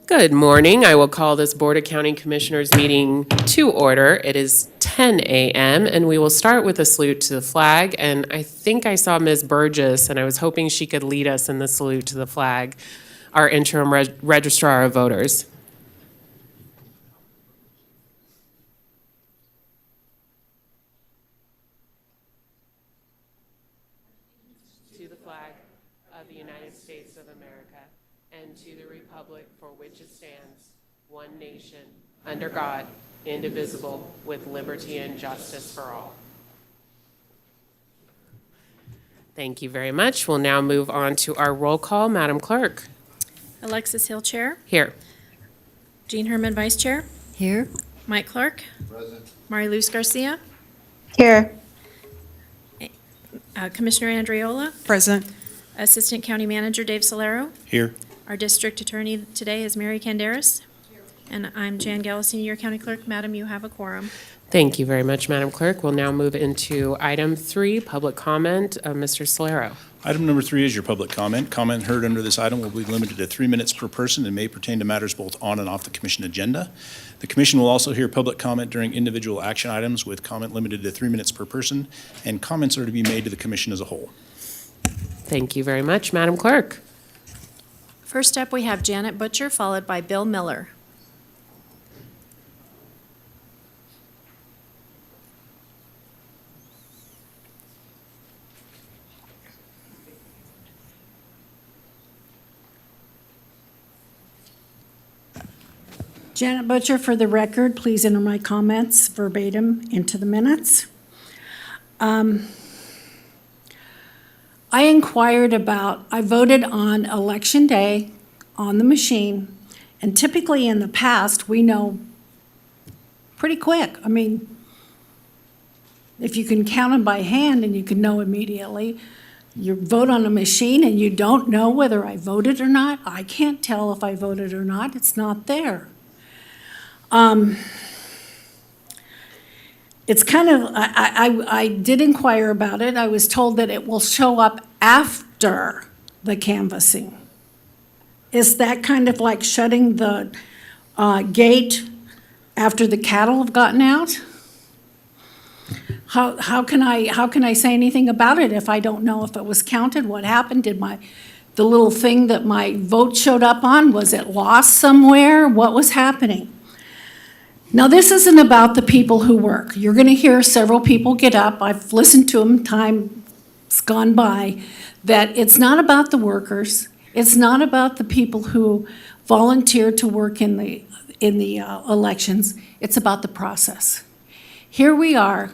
Good morning. I will call this Board of County Commissioners meeting to order. It is 10 a.m. and we will start with a salute to the flag. And I think I saw Ms. Burgess, and I was hoping she could lead us in the salute to the flag, our interim registrar of voters. To the flag of the United States of America and to the republic for which it stands, one nation, under God, indivisible, with liberty and justice for all. Thank you very much. We'll now move on to our roll call. Madam Clerk. Alexis Hill, Chair. Here. Jean Herman, Vice Chair. Here. Mike Clark. Present. Mari Luz Garcia. Here. Commissioner Andreola. Present. Assistant County Manager Dave Solero. Here. Our District Attorney today is Mary Canderas. And I'm Jan Gallison, your County Clerk. Madam, you have a quorum. Thank you very much, Madam Clerk. We'll now move into item 3, public comment. Mr. Solero. Item number 3 is your public comment. Comment heard under this item will be limited to 3 minutes per person and may pertain to matters both on and off the commission agenda. The commission will also hear public comment during individual action items with comment limited to 3 minutes per person, and comments are to be made to the commission as a whole. Thank you very much, Madam Clerk. First up, we have Janet Butcher, followed by Bill Miller. Janet Butcher, for the record, please enter my comments verbatim into the minutes. I voted on election day on the machine, and typically in the past, we know pretty quick. I mean, if you can count them by hand and you can know immediately, you vote on a machine and you don't know whether I voted or not. I can't tell if I voted or not. It's not there. It's kind of, I did inquire about it. I was told that it will show up after the canvassing. Is that kind of like shutting the gate after the cattle have gotten out? How can I say anything about it if I don't know if it was counted? What happened? Did the little thing that my vote showed up on, was it lost somewhere? What was happening? Now, this isn't about the people who work. You're going to hear several people get up. I've listened to them, time's gone by, that it's not about the workers. It's not about the people who volunteer to work in the elections. It's about the process. Here we are,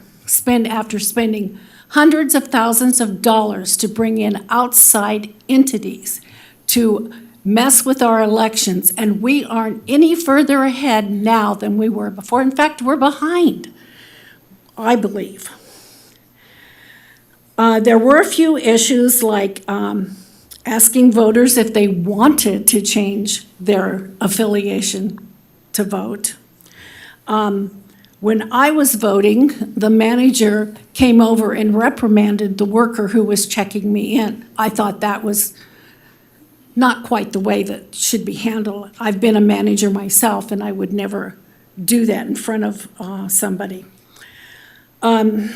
after spending hundreds of thousands of dollars to bring in outside entities to mess with our elections, and we aren't any further ahead now than we were before. In fact, we're behind, I believe. There were a few issues like asking voters if they wanted to change their affiliation to vote. When I was voting, the manager came over and reprimanded the worker who was checking me in. I thought that was not quite the way that should be handled. I've been a manager myself, and I would never do that in front of somebody. I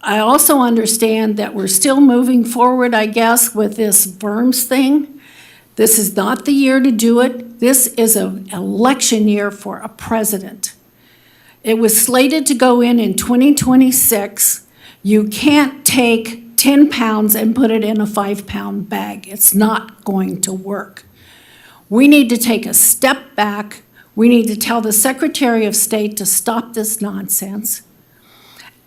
also understand that we're still moving forward, I guess, with this VERMS thing. This is not the year to do it. This is an election year for a president. It was slated to go in 2026. You can't take 10 pounds and put it in a 5-pound bag. It's not going to work. We need to take a step back. We need to tell the Secretary of State to stop this nonsense.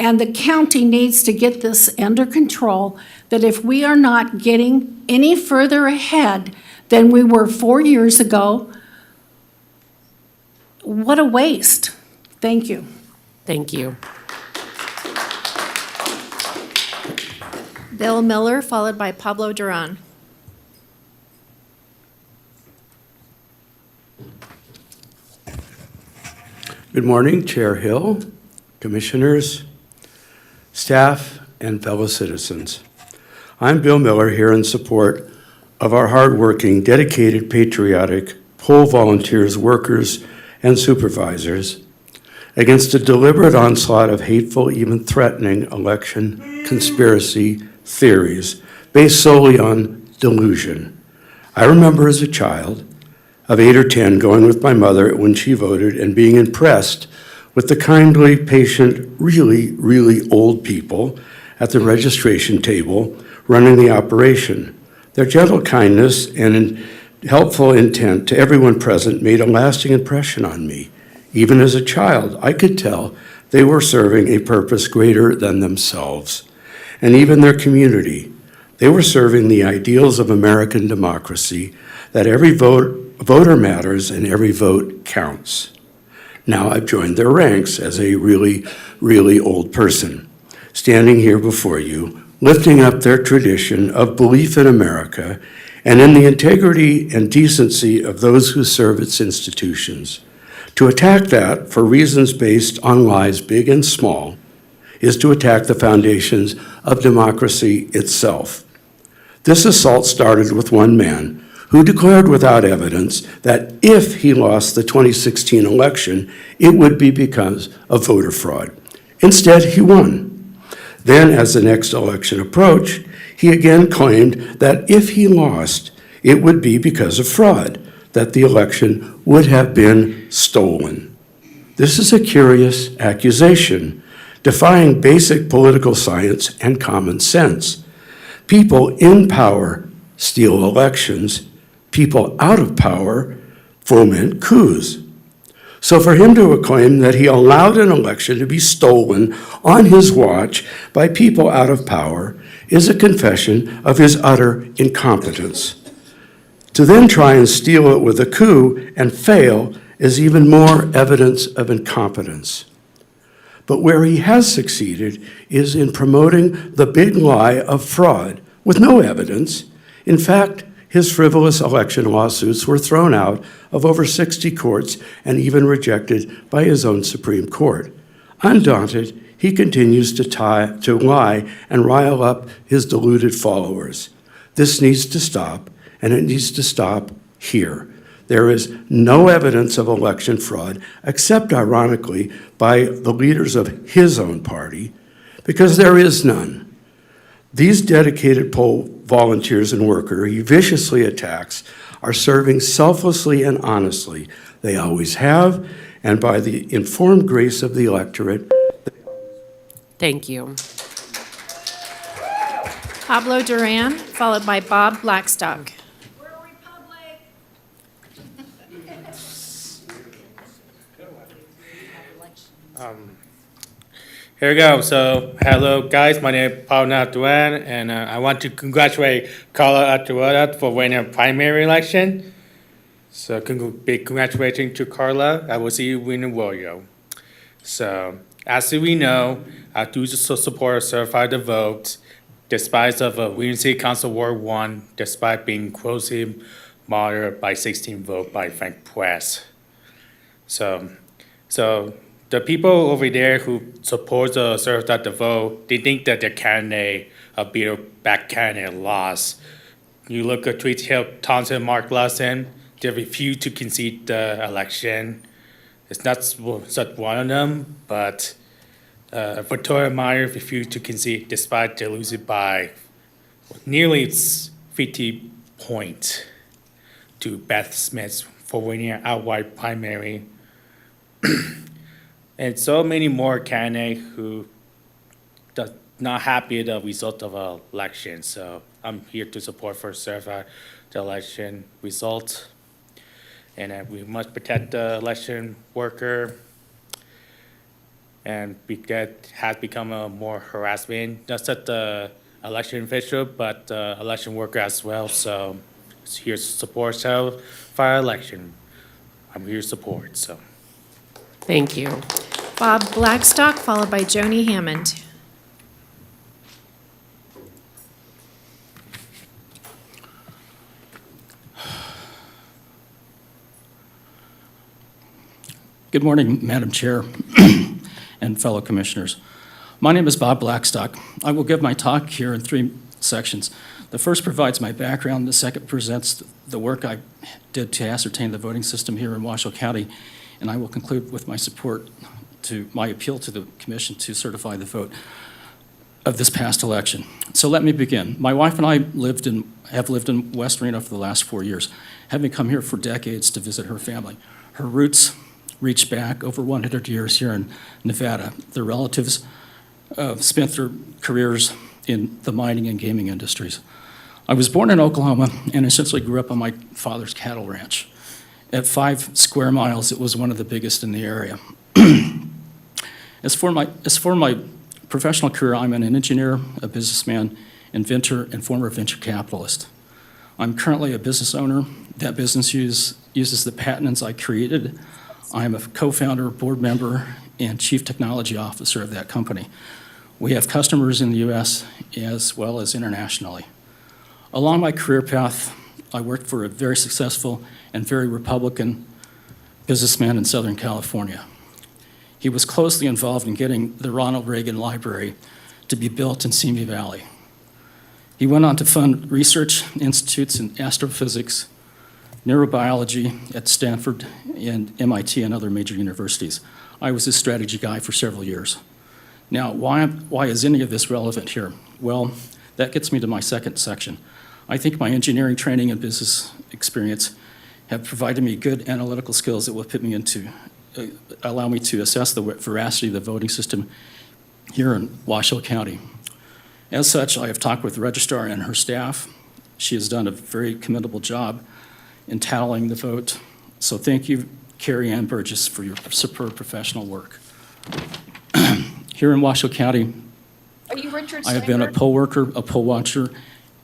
And the county needs to get this under control, that if we are not getting any further ahead than we were 4 years ago, what a waste. Thank you. Thank you. Bill Miller, followed by Pablo Duran. Good morning, Chair Hill, commissioners, staff, and fellow citizens. I'm Bill Miller here in support of our hardworking, dedicated, patriotic poll volunteers, workers, and supervisors against a deliberate onslaught of hateful, even threatening election conspiracy theories based solely on delusion. I remember as a child of 8 or 10 going with my mother when she voted and being impressed with the kindly, patient, really, really old people at the registration table running the operation. Their gentle kindness and helpful intent to everyone present made a lasting impression on me. Even as a child, I could tell they were serving a purpose greater than themselves and even their community. They were serving the ideals of American democracy, that every voter matters and every vote counts. Now I've joined their ranks as a really, really old person, standing here before you, lifting up their tradition of belief in America and in the integrity and decency of those who serve its institutions. To attack that for reasons based on lies big and small is to attack the foundations of democracy itself. This assault started with one man who declared without evidence that if he lost the 2016 election, it would be because of voter fraud. Instead, he won. Then, as the next election approached, he again claimed that if he lost, it would be because of fraud, that the election would have been stolen. This is a curious accusation, defying basic political science and common sense. People in power steal elections. People out of power foment coups. So for him to claim that he allowed an election to be stolen on his watch by people out of power is a confession of his utter incompetence. To then try and steal it with a coup and fail is even more evidence of incompetence. But where he has succeeded is in promoting the big lie of fraud with no evidence. In fact, his frivolous election lawsuits were thrown out of over 60 courts and even rejected by his own Supreme Court. Undaunted, he continues to lie and rile up his deluded followers. This needs to stop, and it needs to stop here. There is no evidence of election fraud, except ironically by the leaders of his own party, because there is none. These dedicated poll volunteers and workers he viciously attacks are serving selflessly and honestly. They always have, and by the informed grace of the electorate. Thank you. Pablo Duran, followed by Bob Blackstock. Here we go. So, hello guys, my name is Pablo Duran, and I want to congratulate Carla Atuada for winning a primary election. So, big congratulations to Carla. I will see you win the William. So, as we know, I do support certified the vote, despite of William City Council Ward 1, despite being closely monitored by 16 vote by Frank Press. So the people over there who support the certified the vote, they think that their candidate, a back candidate, lost. You look at Tweets Hill, Thompson, Mark Lawson, they refuse to concede the election. It's not such one of them, but Victoria Meyer refused to concede despite they losing by nearly 50 points to Beth Smith for winning an outright primary. And so many more candidates who are not happy with the result of an election. So I'm here to support for certify the election result. And we must protect the election worker. And that has become a more harassment, not just the election official, but the election worker as well. So here's support for our election. I'm here to support, so. Thank you. Bob Blackstock, followed by Joni Hammond. Good morning, Madam Chair and fellow commissioners. My name is Bob Blackstock. I will give my talk here in 3 sections. The first provides my background, the second presents the work I did to ascertain the voting system here in Washoe County, and I will conclude with my support to my appeal to the commission to certify the vote of this past election. So let me begin. My wife and I have lived in West Reno for the last 4 years, having come here for decades to visit her family. Her roots reach back over 100 years here in Nevada. Their relatives spent their careers in the mining and gaming industries. I was born in Oklahoma and essentially grew up on my father's cattle ranch. At 5 square miles, it was one of the biggest in the area. As for my professional career, I'm an engineer, a businessman, inventor, and former venture capitalist. I'm currently a business owner. That business uses the patents I created. I'm a co-founder, board member, and chief technology officer of that company. We have customers in the U.S. as well as internationally. Along my career path, I worked for a very successful and very Republican businessman in Southern California. He was closely involved in getting the Ronald Reagan Library to be built in Simi Valley. He went on to fund research institutes in astrophysics, neurobiology at Stanford and MIT and other major universities. I was his strategy guy for several years. Now, why is any of this relevant here? Well, that gets me to my second section. I think my engineering training and business experience have provided me good analytical skills that will put me into, allow me to assess the veracity of the voting system here in Washoe County. As such, I have talked with the registrar and her staff. She has done a very commendable job in tallying the vote. So thank you, Carrie Ann Burgess, for your superb professional work. Here in Washoe County, Are you Richard I have been a Steinberg? poll worker, a poll watcher,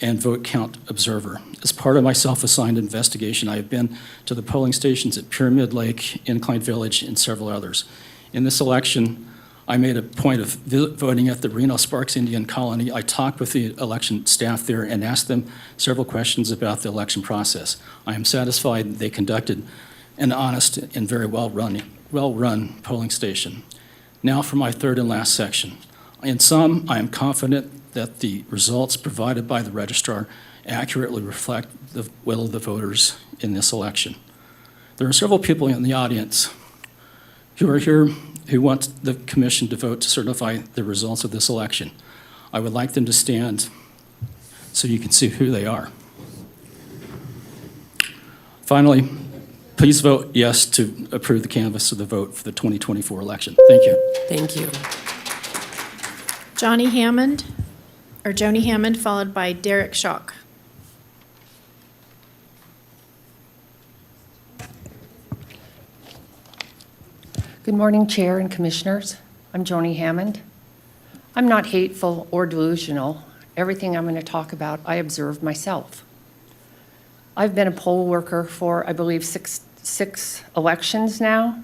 and vote count observer. As part of my self-assigned investigation, I have been to the polling stations at Pyramid Lake, Incline Village, and several others. In this election, I made a point of voting at the Reno Sparks Indian Colony. I talked with the election staff there and asked them several questions about the election process. I am satisfied they conducted an honest and very well-run polling station. Now for my third and last section. In sum, I am confident that the results provided by the registrar accurately reflect the will of the voters in this election. There are several people in the audience who are here who want the commission to vote to certify the results of this election. I would like them to stand so you can see who they are. Finally, please vote yes to approve the canvass of the vote for the 2024 election. Thank you. Thank you. Joni Hammond, followed by Derek Schock. Good morning, Chair and Commissioners. I'm Joni Hammond. I'm not hateful or delusional. Everything I'm going to talk about, I observed myself. I've been a poll worker for, I believe, six elections now,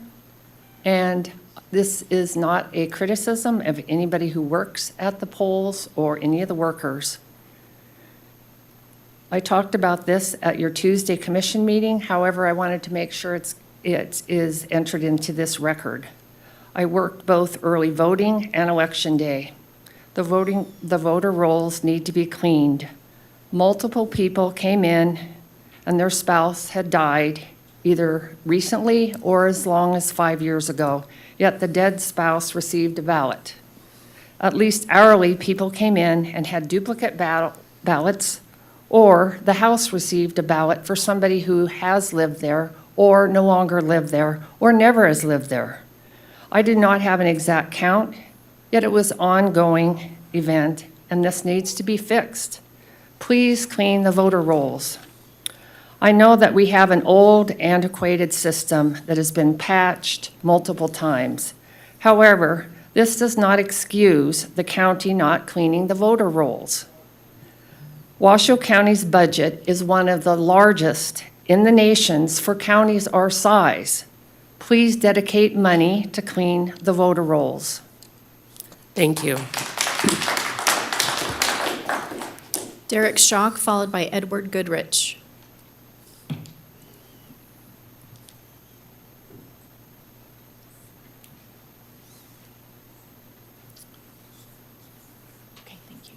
and this is not a criticism of anybody who works at the polls or any of the workers. I talked about this at your Tuesday commission meeting. However, I wanted to make sure it is entered into this record. I worked both early voting and election day. The voter rolls need to be cleaned. Multiple people came in and their spouse had died either recently or as long as 5 years ago, yet the dead spouse received a ballot. At least hourly, people came in and had duplicate ballots, or the House received a ballot for somebody who has lived there or no longer lived there or never has lived there. I did not have an exact count, yet it was an ongoing event, and this needs to be fixed. Please clean the voter rolls. I know that we have an old, antiquated system that has been patched multiple times. However, this does not excuse the county not cleaning the voter rolls. Washoe County's budget is one of the largest in the nations for counties our size. Please dedicate money to clean the voter rolls. Thank you. Derek Schock, followed by Edward Goodrich. Okay, thank you.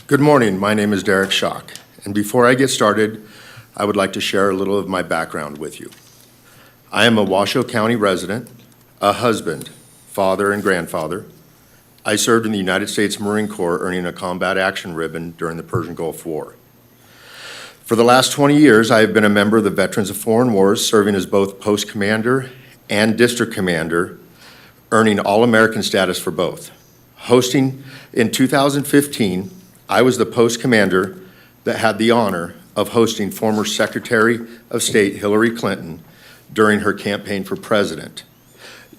Good morning. My name is Derek Schock, and before I get started, I would like to share a little of my background with you. I am a Washoe County resident, a husband, father, and grandfather. I served in the United States Marine Corps, earning a combat action ribbon during the Persian Gulf War. For the last 20 years, I have been a member of the Veterans of Foreign Wars, serving as both post commander and district commander, earning All-American status for both. Hosting in 2015, I was the post commander that had the honor of hosting former Secretary of State Hillary Clinton during her campaign for president.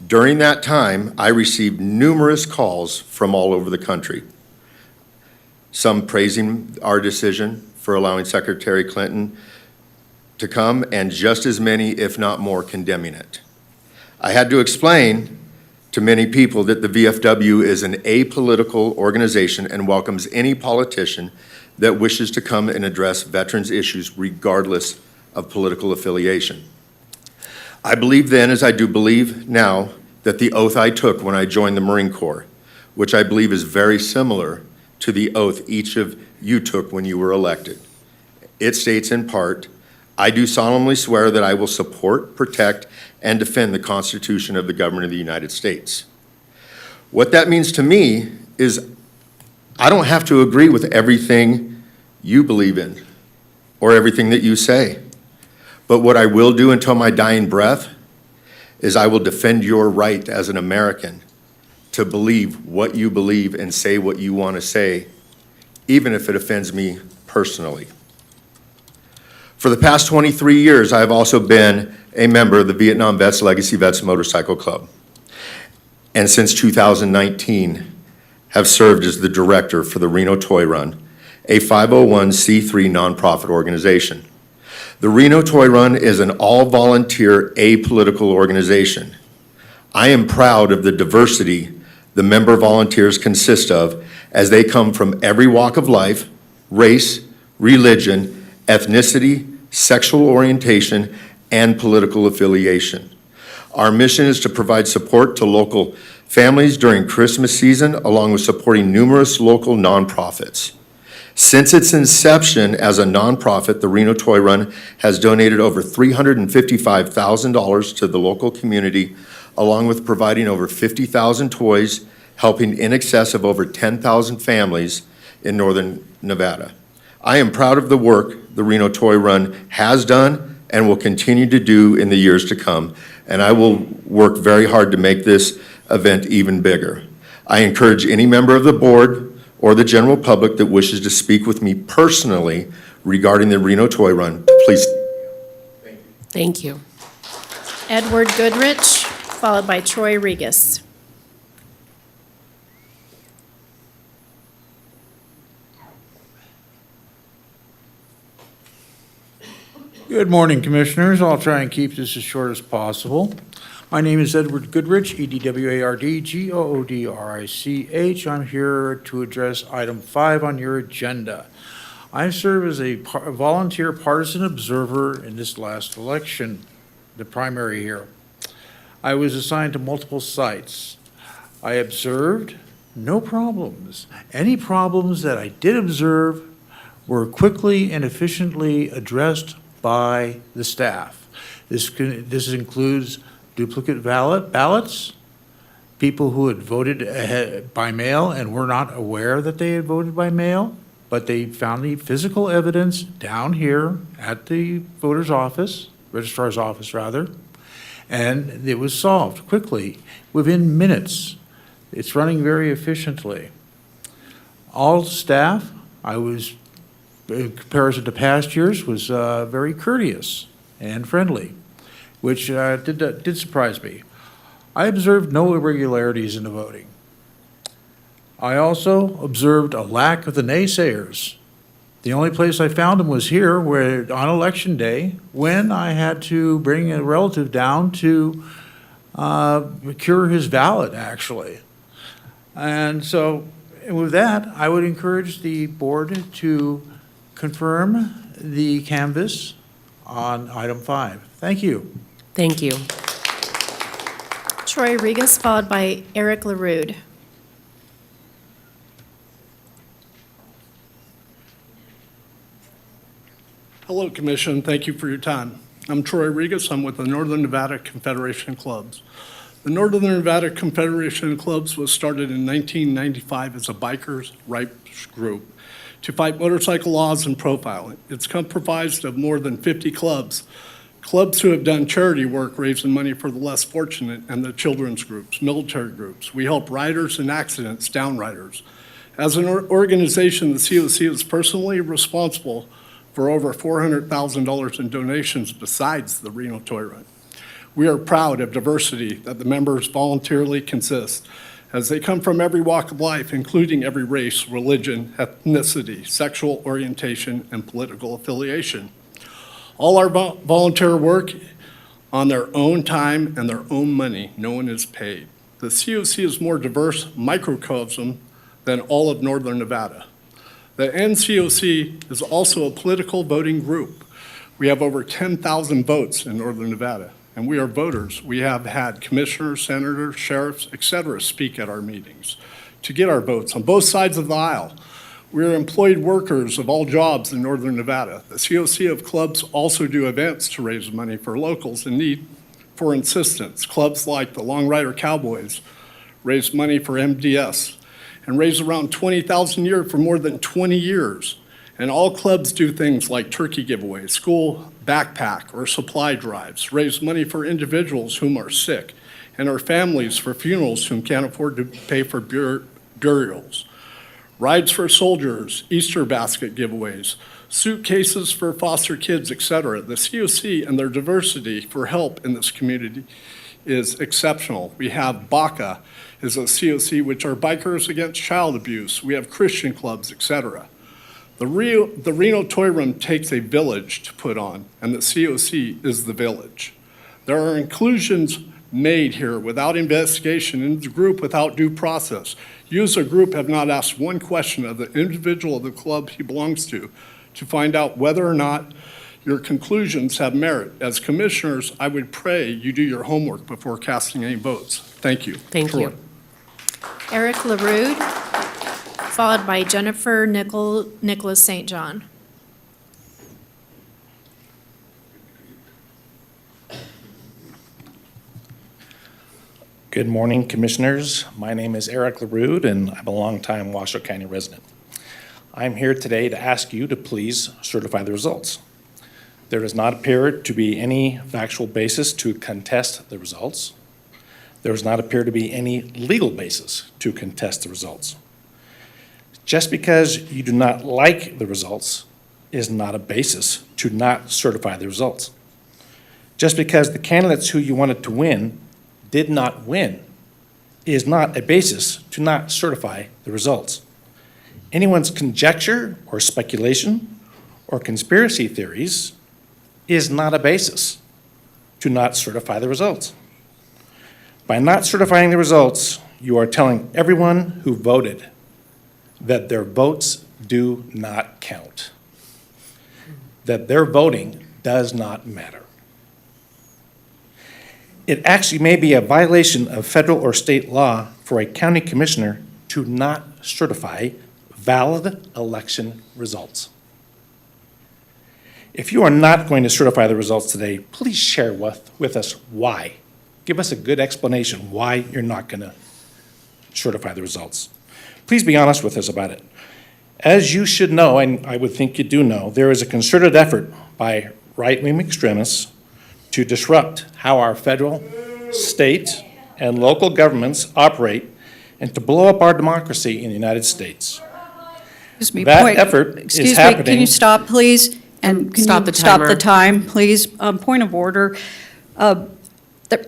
During that time, I received numerous calls from all over the country, some praising our decision for allowing Secretary Clinton to come, and just as many, if not more, condemning it. I had to explain to many people that the VFW is an apolitical organization and welcomes any politician that wishes to come and address veterans' issues regardless of political affiliation. I believe then, as I do believe now, that the oath I took when I joined the Marine Corps, which I believe is very similar to the oath each of you took when you were elected. It states in part, I do solemnly swear that I will support, protect, and defend the Constitution of the Government of the United States. What that means to me is I don't have to agree with everything you believe in or everything that you say. But what I will do until my dying breath is I will defend your right as an American to believe what you believe and say what you want to say, even if it offends me personally. For the past 23 years, I have also been a member of the Vietnam Vets Legacy Vets Motorcycle Club, and since 2019 have served as the director for the Reno Toy Run, a 501c3 nonprofit organization. The Reno Toy Run is an all-volunteer, apolitical organization. I am proud of the diversity the member volunteers consist of, as they come from every walk of life, race, religion, ethnicity, sexual orientation, and political affiliation. Our mission is to provide support to local families during Christmas season, along with supporting numerous local nonprofits. Since its inception as a nonprofit, the Reno Toy Run has donated over $355,000 to the local community, along with providing over 50,000 toys, helping in excess of over 10,000 families in northern Nevada. I am proud of the work the Reno Toy Run has done and will continue to do in the years to come, and I will work very hard to make this event even bigger. I encourage any member of the board or the general public that wishes to speak with me personally regarding the Reno Toy Run, please. Thank you. Edward Goodrich, followed by Troy Regis. Good morning, Commissioners. I'll try and keep this as short as possible. My name is Edward Goodrich, EDWARD, I'm here to address item 5 on your agenda. I serve as a volunteer partisan observer in this last election, the primary here. I was assigned to multiple sites. I observed no problems. Any problems that I did observe were quickly and efficiently addressed by the staff. This includes duplicate ballots, people who had voted by mail and were not aware that they had voted by mail, but they found the physical evidence down here at the voter's office, registrar's office rather, and it was solved quickly, within minutes. It's running very efficiently. All staff, in comparison to past years, was very courteous and friendly, which did surprise me. I observed no irregularities in the voting. I also observed a lack of the naysayers. The only place I found them was here, where on election day, when I had to bring a relative down to cure his ballot, actually. And so with that, I would encourage the board to confirm the canvass on item 5. Thank you. Thank you. Troy Regis, followed by Eric LaRude. Hello, Commission. Thank you for your time. I'm Troy Regas. I'm with the Northern Nevada Confederation of Clubs. The Northern Nevada Confederation of Clubs was started in 1995 as a bikers' rights group to fight motorcycle laws and profiling. It's comprised of more than 50 clubs who have done charity work raising money for the less fortunate and the children's groups, military groups. We help riders in accidents, down riders. As an organization, the COC is personally responsible for over $400,000 in donations besides the Reno Toy Run. We are proud of diversity that the members voluntarily consist, as they come from every walk of life, including every race, religion, ethnicity, sexual orientation, and political affiliation. All our volunteer work on their own time and their own money. No one is paid. The COC is more diverse microcosm than all of Northern Nevada. The NCOC is also a political voting group. We have over 10,000 votes in Northern Nevada, and we are voters. We have had commissioners, senators, sheriffs, et cetera, speak at our meetings to get our votes on both sides of the aisle. We are employed workers of all jobs in Northern Nevada. The COC of clubs also do events to raise money for locals in need for assistance. Clubs like the Long Rider Cowboys raise money for MDS and raise around $20,000 a year for more than 20 years. And all clubs do things like turkey giveaways, school backpack or supply drives, raise money for individuals whom are sick, and our families for funerals whom can't afford to pay for burials. Rides for soldiers, Easter basket giveaways, suitcases for foster kids, etc. The COC and their diversity for help in this community is exceptional. We have BACA is a COC, which are Bikers Against Child Abuse. We have Christian clubs, etc. The Reno Toy Run takes a village to put on, and the COC is the village. There are inclusions made here without investigation in the group without due process. You as a group have not asked one question of the individual of the club he belongs to find out whether or not your conclusions have merit. As commissioners, I would pray you do your homework before casting any votes. Thank you. Thank Troy. you. Eric LaRude, followed by Jennifer Nicholas St. John. Good morning, Commissioners. My name is Eric LaRude, and I'm a longtime Washoe County resident. I'm here today to ask you to please certify the results. There does not appear to be any factual basis to contest the results. There does not appear to be any legal basis to contest the results. Just because you do not like the results is not a basis to not certify the results. Just because the candidates who you wanted to win did not win is not a basis to not certify the results. Anyone's conjecture or speculation or conspiracy theories is not a basis to not certify the results. By not certifying the results, you are telling everyone who voted that their votes do not count, that their voting does not matter. It actually may be a violation of federal or state law for a county commissioner to not certify valid election results. If you are not going to certify the results today, please share with us why. Give us a good explanation why you're not going to certify the results. Please be honest with us about it. As you should know, and I would think you do know, there is a concerted effort by right-wing extremists to disrupt how our federal, state, and local governments operate and to blow up our democracy in the United States. Excuse me, That effort is excuse me, happening. can you stop, please? And can Stop you the stop the timer. time, please? Point of order.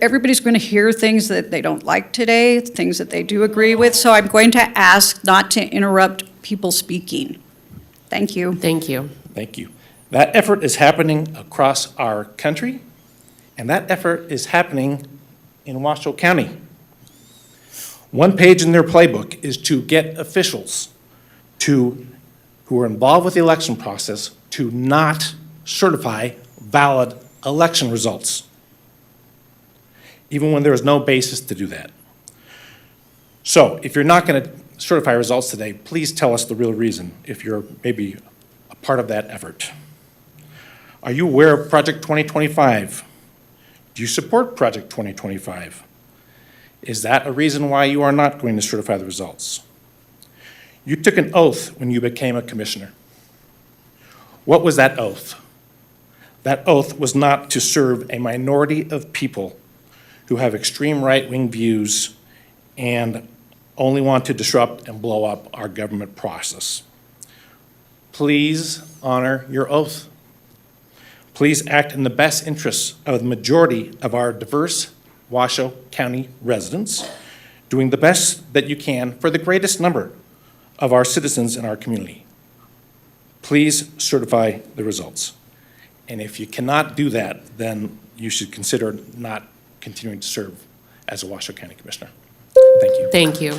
Everybody's going to hear things that they don't like today, things that they do agree with, so I'm going to ask not to interrupt people speaking. Thank you. Thank you. Thank you. That effort is happening across our country, and that effort is happening in Washoe County. One page in their playbook is to get officials who are involved with the election process to not certify valid election results, even when there is no basis to do that. So if you're not going to certify results today, please tell us the real reason if you're maybe a part of that effort. Are you aware of Project 2025? Do you support Project 2025? Is that a reason why you are not going to certify the results? You took an oath when you became a commissioner. What was that oath? That oath was not to serve a minority of people who have extreme right-wing views and only want to disrupt and blow up our government process. Please honor your oath. Please act in the best interests of the majority of our diverse Washoe County residents, doing the best that you can for the greatest number of our citizens in our community. Please certify the results. And if you cannot do that, then you should consider not continuing to serve as a Washoe County Commissioner. Thank you. Thank you.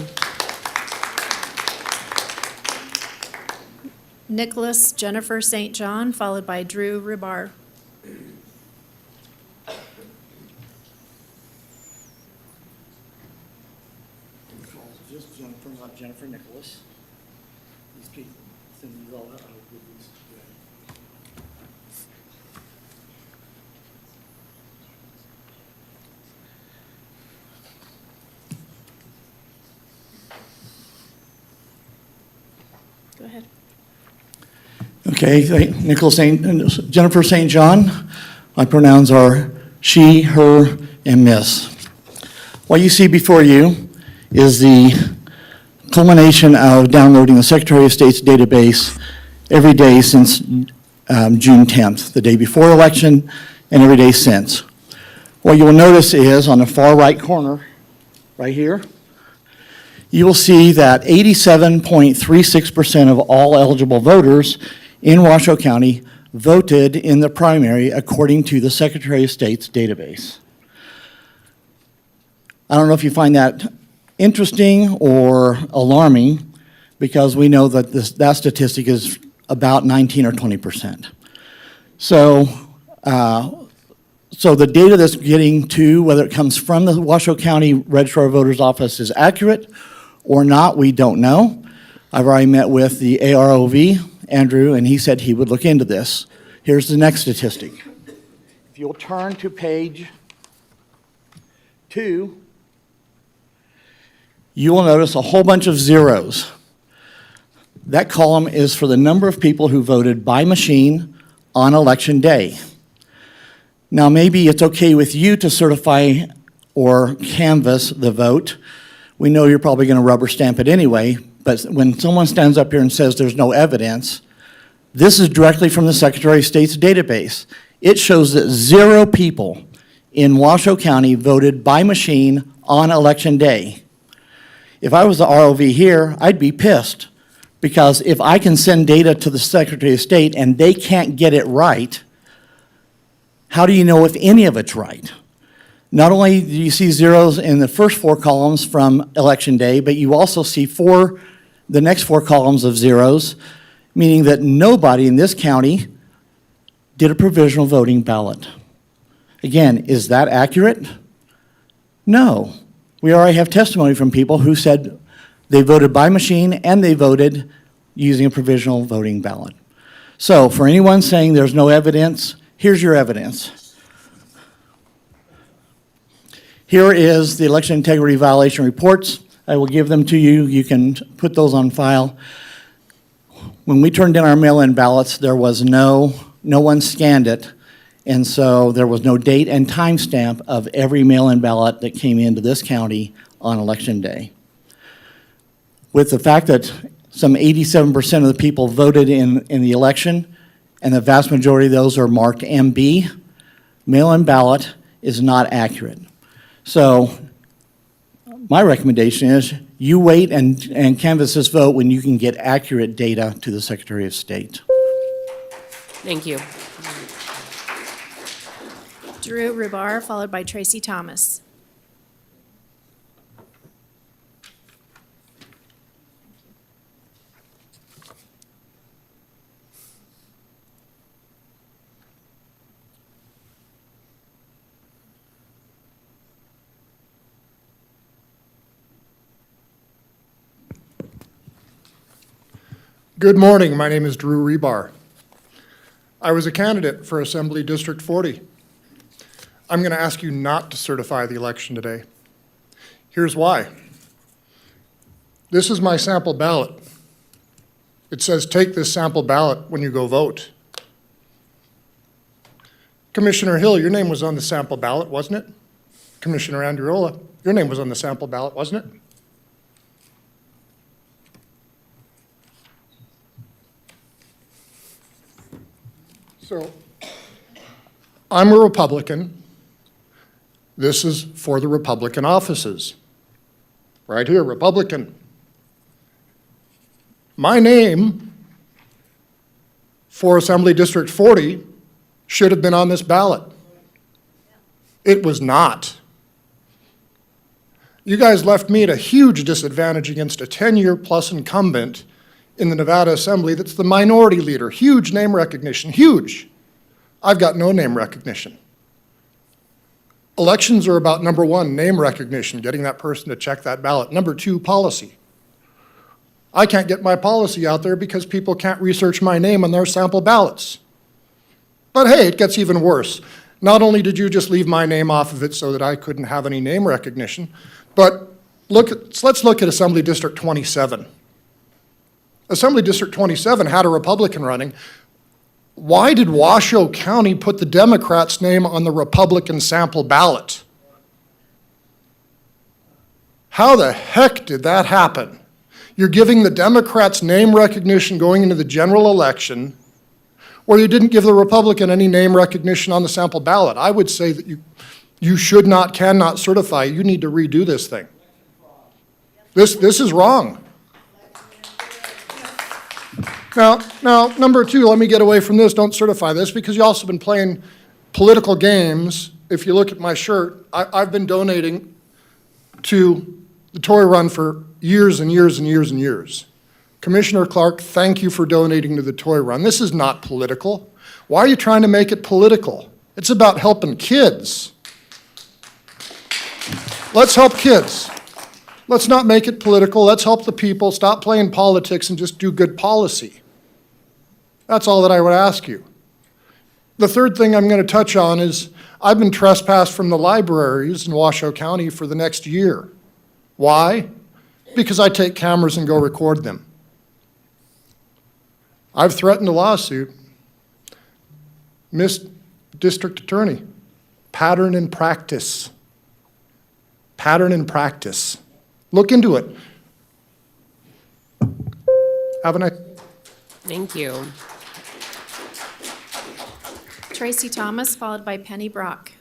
Nicholas Jennifer St. John, followed by Drew Rubar. Just Jennifer, not Jennifer Nicholas. These people, send these all out. I'll give these to Go ahead. Okay, Jennifer St. John. My pronouns are she, her, and miss. What you see before you is the culmination of downloading the Secretary of State's database every day since June 10th, the day before election, and every day since. What you will notice is on the far right corner, right here, you will see that 87.36% of all eligible voters in Washoe County voted in the primary according to the Secretary of State's database. I don't know if you find that interesting or alarming, because we know that that statistic is about 19 or 20%. So the data that's getting to, whether it comes from the Washoe County Registrar of Voters Office, is accurate or not, we don't know. I've already met with the AROV, Andrew, and he said he would look into this. Here's the next statistic. If you'll turn to page 2, you will notice a whole bunch of zeros. That column is for the number of people who voted by machine on election day. Now, maybe it's okay with you to certify or canvass the vote. We know you're probably going to rubber stamp it anyway, but when someone stands up here and says there's no evidence, this is directly from the Secretary of State's database. It shows that 0 people in Washoe County voted by machine on election day. If I was the ROV here, I'd be pissed, because if I can send data to the Secretary of State and they can't get it right, how do you know if any of it's right? Not only do you see zeros in the first 4 columns from election day, but you also see the next 4 columns of zeros, meaning that nobody in this county did a provisional voting ballot. Again, is that accurate? No. We already have testimony from people who said they voted by machine and they voted using a provisional voting ballot. So for anyone saying there's no evidence, here's your evidence. Here is the election integrity violation reports. I will give them to you. You can put those on file. When we turned in our mail-in ballots, there was no one scanned it, and so there was no date and timestamp of every mail-in ballot that came into this county on election day. With the fact that some 87% of the people voted in the election, and the vast majority of those are marked MB, mail-in ballot is not accurate. So my recommendation is you wait and canvass this vote when you can get accurate data to the Secretary of State. Thank you. Drew Rubar, followed by Tracy Thomas. Good morning. My name is Drew Rebar. I was a candidate for Assembly District 40. I'm going to ask you not to certify the election today. Here's why. This is my sample ballot. It says take this sample ballot when you go vote. Commissioner Hill, your name was on the sample ballot, wasn't it? Commissioner Andriola, your name was on the sample ballot, wasn't it? So, I'm a Republican. This is for the Republican offices. Right here, Republican. My name for Assembly District 40 should have been on this ballot. It was not. You guys left me at a huge disadvantage against a 10-year-plus incumbent in the Nevada Assembly that's the minority leader. Huge name recognition, huge. I've got no name recognition. Elections are about, number one, name recognition, getting that person to check that ballot. Number two, policy. I can't get my policy out there because people can't research my name on their sample ballots. But hey, it gets even worse. Not only did you just leave my name off of it so that I couldn't have any name recognition, but let's look at Assembly District 27. Assembly District 27 had a Republican running. Why did Washoe County put the Democrat's name on the Republican sample ballot? How the heck did that happen? You're giving the Democrats name recognition going into the general election, where you didn't give the Republican any name recognition on the sample ballot. I would say that you should not, cannot certify. You need to redo this thing. This is wrong. Now, number two, let me get away from this. Don't certify this, because you also been playing political games. If you look at my shirt, I've been donating to the toy run for years and years and years and years. Commissioner Clark, thank you for donating to the toy run. This is not political. Why are you trying to make it political? It's about helping kids. Let's help kids. Let's not make it political. Let's help the people. Stop playing politics and just do good policy. That's all that I would ask you. The third thing I'm going to touch on is I've been trespassed from the libraries in Washoe County for the next year. Why? Because I take cameras and go record them. I've threatened a lawsuit. Miss District Attorney, pattern and practice. Pattern and practice. Look into it. Have a nice. Thank you. Tracy Thomas, followed by Penny Brock.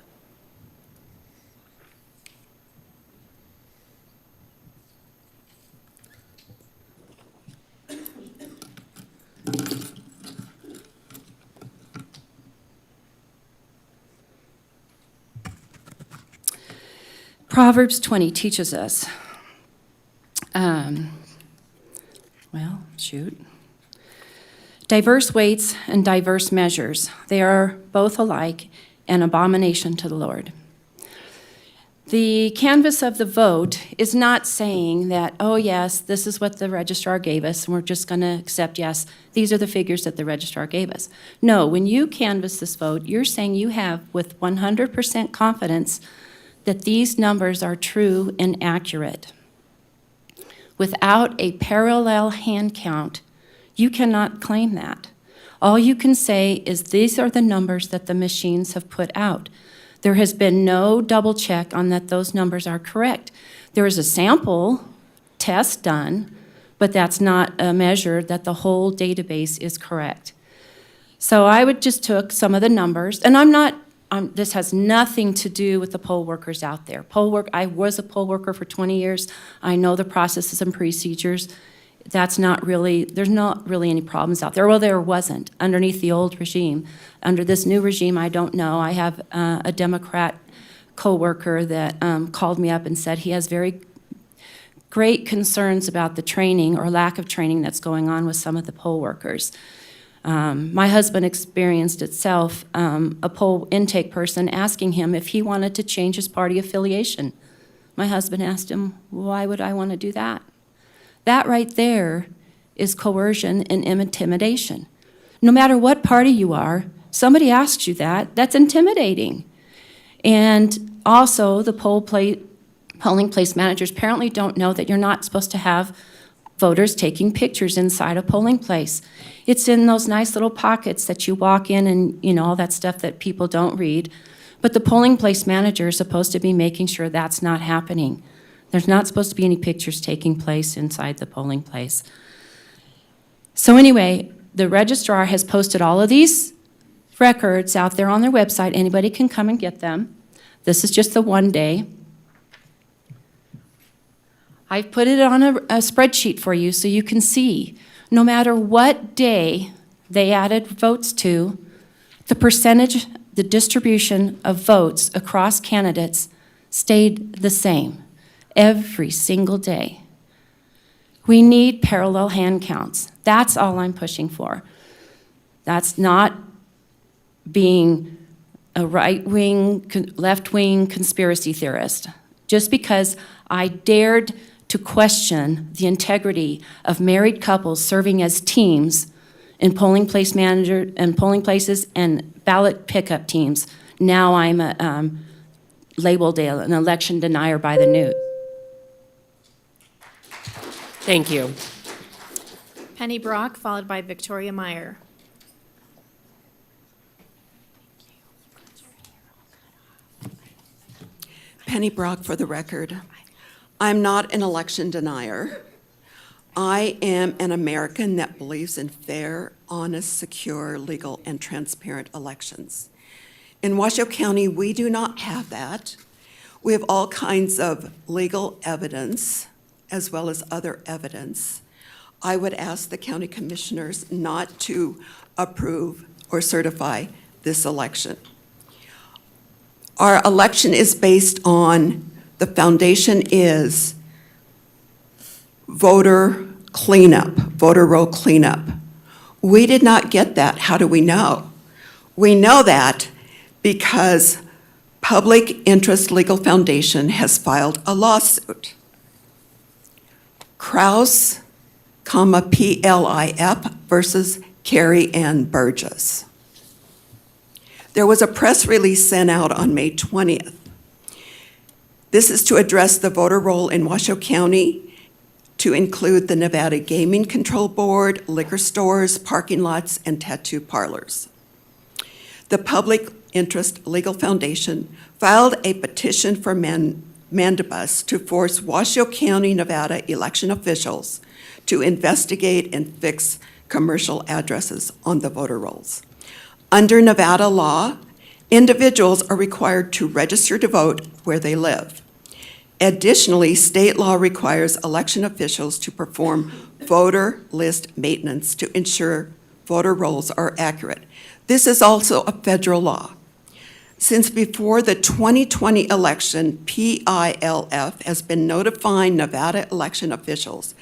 Proverbs 20 teaches us, diverse weights and diverse measures, they are both alike an abomination to the Lord. The canvas of the vote is not saying that, oh yes, this is what the registrar gave us, and we're just going to accept, yes, these are the figures that the registrar gave us. No, when you canvass this vote, you're saying you have with 100% confidence that these numbers are true and accurate. Without a parallel hand count, you cannot claim that. All you can say is these are the numbers that the machines have put out. There has been no double check on that those numbers are correct. There is a sample test done, but that's not a measure that the whole database is correct. So I would just took some of the numbers, and this has nothing to do with the poll workers out there. I was a poll worker for 20 years. I know the processes and procedures. There's not really any problems out there. Well, there wasn't underneath the old regime. Under this new regime, I don't know. I have a Democrat coworker that called me up and said he has very great concerns about the training or lack of training that's going on with some of the poll workers. My husband experienced itself, a poll intake person asking him if he wanted to change his party affiliation. My husband asked him, why would I want to do that? That right there is coercion and intimidation. No matter what party you are, somebody asks you that, that's intimidating. And also, the polling place managers apparently don't know that you're not supposed to have voters taking pictures inside a polling place. It's in those nice little pockets that you walk in and, you know, all that stuff that people don't read. But the polling place manager is supposed to be making sure that's not happening. There's not supposed to be any pictures taking place inside the polling place. So anyway, the registrar has posted all of these records out there on their website. Anybody can come and get them. This is just the one day. I've put it on a spreadsheet for you so you can see, no matter what day they added votes to, the percentage, the distribution of votes across candidates stayed the same every single day. We need parallel hand counts. That's all I'm pushing for. That's not being a right-wing, left-wing conspiracy theorist. Just because I dared to question the integrity of married couples serving as teams in polling place manager and polling places and ballot pickup teams, now I'm labeled an election denier by the news. Thank you. Penny Brock, followed by Victoria Meyer. Penny Brock for the record. I'm not an election denier. I am an American that believes in fair, honest, secure, legal, and transparent elections. In Washoe County, we do not have that. We have all kinds of legal evidence as well as other evidence. I would ask the county commissioners not to approve or certify this election. Our election is based on, the foundation is voter cleanup, voter roll cleanup. We did not get that. How do we know? We know that because Public Interest Legal Foundation has filed a lawsuit. Kraus, PLIF versus Carrie Ann Burgess. There was a press release sent out on May 20th. This is to address the voter roll in Washoe County to include the Nevada Gaming Control Board, liquor stores, parking lots, and tattoo parlors. The Public Interest Legal Foundation filed a petition for mandibus to force Washoe County, Nevada election officials to investigate and fix commercial addresses on the voter rolls. Under Nevada law, individuals are required to register to vote where they live. Additionally, state law requires election officials to perform voter list maintenance to ensure voter rolls are accurate. This is also a federal law. Since before the 2020 election, PILF has been notifying Nevada election officials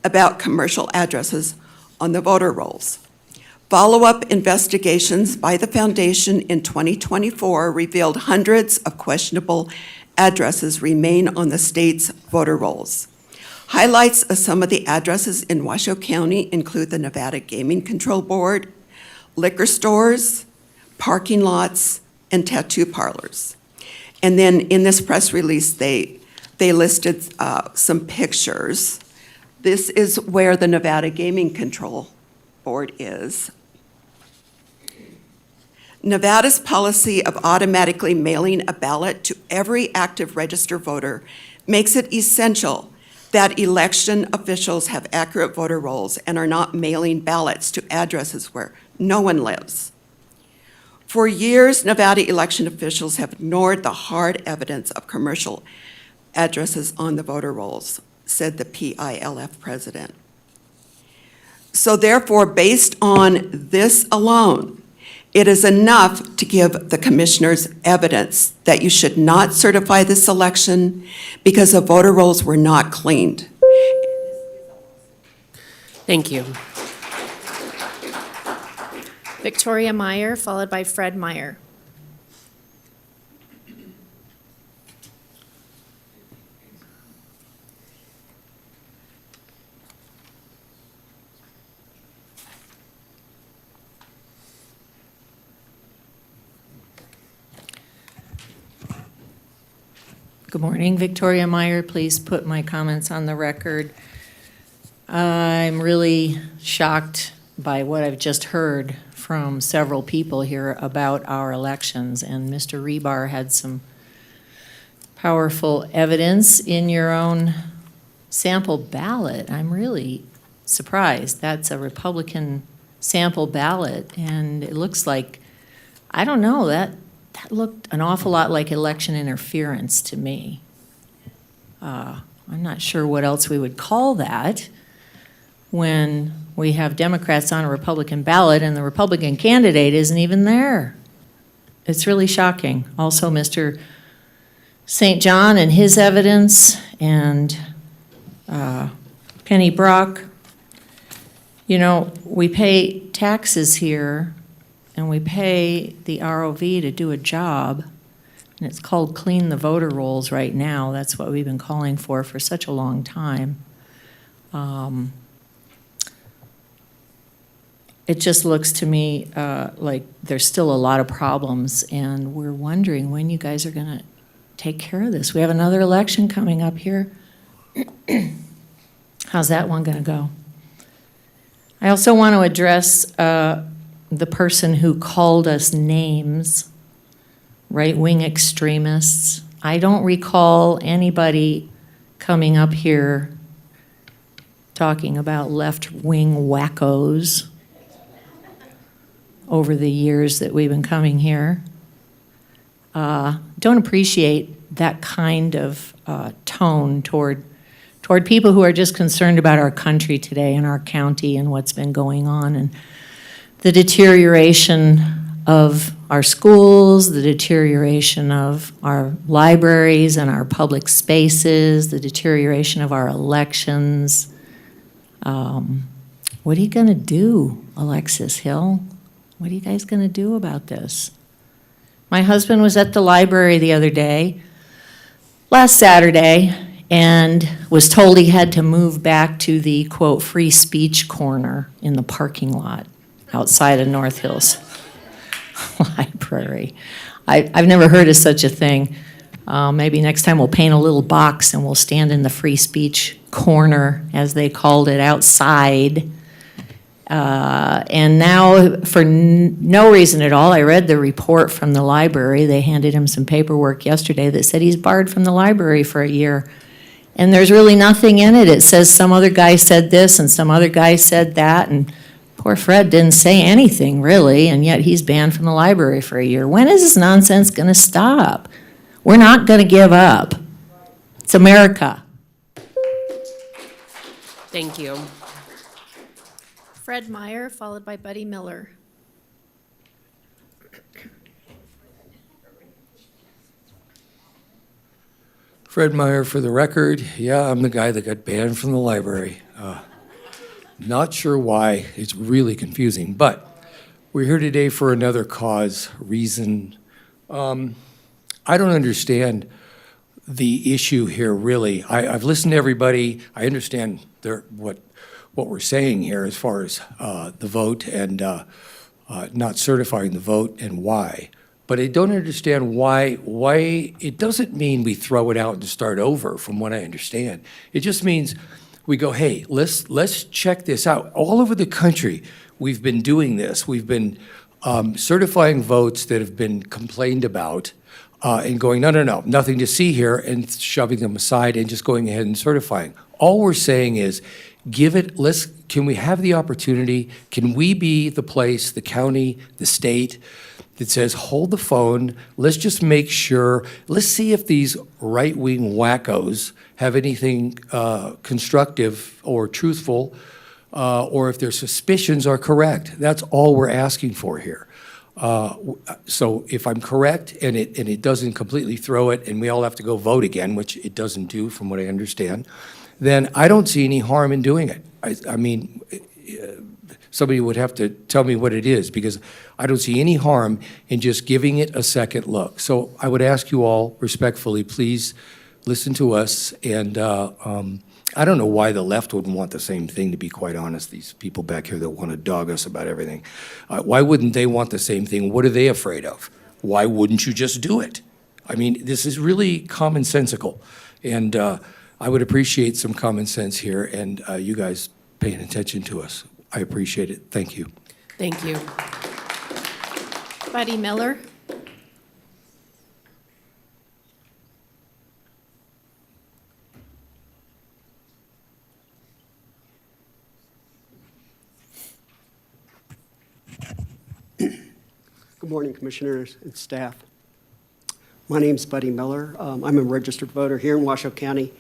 about commercial addresses on the voter rolls. Follow-up investigations by the foundation in 2024 revealed hundreds of questionable addresses remain on the state's voter rolls. Highlights of some of the addresses in Washoe County include the Nevada Gaming Control Board, liquor stores, parking lots, and tattoo parlors. And then in this press release, they listed some pictures. This is where the Nevada Gaming Control Board is. Nevada's policy of automatically mailing a ballot to every active registered voter makes it essential that election officials have accurate voter rolls and are not mailing ballots to addresses where no one lives. For years, Nevada election officials have ignored the hard evidence of commercial addresses on the voter rolls, said the PILF president. So therefore, based on this alone, it is enough to give the commissioners evidence that you should not certify this election because the voter rolls were not cleaned. Thank you. Victoria Meyer, followed by Fred Meyer. Good morning, Victoria Meyer. Please put my comments on the record. I'm really shocked by what I've just heard from several people here about our elections, and Mr. Rebar had some powerful evidence in your own sample ballot. I'm really surprised. That's a Republican sample ballot, and it looks like, I don't know, that looked an awful lot like election interference to me. I'm not sure what else we would call that when we have Democrats on a Republican ballot and the Republican candidate isn't even there. It's really shocking. Also, Mr. St. John and his evidence, and Penny Brock. You know, we pay taxes here, and we pay the ROV to do a job, and it's called clean the voter rolls right now. That's what we've been calling for such a long time. It just looks to me like there's still a lot of problems, and we're wondering when you guys are going to take care of this. We have another election coming up here. How's that one going to go? I also want to address the person who called us names, right-wing extremists. I don't recall anybody coming up here talking about left-wing wackos over the years that we've been coming here. Don't appreciate that kind of tone toward people who are just concerned about our country today and our county and what's been going on, and the deterioration of our schools, the deterioration of our libraries and our public spaces, the deterioration of our elections. What are you going to do, Alexis Hill? What are you guys going to do about this? My husband was at the library the other day, last Saturday, and was told he had to move back to the, quote, free speech corner in the parking lot outside of North Hills Library. I've never heard of such a thing. Maybe next time we'll paint a little box and we'll stand in the free speech corner, as they called it, outside. And now, for no reason at all, I read the report from the library. They handed him some paperwork yesterday that said he's barred from the library for a year. And there's really nothing in it. It says some other guy said this and some other guy said that, and poor Fred didn't say anything, really, and yet he's banned from the library for a year. When is this nonsense going to stop? We're not going to give up. It's America. Thank you. Fred Meyer, followed by Buddy Miller. Fred Meyer, for the record. Yeah, I'm the guy that got banned from the library. Not sure why. It's really confusing. But we're here today for another cause, reason. I don't understand the issue here, really. I've listened to everybody. I understand what we're saying here as far as the vote and not certifying the vote and why. But I don't understand why it doesn't mean we throw it out and start over, from what I understand. It just means we go, hey, let's check this out. All over the country, we've been doing this. We've been certifying votes that have been complained about and going, no, nothing to see here, and shoving them aside and just going ahead and certifying. All we're saying is, can we have the opportunity, can we be the place, the county, the state, that says, hold the phone, let's just make sure, let's see if these right-wing wackos have anything constructive or truthful, or if their suspicions are correct. That's all we're asking for here. So if I'm correct and it doesn't completely throw it and we all have to go vote again, which it doesn't do from what I understand, then I don't see any harm in doing it. I mean, somebody would have to tell me what it is, because I don't see any harm in just giving it a second look. So I would ask you all respectfully, please listen to us. And I don't know why the left wouldn't want the same thing, to be quite honest, these people back here that want to dog us about everything. Why wouldn't they want the same thing? What are they afraid of? Why wouldn't you just do it? I mean, this is really commonsensical, and I would appreciate some common sense here, and you guys paying attention to us. I appreciate it. Thank you. Thank you. Buddy Miller? Good morning, Commissioners and staff. My name's Buddy Miller. I'm a registered voter here in Washoe County,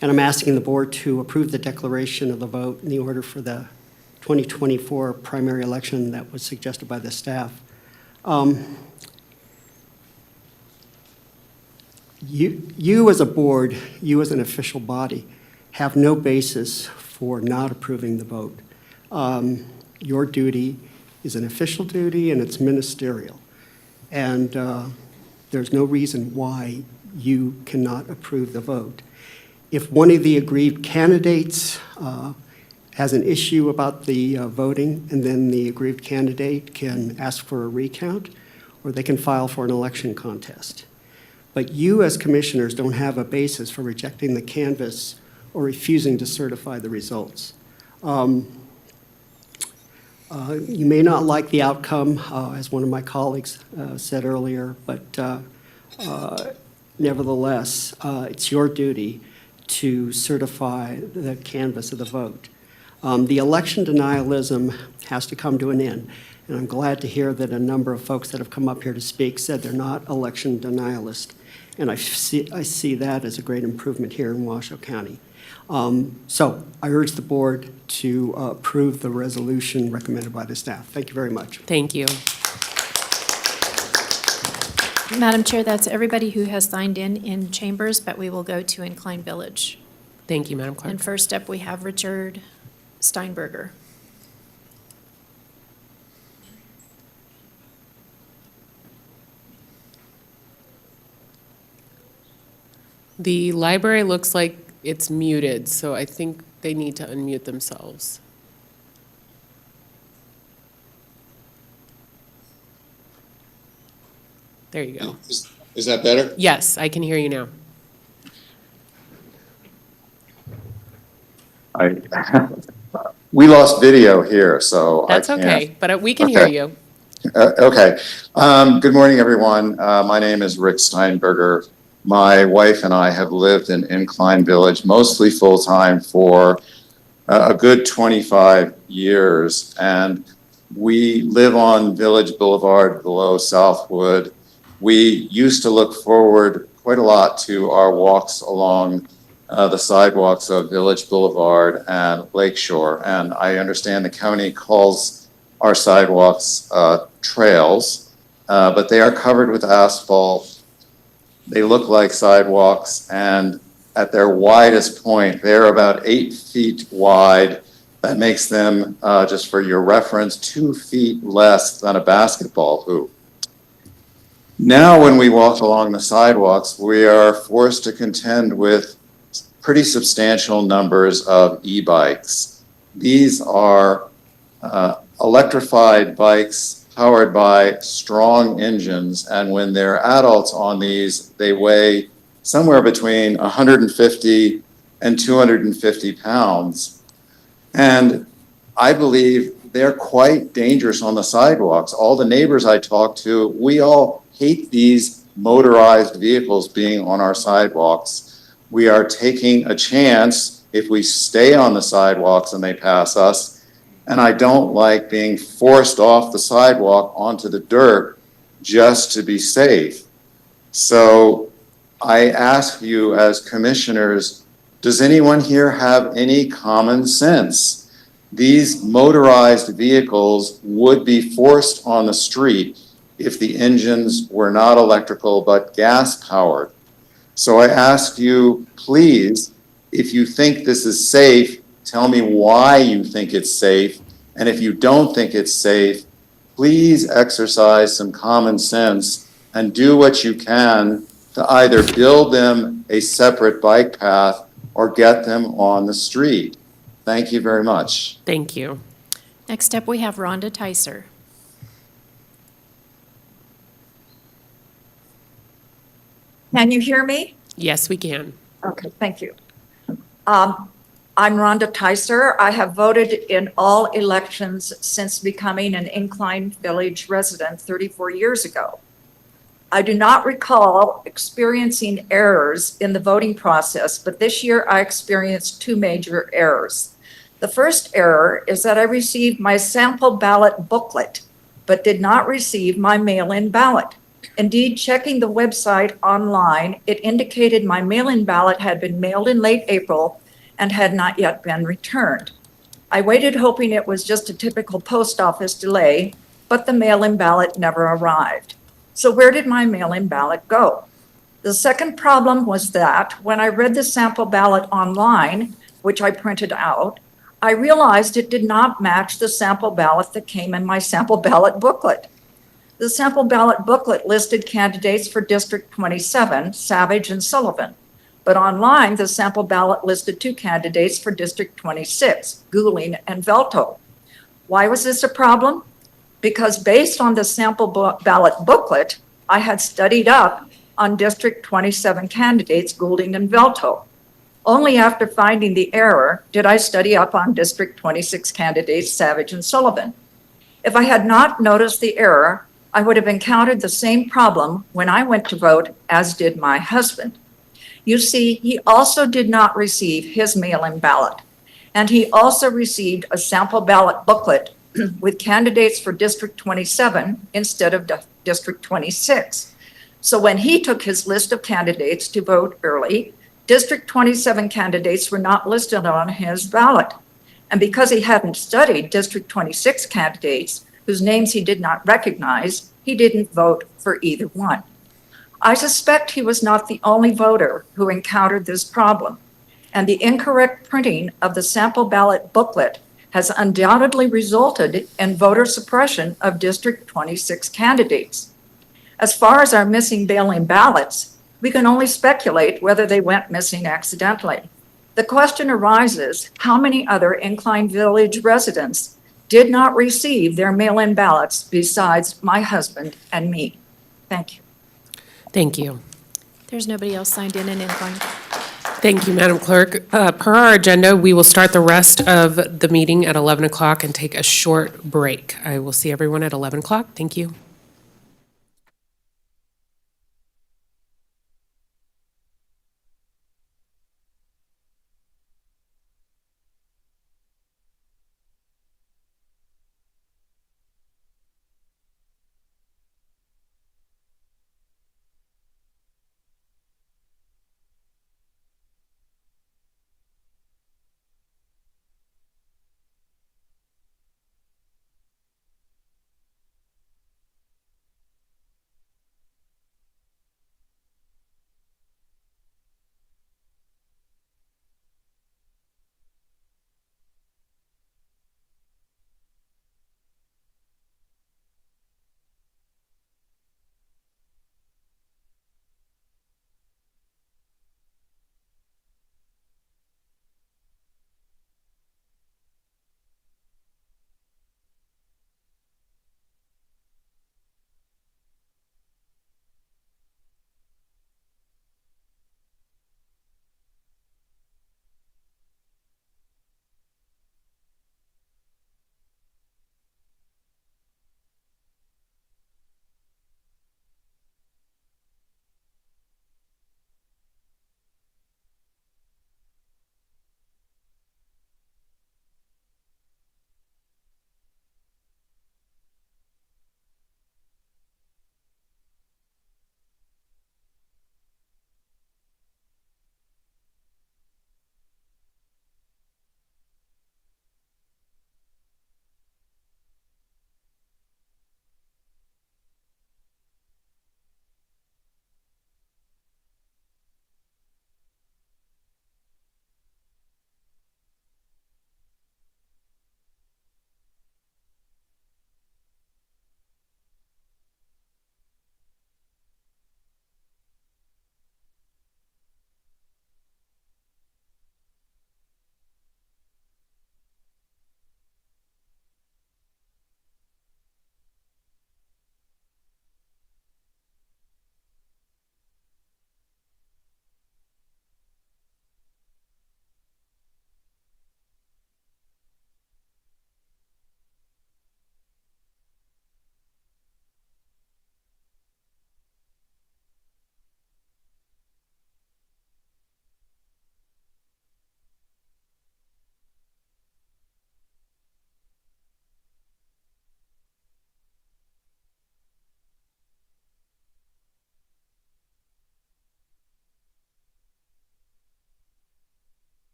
and I'm asking the board to approve the declaration of the vote in the order for the 2024 primary election that was suggested by the staff. You as a board, you as an official body, have no basis for not approving the vote. Your duty is an official duty and it's ministerial. And there's no reason why you cannot approve the vote. If one of the aggrieved candidates has an issue about the voting, and then the aggrieved candidate can ask for a recount, or they can file for an election contest. But you as commissioners don't have a basis for rejecting the canvass or refusing to certify the results. You may not like the outcome, as one of my colleagues said earlier, but nevertheless, it's your duty to certify the canvass of the vote. The election denialism has to come to an end, and I'm glad to hear that a number of folks that have come up here to speak said they're not election denialists, and I see that as a great improvement here in Washoe County. So I urge the board to approve the resolution recommended by the staff. Thank you very much. Thank you. Madam Chair, that's everybody who has signed in chambers, but we will go to Incline Village. Thank you, Madam Clerk. And first up, we have Richard Steinberger. The library looks like it's muted, so I think they need to unmute themselves. There you go. Is that better? Yes, I can hear you now. We lost video here, so That's I can't. okay, but we can hear you. Okay. Good morning, everyone. My name is Rick Steinberger. My wife and I have lived in Incline Village, mostly full-time, for a good 25 years. And we live on Village Boulevard below Southwood. We used to look forward quite a lot to our walks along the sidewalks of Village Boulevard and Lakeshore. And I understand the county calls our sidewalks trails, but they are covered with asphalt. They look like sidewalks, and at their widest point, they're about 8 feet wide. That makes them, just for your reference, 2 feet less than a basketball hoop. Now, when we walk along the sidewalks, we are forced to contend with pretty substantial numbers of e-bikes. These are electrified bikes powered by strong engines, and when they're adults on these, they weigh somewhere between 150 and 250 pounds. And I believe they're quite dangerous on the sidewalks. All the neighbors I talk to, we all hate these motorized vehicles being on our sidewalks. We are taking a chance if we stay on the sidewalks and they pass us. And I don't like being forced off the sidewalk onto the dirt just to be safe. So I ask you as commissioners, does anyone here have any common sense? These motorized vehicles would be forced on the street if the engines were not electrical but gas powered. So I ask you, please, if you think this is safe, tell me why you think it's safe. And if you don't think it's safe, please exercise some common sense and do what you can to either build them a separate bike path or get them on the street. Thank you very much. Thank you. Next up, we have Rhonda Tyser. Can you hear me? Yes, we can. Okay, thank you. I'm Rhonda Tyser. I have voted in all elections since becoming an Incline Village resident 34 years ago. I do not recall experiencing errors in the voting process, but this year I experienced two major errors. The first error is that I received my sample ballot booklet, but did not receive my mail-in ballot. Indeed, checking the website online, it indicated my mail-in ballot had been mailed in late April and had not yet been returned. I waited hoping it was just a typical post office delay, but the mail-in ballot never arrived. So where did my mail-in ballot go? The second problem was that when I read the sample ballot online, which I printed out, I realized it did not match the sample ballot that came in my sample ballot booklet. The sample ballot booklet listed candidates for District 27, Savage and Sullivan. But online, the sample ballot listed two candidates for District 26, Goulding and Velto. Why was this a problem? Because based on the sample ballot booklet, I had studied up on District 27 candidates, Goulding and Velto. Only after finding the error did I study up on District 26 candidates, Savage and Sullivan. If I had not noticed the error, I would have encountered the same problem when I went to vote, as did my husband. You see, he also did not receive his mail-in ballot, and he also received a sample ballot booklet with candidates for District 27 instead of District 26. So when he took his list of candidates to vote early, District 27 candidates were not listed on his ballot. And because he hadn't studied District 26 candidates, whose names he did not recognize, he didn't vote for either one. I suspect he was not the only voter who encountered this problem, and the incorrect printing of the sample ballot booklet has undoubtedly resulted in voter suppression of District 26 candidates. As far as our missing mail-in ballots, we can only speculate whether they went missing accidentally. The question arises, how many other Incline Village residents did not receive their mail-in ballots besides my husband and me? Thank you. Thank you. There's nobody else signed in Incline. Thank you, Madam Clerk. Per our agenda, we will start the rest of the meeting at 11 o'clock and take a short break. I will see everyone at 11 o'clock. Thank you.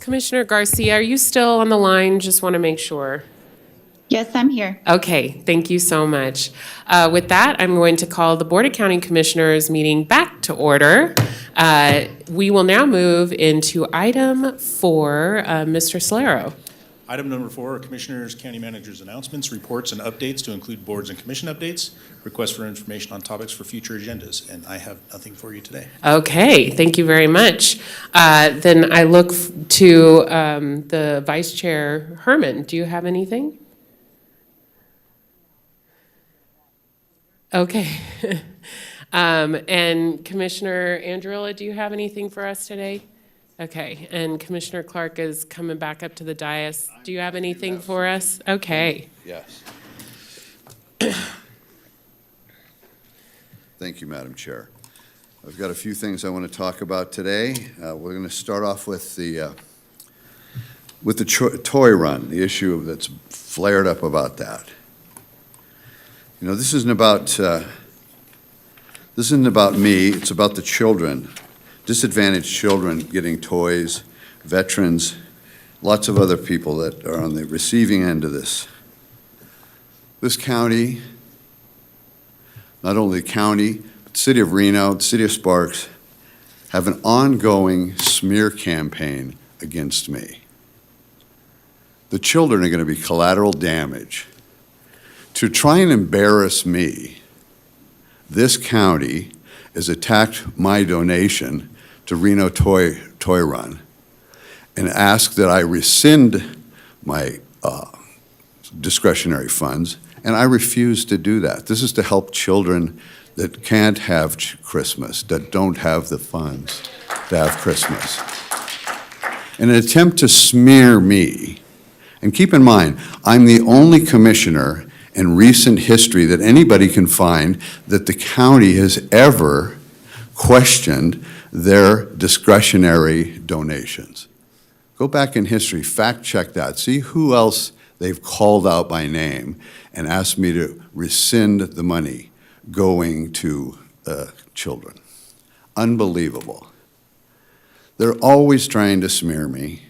Commissioner Garcia, are you still on the line? Just want to make sure. Yes, I'm here. Okay, thank you so much. With that, I'm going to call the Board of County Commissioners meeting back to order. We will now move into item 4, Mr. Solero. Item number 4 are Commissioners, County Managers' announcements, reports, and updates to include boards and commission updates, requests for information on topics for future agendas, and I have nothing for you today. Okay, thank you very much. Then I look to the Vice Chair Herman. Do you have anything? Okay. And Commissioner Andrilla, do you have anything for us today? Okay, and Commissioner Clark is coming back up to the dais. Do you have anything for us? Okay. Yes. Thank you, Madam Chair. I've got a few things I want to talk about today. We're going to start off with the toy run, the issue that's flared up about that. You know, this isn't about me. It's about the children, disadvantaged children getting toys, veterans, lots of other people that are on the receiving end of this. This county, not only the county, but the city of Reno, the city of Sparks, have an ongoing smear campaign against me. The children are going to be collateral damage. To try and embarrass me, this county has attacked my donation to Reno Toy Run and asked that I rescind my discretionary funds, and I refuse to do that. This is to help children that can't have Christmas, that don't have the funds to have Christmas. In an attempt to smear me, and keep in mind, I'm the only commissioner in recent history that anybody can find that the county has ever questioned their discretionary donations. Go back in history, fact check that, see who else they've called out by name and asked me to rescind the money going to children. Unbelievable. They're always trying to smear me.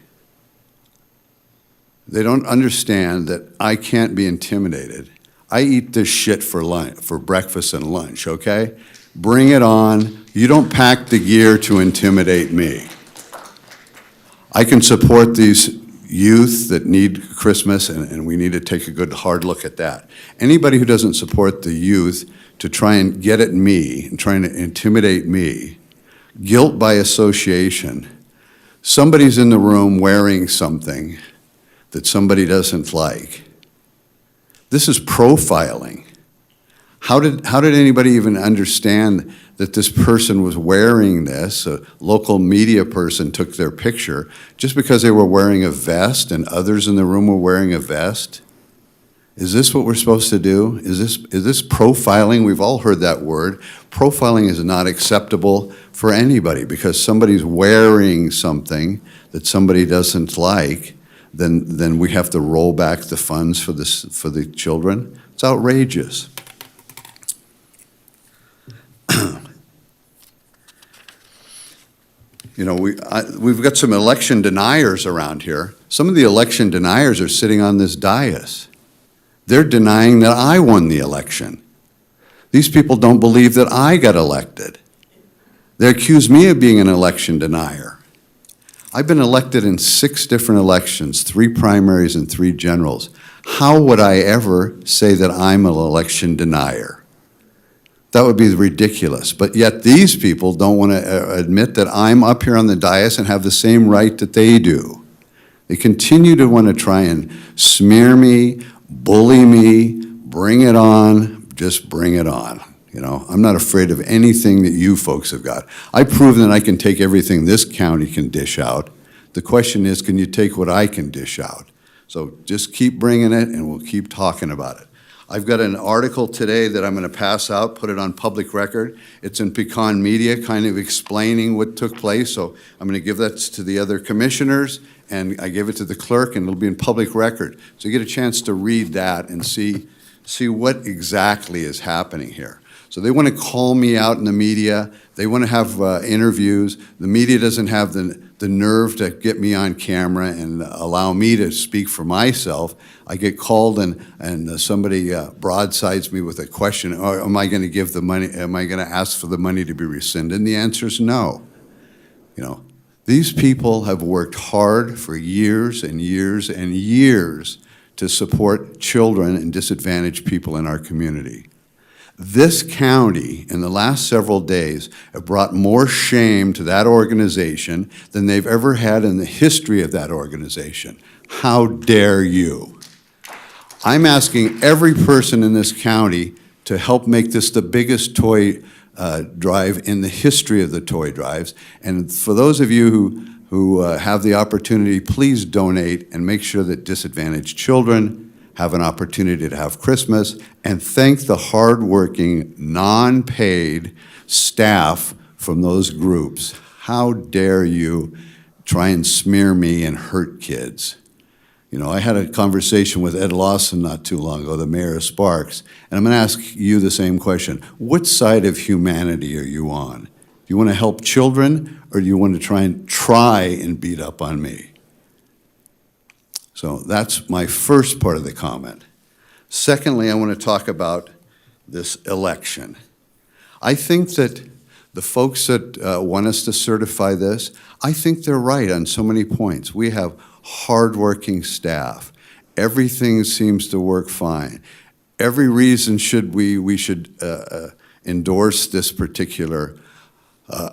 They don't understand that I can't be intimidated. I eat this shit for lunch, for breakfast and lunch, okay? Bring it on. You don't pack the gear to intimidate me. I can support these youth that need Christmas, and we need to take a good hard look at that. Anybody who doesn't support the youth to try and get at me and trying to intimidate me, guilt by association, somebody's in the room wearing something that somebody doesn't like. This is profiling. How did anybody even understand that this person was wearing this? A local media person took their picture just because they were wearing a vest and others in the room were wearing a vest? Is this what we're supposed to do? Is this profiling? We've all heard that word. Profiling is not acceptable for anybody because somebody's wearing something that somebody doesn't like. Then we have to roll back the funds for the children. It's outrageous. You know, we've got some election deniers around here. Some of the election deniers are sitting on this dais. They're denying that I won the election. These people don't believe that I got elected. They accuse me of being an election denier. I've been elected in 6 different elections, 3 primaries and 3 generals. How would I ever say that I'm an election denier? That would be ridiculous. But yet these people don't want to admit that I'm up here on the dais and have the same right that they do. They continue to want to try and smear me, bully me, bring it on, just bring it on. You know, I'm not afraid of anything that you folks have got. I've proven that I can take everything this county can dish out. The question is, can you take what I can dish out? So just keep bringing it and we'll keep talking about it. I've got an article today that I'm going to pass out, put it on public record. It's in Pecan Media, kind of explaining what took place. So I'm going to give that to the other commissioners, and I give it to the clerk, and it'll be in public record. So you get a chance to read that and see what exactly is happening here. So they want to call me out in the media. They want to have interviews. The media doesn't have the the nerve to get me on camera and allow me to speak for myself. I get called and somebody broadsides me with a question, or am I going to give the money, am I going to ask for the money to be rescinded? And the answer is no. You know, these people have worked hard for years and years and years to support children and disadvantaged people in our community. This county, in the last several days, have brought more shame to that organization than they've ever had in the history of that organization. How dare you? I'm asking every person in this county to help make this the biggest toy drive in the history of the toy drives. And for those of you who have the opportunity, please donate and make sure that disadvantaged children have an opportunity to have Christmas, and thank the hardworking, non-paid staff from those groups. How dare you try and smear me and hurt kids? You know, I had a conversation with Ed Lawson not too long ago, the mayor of Sparks, and I'm going to ask you the same question. What side of humanity are you on? Do you want to help children, or do you want to try and beat up on me? So that's my first part of the comment. Secondly, I want to talk about this election. I think that the folks that want us to certify this, I think they're right on so many points. We have hardworking staff. Everything seems to work fine. Every reason we should endorse this particular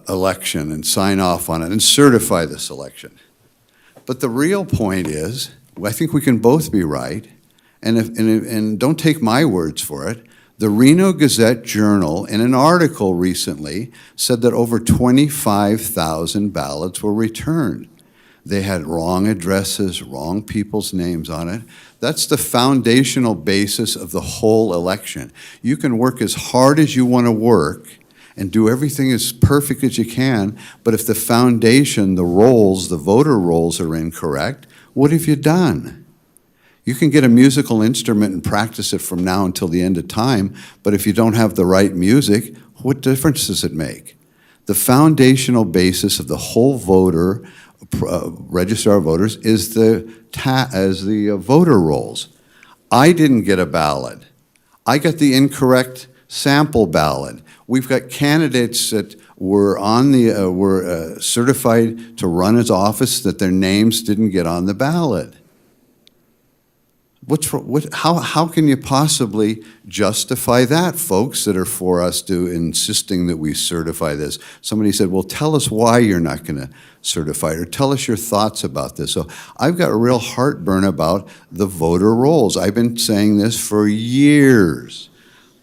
election and sign off on it and certify this election. But the real point is, I think we can both be right, and don't take my words for it. The Reno Gazette-Journal, in an article recently, said that over 25,000 ballots were returned. They had wrong addresses, wrong people's names on it. That's the foundational basis of the whole election. You can work as hard as you want to work and do everything as perfect as you can, but if the foundation, the rolls, the voter rolls are incorrect, what have you done? You can get a musical instrument and practice it from now until the end of time, but if you don't have the right music, what difference does it make? The foundational basis of the whole voter register of voters is the voter rolls. I didn't get a ballot. I got the incorrect sample ballot. We've got candidates that were certified to run as office that their names didn't get on the ballot. How can you possibly justify that, folks that are for us to insisting that we certify this? Somebody said, well, tell us why you're not going to certify it, or tell us your thoughts about this. So I've got a real heartburn about the voter rolls. I've been saying this for years.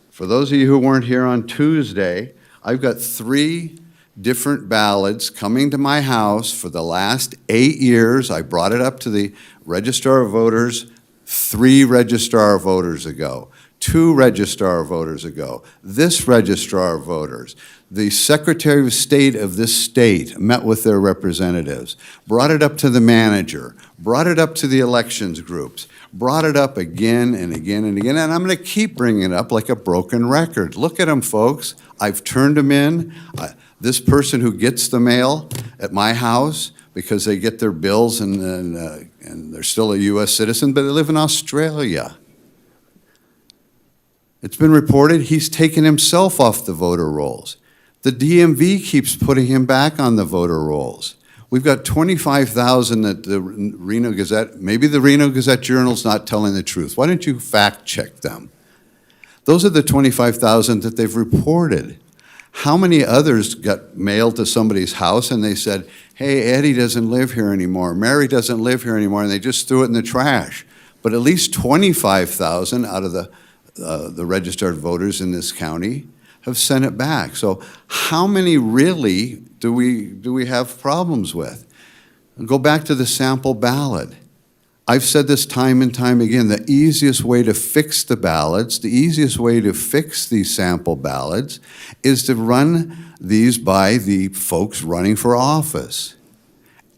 For those of you who weren't here on Tuesday, I've got 3 different ballots coming to my house for the last 8 years. I brought it up to the Registrar of Voters 3 Registrar of Voters ago, 2 Registrar of Voters ago, this Registrar of Voters. The Secretary of State of this state met with their representatives, brought it up to the manager, brought it up to the elections groups, brought it up again and again and again, and I'm going to keep bringing it up like a broken record. Look at them, folks. I've turned them in. This person who gets the mail at my house because they get their bills and they're still a U.S. citizen, but they live in Australia. It's been reported he's taken himself off the voter rolls. The DMV keeps putting him back on the voter rolls. We've got 25,000 that the Reno Gazette, maybe the Reno Gazette-Journal's not telling the truth. Why don't you fact check them? Those are the 25,000 that they've reported. How many others got mailed to somebody's house and they said, hey, Eddie doesn't live here anymore, Mary doesn't live here anymore, and they just threw it in the trash? But at least 25,000 out of the registered voters in this county have sent it back. So how many really do we have problems with? Go back to the sample ballot. I've said this time and time again, the easiest way to fix the ballots, the easiest way to fix these sample ballots is to run these by the folks running for office.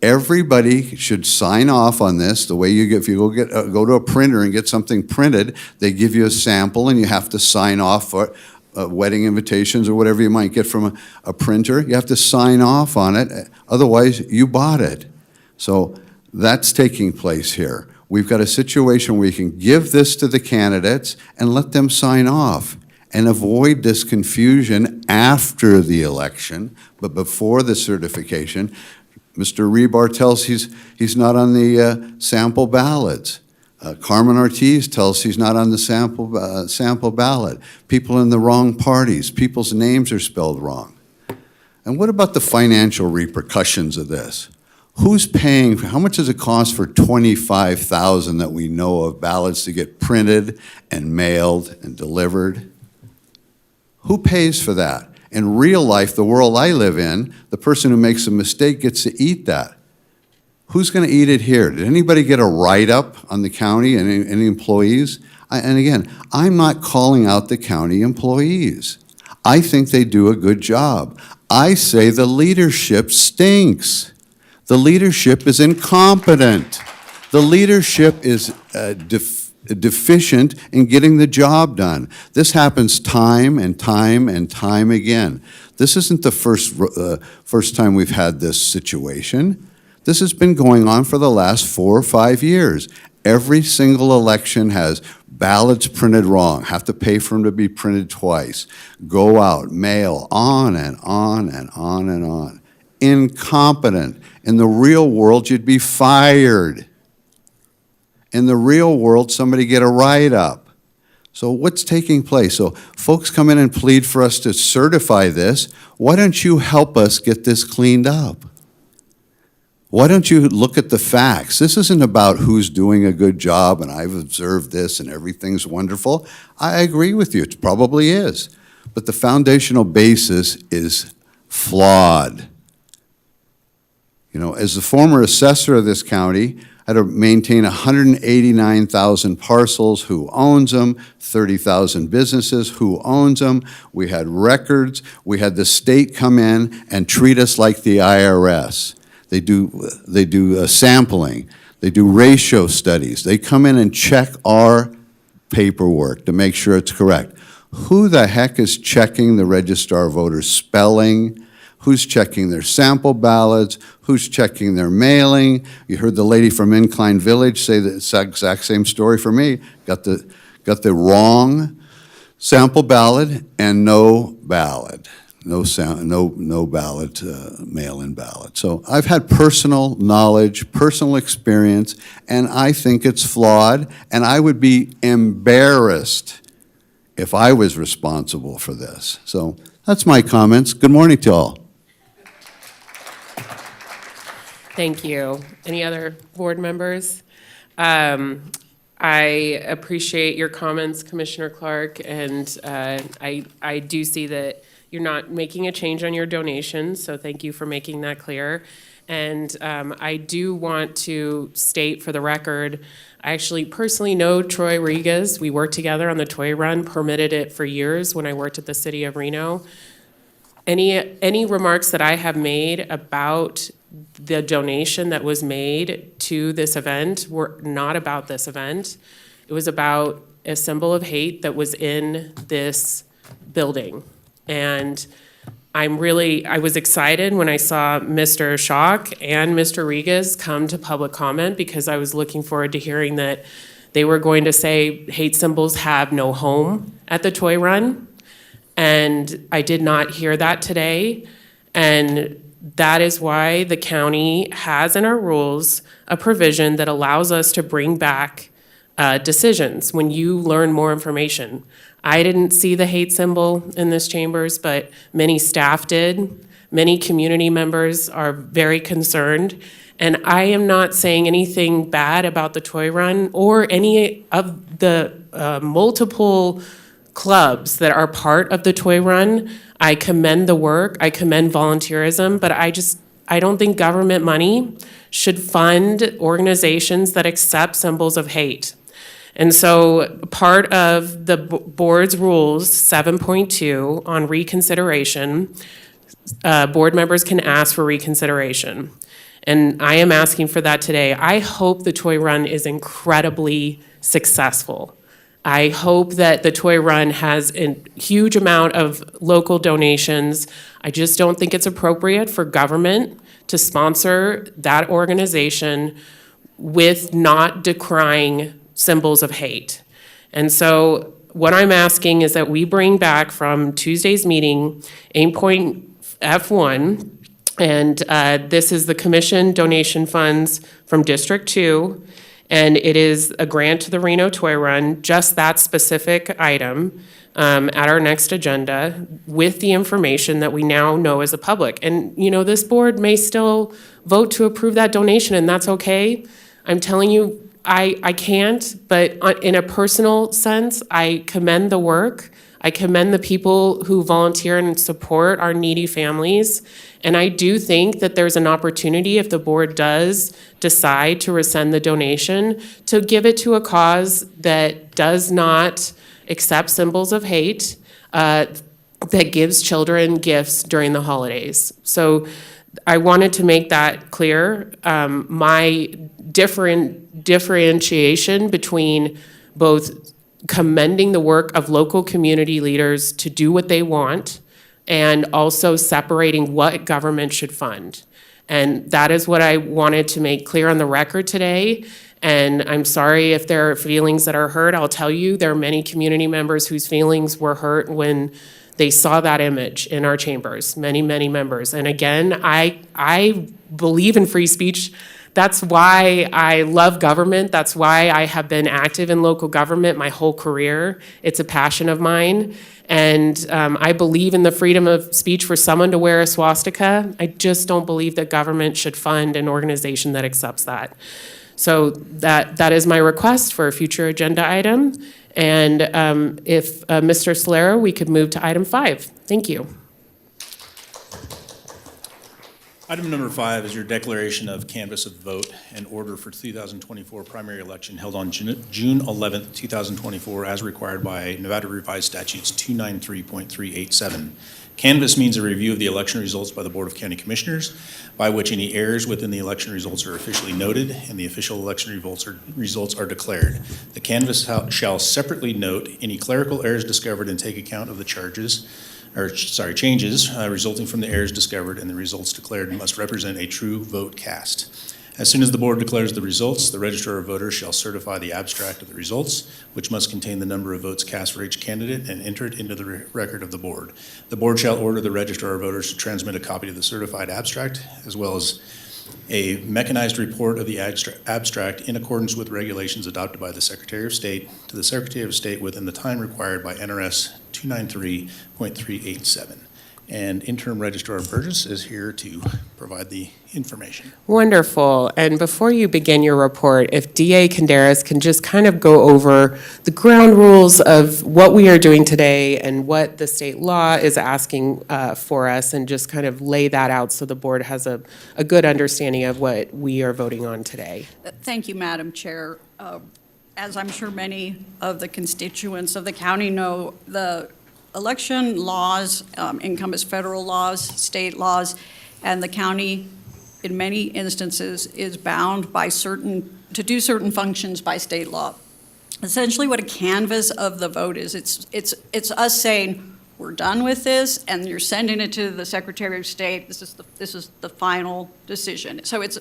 Everybody should sign off on this the way you get, if you go to a printer and get something printed, they give you a sample and you have to sign off for wedding invitations or whatever you might get from a printer. You have to sign off on it, otherwise you bought it. So that's taking place here. We've got a situation where you can give this to the candidates and let them sign off and avoid this confusion after the election, but before the certification. Mr. Rebar tells he's not on the sample ballots. Carmen Ortiz tells he's not on the sample ballot. People in the wrong parties, people's names are spelled wrong. And what about the financial repercussions of this? Who's paying, how much does it cost for 25,000 that we know of ballots to get printed and mailed and delivered? Who pays for that? In real life, the world I live in, the person who makes a mistake gets to eat that. Who's going to eat it here? Did anybody get a write-up on the county and any employees? And again, I'm not calling out the county employees. I think they do a good job. I say the leadership stinks. The leadership is incompetent. The leadership is deficient in getting the job done. This happens time and time and time again. This isn't the first time we've had this situation. This has been going on for the last 4 or 5 years. Every single election has ballots printed wrong, have to pay for them to be printed twice, go out, mail, on and on and on and on. Incompetent. In the real world, you'd be fired. In the real world, somebody get a write-up. So what's taking place? So folks come in and plead for us to certify this. Why don't you help us get this cleaned up? Why don't you look at the facts? This isn't about who's doing a good job and I've observed this and everything's wonderful. I agree with you, it probably is. But the foundational basis is flawed. You know, as the former assessor of this county, I had to maintain 189,000 parcels, who owns them, 30,000 businesses, who owns them. We had records. We had the state come in and treat us like the IRS. They do sampling. They do ratio studies. They come in and check our paperwork to make sure it's correct. Who the heck is checking the registrar of voters' spelling? Who's checking their sample ballots? Who's checking their mailing? You heard the lady from Incline Village say the exact same story for me. Got the wrong sample ballot and no ballot. No ballot, mail-in ballot. So I've had personal knowledge, personal experience, and I think it's flawed, and I would be embarrassed if I was responsible for this. So that's my comments. Good morning to all. Thank you. Any other board members? I appreciate your comments, Commissioner Clark, and I do see that you're not making a change on your donations, so thank you for making that clear. And I do want to state for the record, I actually personally know Troy Regas. We worked together on the toy run, permitted it for years when I worked at the city of Reno. Any remarks that I have made about the donation that was made to this event were not about this event. It was about a symbol of hate that was in this building. And I was excited when I saw Mr. Schock and Mr. Regas come to public comment, because I was looking forward to hearing that they were going to say hate symbols have no home at the toy run. And I did not hear that today. And that is why the county has in our rules a provision that allows us to bring back decisions when you learn more information. I didn't see the hate symbol in this chambers, but many staff did. Many community members are very concerned. And I am not saying anything bad about the toy run or any of the multiple clubs that are part of the toy run. I commend the work, I commend volunteerism, but I don't think government money should fund organizations that accept symbols of hate. And so part of the board's rules, 7.2 on reconsideration, board members can ask for reconsideration. And I am asking for that today. I hope the toy run is incredibly successful. I hope that the toy run has a huge amount of local donations. I just don't think it's appropriate for government to sponsor that organization with not decrying symbols of hate. And so what I'm asking is that we bring back from Tuesday's meeting 8.F1, and this is the commission donation funds from District 2, and it is a grant to the Reno Toy Run, just that specific item at our next agenda with the information that we now know as a public. And, you know, this board may still vote to approve that donation, and that's okay. I'm telling you, I can't, but in a personal sense, I commend the work. I commend the people who volunteer and support our needy families. And I do think that there's an opportunity, if the board does decide to rescind the donation, to give it to a cause that does not accept symbols of hate, that gives children gifts during the holidays. So I wanted to make that clear. My differentiation between both commending the work of local community leaders to do what they want and also separating what government should fund. And that is what I wanted to make clear on the record today. And I'm sorry if there are feelings that are hurt. I'll tell you, there are many community members whose feelings were hurt when they saw that image in our chambers, many, many members. And again, I believe in free speech. That's why I love government. That's why I have been active in local government my whole career. It's a passion of mine. And I believe in the freedom of speech for someone to wear a swastika. I just don't believe that government should fund an organization that accepts that. So that is my request for a future agenda item. And if Mr. Solero, we could move to item 5. Thank you. Item number 5 is your declaration of canvass of vote and order for 2024 primary election held on June 11th, 2024, as required by Nevada Revised Statutes 293.387. Canvass means a review of the election results by the Board of County Commissioners, by which any errors within the election results are officially noted and the official election results are declared. The canvass shall separately note any clerical errors discovered and take account of the changes resulting from the errors discovered, and the results declared must represent a true vote cast. As soon as the board declares the results, the registrar of voters shall certify the abstract of the results, which must contain the number of votes cast for each candidate and enter it into the record of the board. The board shall order the registrar of voters to transmit a copy of the certified abstract, as well as a mechanized report of the abstract in accordance with regulations adopted by the Secretary of State to the Secretary of State within the time required by NRS 293.387. And Interim Registrar Burgess is here to provide the information. Wonderful. And before you begin your report, if DA Canderas can just kind of go over the ground rules of what we are doing today and what the state law is asking for us, and just kind of lay that out so the board has a good understanding of what we are voting on today. Thank you, Madam Chair. As I'm sure many of the constituents of the county know, the election laws encompass federal laws, state laws, and the county, in many instances, is bound by to do certain functions by state law. Essentially, what a canvass of the vote is, it's us saying, we're done with this, and you're sending it to the Secretary of State. This is the final decision. So it's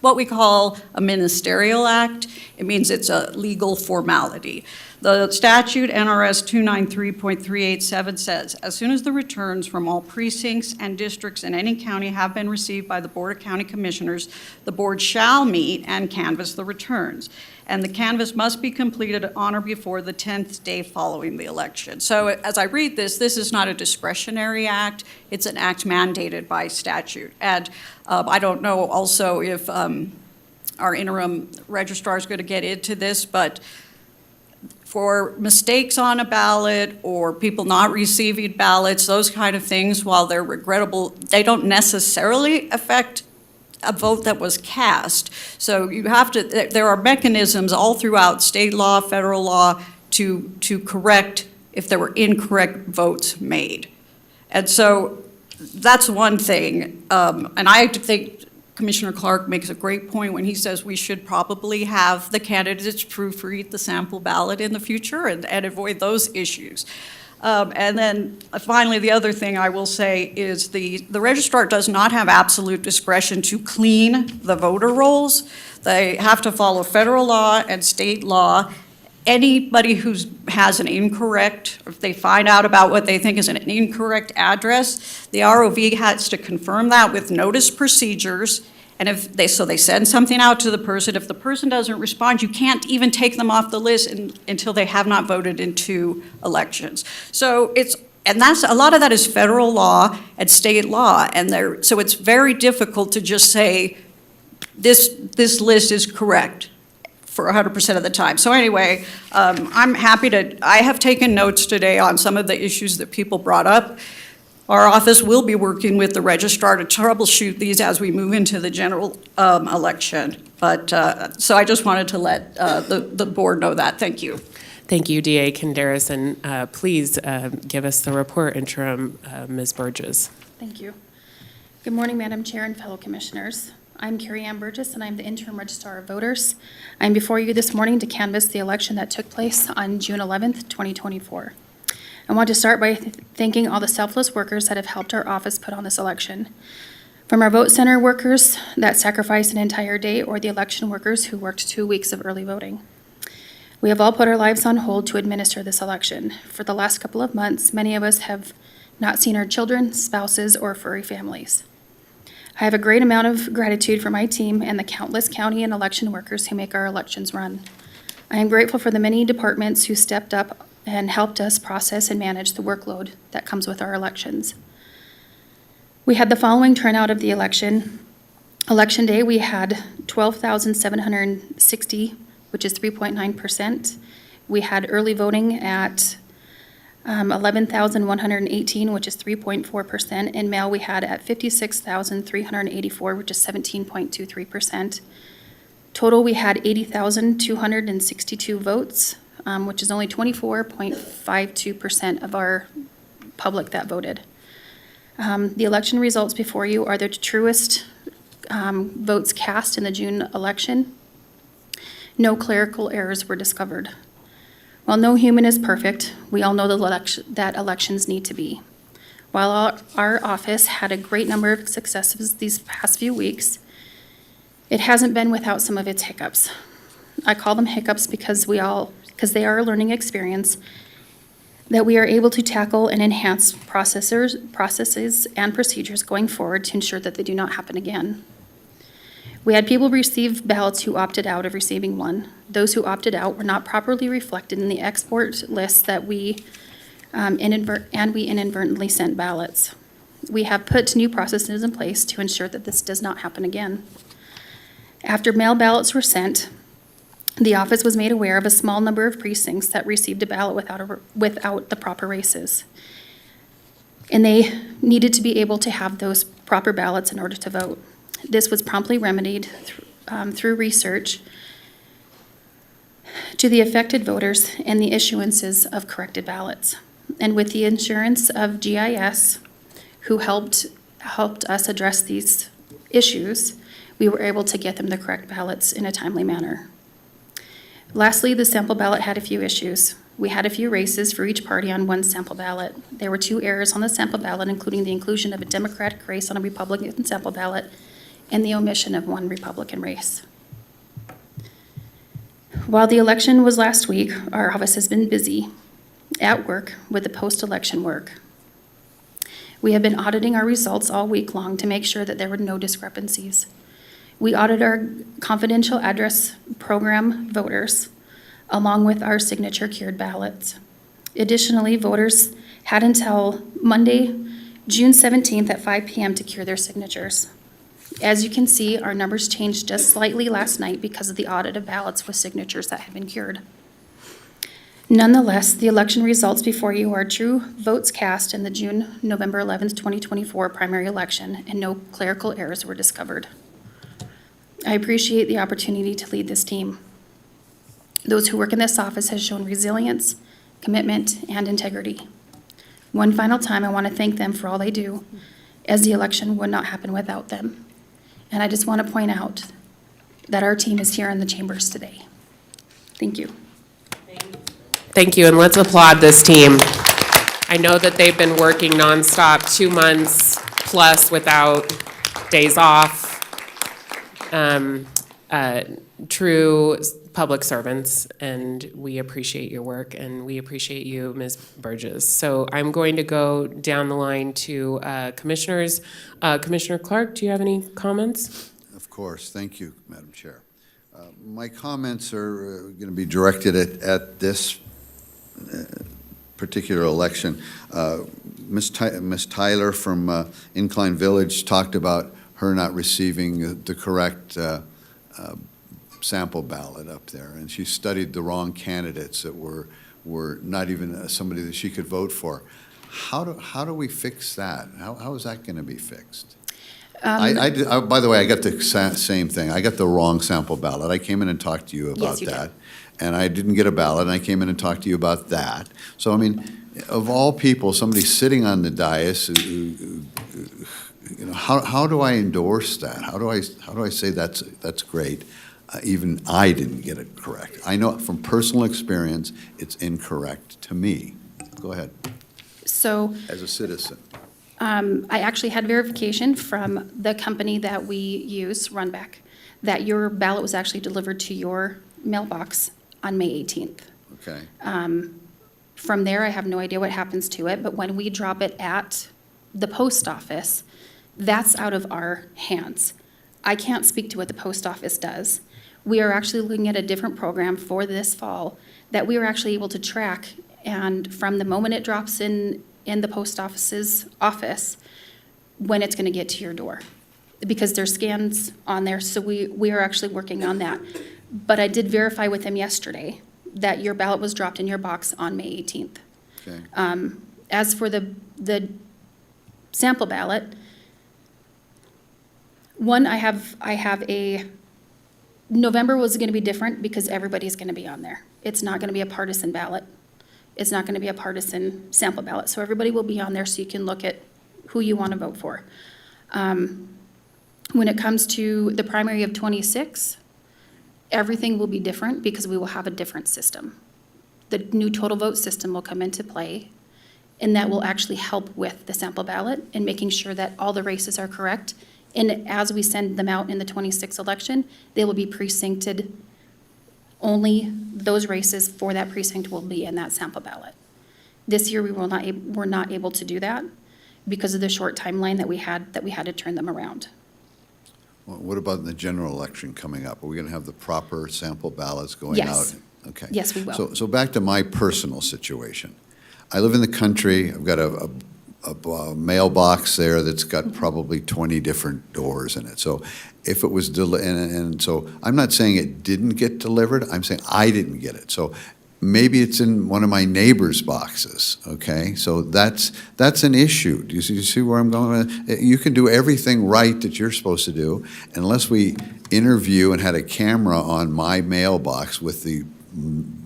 what we call a ministerial act. It means it's a legal formality. The statute, NRS 293.387, says, as soon as the returns from all precincts and districts in any county have been received by the Board of County Commissioners, the board shall meet and canvass the returns. And the canvass must be completed on or before the 10th day following the election. So as I read this is not a discretionary act. It's an act mandated by statute. And I don't know also if our interim registrar is going to get into this, but for mistakes on a ballot or people not receiving ballots, those kind of things, while they're regrettable, they don't necessarily affect a vote that was cast. So you have to, there are mechanisms all throughout state law, federal law, to correct if there were incorrect votes made. And so that's one thing. And I think Commissioner Clark makes a great point when he says we should probably have the candidates proofread the sample ballot in the future and avoid those issues. And then finally, the other thing I will say is the registrar does not have absolute discretion to clean the voter rolls. They have to follow federal law and state law. Anybody who has an incorrect, if they find out about what they think is an incorrect address, the ROV has to confirm that with notice procedures. And so they send something out to the person. If the person doesn't respond, you can't even take them off the list until they have not voted in 2 elections. So that's a lot of that is federal law and state law, and so it's very difficult to just say this list is correct for 100% of the time. So anyway, I'm happy I have taken notes today on some of the issues that people brought up. Our office will be working with the registrar to troubleshoot these as we move into the general election. But, so I just wanted to let the board know that. Thank you. Thank you, DA Canderas, and please give us the report, interim Ms. Burgess. Thank you. Good morning, Madam Chair and fellow commissioners. I'm Carrie Ann Burgess, and I'm the interim registrar of voters. I'm before you this morning to canvass the election that took place on June 11th, 2024. I want to start by thanking all the selfless workers that have helped our office put on this election. From our vote center workers that sacrificed an entire day, or the election workers who worked 2 weeks of early voting. We have all put our lives on hold to administer this election. For the last couple of months, many of us have not seen our children, spouses, or furry families. I have a great amount of gratitude for my team and the countless county and election workers who make our elections run. I am grateful for the many departments who stepped up and helped us process and manage the workload that comes with our elections. We had the following turnout of the election. Election day, we had 12,760, which is 3.9%. We had early voting at 11,118, which is 3.4%, and mail we had at 56,384, which is 17.23%. Total, we had 80,262 votes, which is only 24.52% of our public that voted. The election results before you are the truest votes cast in the June election. No clerical errors were discovered. While no human is perfect, we all know that elections need to be. While our office had a great number of successes these past few weeks, it hasn't been without some of its hiccups. I call them hiccups because they are a learning experience that we are able to tackle and enhance processes and procedures going forward to ensure that they do not happen again. We had people receive ballots who opted out of receiving one. Those who opted out were not properly reflected in the export list that we inadvertently sent ballots. We have put new processes in place to ensure that this does not happen again. After mail ballots were sent, the office was made aware of a small number of precincts that received a ballot without the proper races. And they needed to be able to have those proper ballots in order to vote. This was promptly remedied through research to the affected voters and the issuances of corrected ballots. And with the insurance of GIS, who helped us address these issues, we were able to get them the correct ballots in a timely manner. Lastly, the sample ballot had a few issues. We had a few races for each party on one sample ballot. There were 2 errors on the sample ballot, including the inclusion of a Democratic race on a Republican sample ballot and the omission of 1 Republican race. While the election was last week, our office has been busy at work with the post-election work. We have been auditing our results all week long to make sure that there were no discrepancies. We audit our confidential address program voters, along with our signature cured ballots. Additionally, voters had until Monday, June 17th at 5 p.m. to cure their signatures. As you can see, our numbers changed just slightly last night because of the audit of ballots with signatures that had been cured. Nonetheless, the election results before you are true votes cast in the November 11th, 2024 primary election, and no clerical errors were discovered. I appreciate the opportunity to lead this team. Those who work in this office have shown resilience, commitment, and integrity. One final time, I want to thank them for all they do, as the election would not happen without them. And I just want to point out that our team is here in the chambers today. Thank you. Thank you, and let's applaud this team. I know that they've been working nonstop, 2 months plus without days off. True public servants, and we appreciate your work, and we appreciate you, Ms. Burgess. So I'm going to go down the line to commissioners. Commissioner Clark, do you have any comments? Of course. Thank you, Madam Chair. My comments are going to be directed at this particular election. Ms. Tyler from Incline Village talked about her not receiving the correct sample ballot up there, and she studied the wrong candidates that were not even somebody that she could vote for. How do we fix that? How is that going to be fixed? By the way, I got the same thing. I got the wrong sample ballot. I came in and talked to you about that, and I didn't get a ballot, and I came in and talked to you about that. So, I mean, of all people, somebody sitting on the dais, how do I endorse that? How do I say that's great? Even I didn't get it correct. I know from personal experience, it's incorrect to me. Go ahead. So, as a citizen. I actually had verification from the company that we use, Runback, that your ballot was actually delivered to your mailbox on May 18th. Okay. From there, I have no idea what happens to it, but when we drop it at the post office, that's out of our hands. I can't speak to what the post office does. We are actually looking at a different program for this fall that we are actually able to track, and from the moment it drops in the post office's office, when it's going to get to your door, because there's scans on there, so we are actually working on that. But I did verify with them yesterday that your ballot was dropped in your box on May 18th. Okay. As for the sample ballot, one, I have a, November was going to be different because everybody's going to be on there. It's not going to be a partisan ballot. It's not going to be a partisan sample ballot. So everybody will be on there so you can look at who you want to vote for. When it comes to the primary of 26, everything will be different because we will have a different system. The new total vote system will come into play, and that will actually help with the sample ballot and making sure that all the races are correct. And as we send them out in the 26 election, they will be precincted. Only those races for that precinct will be in that sample ballot. This year, we're not able to do that because of the short timeline that we had to turn them around. Well, what about in the general election coming up? Are we going to have the proper sample ballots going out? Yes. Okay. Yes, we will. So back to my personal situation. I live in the country. I've got a mailbox there that's got probably 20 different doors in it. So if it was, and so I'm not saying it didn't get delivered, I'm saying I didn't get it. So maybe it's in one of my neighbor's boxes, okay? So that's an issue. Do you see where I'm going with it? You can do everything right that you're supposed to do unless we interview and had a camera on my mailbox with the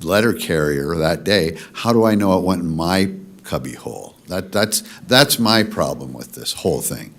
letter carrier that day. How do I know it went in my cubby hole? That's my problem with this whole thing.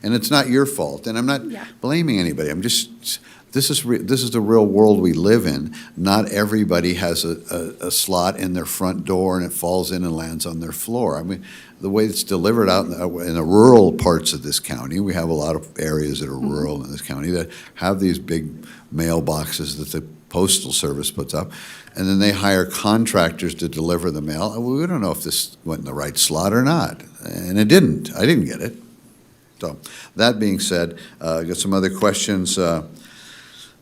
And it's not your fault, and I'm not blaming anybody. I'm just, this is the real world we live in. Not everybody has a slot in their front door and it falls in and lands on their floor. I mean, the way it's delivered out in the rural parts of this county, we have a lot of areas that are rural in this county that have these big mailboxes that the Postal Service puts up, and then they hire contractors to deliver the mail. We don't know if this went in the right slot or not, and it didn't. I didn't get it. So that being said, I got some other questions. As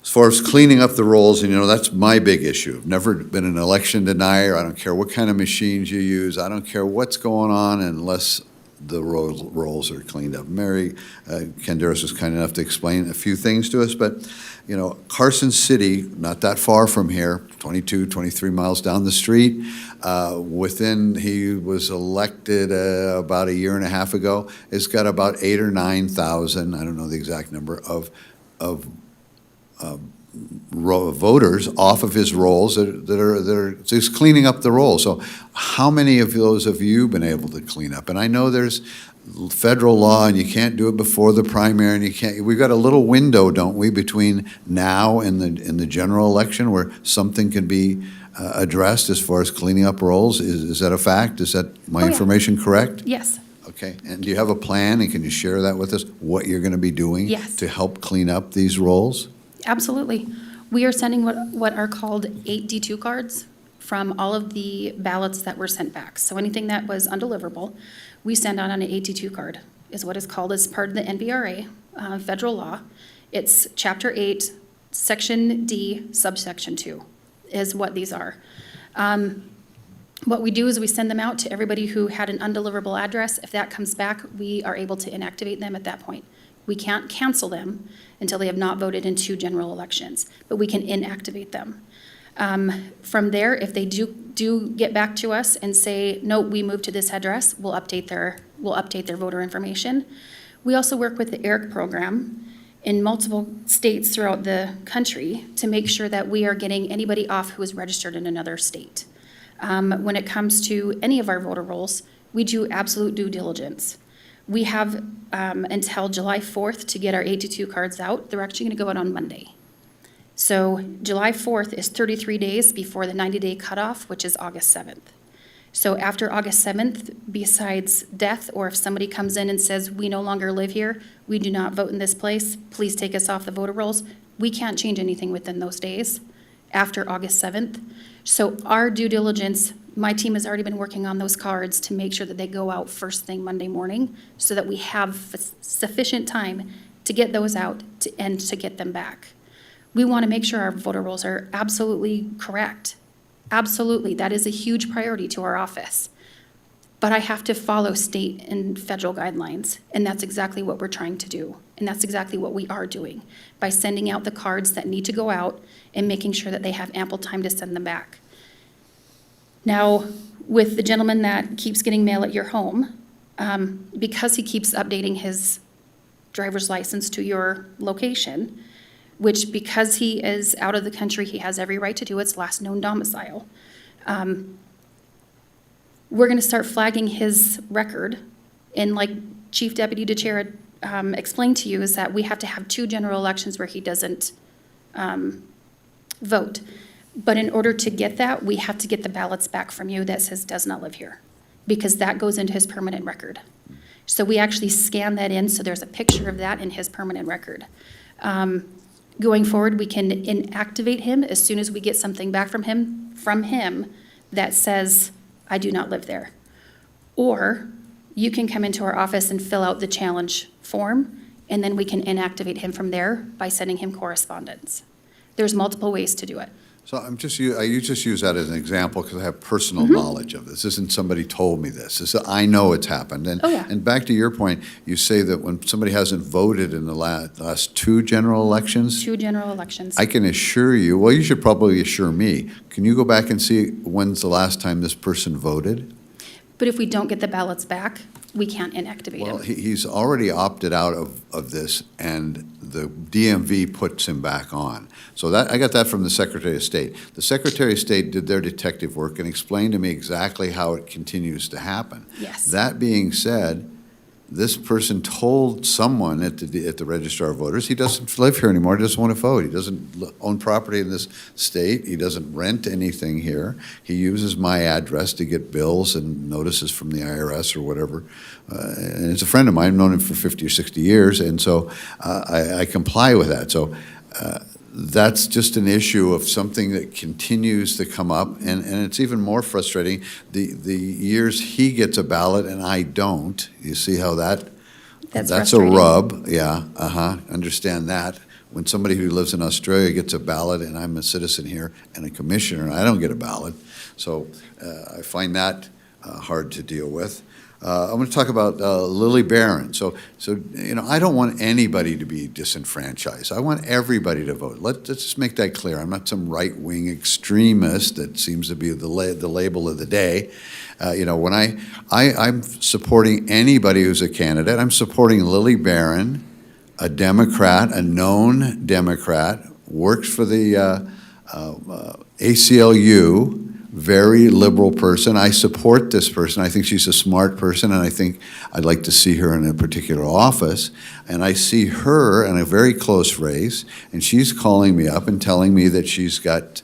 far as cleaning up the rolls, and that's my big issue. I've never been an election denier. I don't care what kind of machines you use. I don't care what's going on unless the rolls are cleaned up. Mary Canderas was kind enough to explain a few things to us, but Carson City, not that far from here, 22, 23 miles down the street, he was elected about a year and a half ago, has got about 8,000 or 9,000, I don't know the exact number, of voters off of his rolls that are just cleaning up the rolls. So how many of those have you been able to clean up? And I know there's federal law and you can't do it before the primary and you can't, we've got a little window, don't we, between now and the general election where something can be addressed as far as cleaning up rolls. Is that a fact? Is that my information correct? Yes. Okay, and do you have a plan, and can you share that with us, what you're going to be doing Yes. to help clean up these rolls? Absolutely. We are sending what are called 8D2 cards from all of the ballots that were sent back. So anything that was undeliverable, we send out on an 8D2 card, is what is called as part of the NBRA, federal law. It's Chapter 8, Section D, subsection 2, is what these are. What we do is we send them out to everybody who had an undeliverable address. If that comes back, we are able to inactivate them at that point. We can't cancel them until they have not voted in 2 general elections, but we can inactivate them. From there, if they do get back to us and say, no, we moved to this address, we'll update their voter information. We also work with the ERIC program in multiple states throughout the country to make sure that we are getting anybody off who is registered in another state. When it comes to any of our voter rolls, we do absolute due diligence. We have until July 4th to get our 822 cards out. They're actually going to go out on Monday. So July 4th is 33 days before the 90-day cutoff, which is August 7th. So after August 7th, besides death, or if somebody comes in and says, we no longer live here, we do not vote in this place, please take us off the voter rolls, we can't change anything within those days after August 7th. So our due diligence, my team has already been working on those cards to make sure that they go out first thing Monday morning so that we have sufficient time to get those out and to get them back. We want to make sure our voter rolls are absolutely correct. Absolutely, that is a huge priority to our office. But I have to follow state and federal guidelines, and that's exactly what we're trying to do. And that's exactly what we are doing by sending out the cards that need to go out and making sure that they have ample time to send them back. Now, with the gentleman that keeps getting mail at your home, because he keeps updating his driver's license to your location, which because he is out of the country, he has every right to do, its last known domicile. We're going to start flagging his record. And like Chief Deputy DeChara explained to you, is that we have to have 2 general elections where he doesn't vote. But in order to get that, we have to get the ballots back from you that says does not live here, because that goes into his permanent record. So we actually scan that in, so there's a picture of that in his permanent record. Going forward, we can inactivate him as soon as we get something back from him that says, I do not live there. Or you can come into our office and fill out the challenge form, and then we can inactivate him from there by sending him correspondence. There's multiple ways to do it. So I just use that as an example because I have personal knowledge of this. This isn't somebody told me this. I know it's happened. And, and back to your point, you say that when somebody hasn't voted in the last 2 general elections? 2 general elections. I can assure you, well, you should probably assure me. Can you go back and see when's the last time this person voted? But if we don't get the ballots back, we can't inactivate him. Well, he's already opted out of this, and the DMV puts him back on. So that, I got that from the Secretary of State. The Secretary of State did their detective work and explained to me exactly how it continues to happen. Yes. That being said, this person told someone at the Registrar of Voters he doesn't live here anymore, he doesn't want to vote. He doesn't own property in this state. He doesn't rent anything here. He uses my address to get bills and notices from the IRS or whatever. And it's a friend of mine. I've known him for 50 or 60 years, and so I comply with that. So that's just an issue of something that continues to come up, and it's even more frustrating. The years he gets a ballot and I don't, you see how that's a rub. Yeah, understand that. When somebody who lives in Australia gets a ballot and I'm a citizen here and a commissioner and I don't get a ballot, so I find that hard to deal with. I'm going to talk about Lily Barron. So you know, I don't want anybody to be disenfranchised. I want everybody to vote. Let's just make that clear. I'm not some right-wing extremist that seems to be the label of the day. You know, when I'm supporting anybody who's a candidate, I'm supporting Lily Barron, a Democrat, a known Democrat, works for the ACLU, very liberal person. I support this person. I think she's a smart person, and I think I'd like to see her in a particular office. And I see her in a very close race, and she's calling me up and telling me that she's got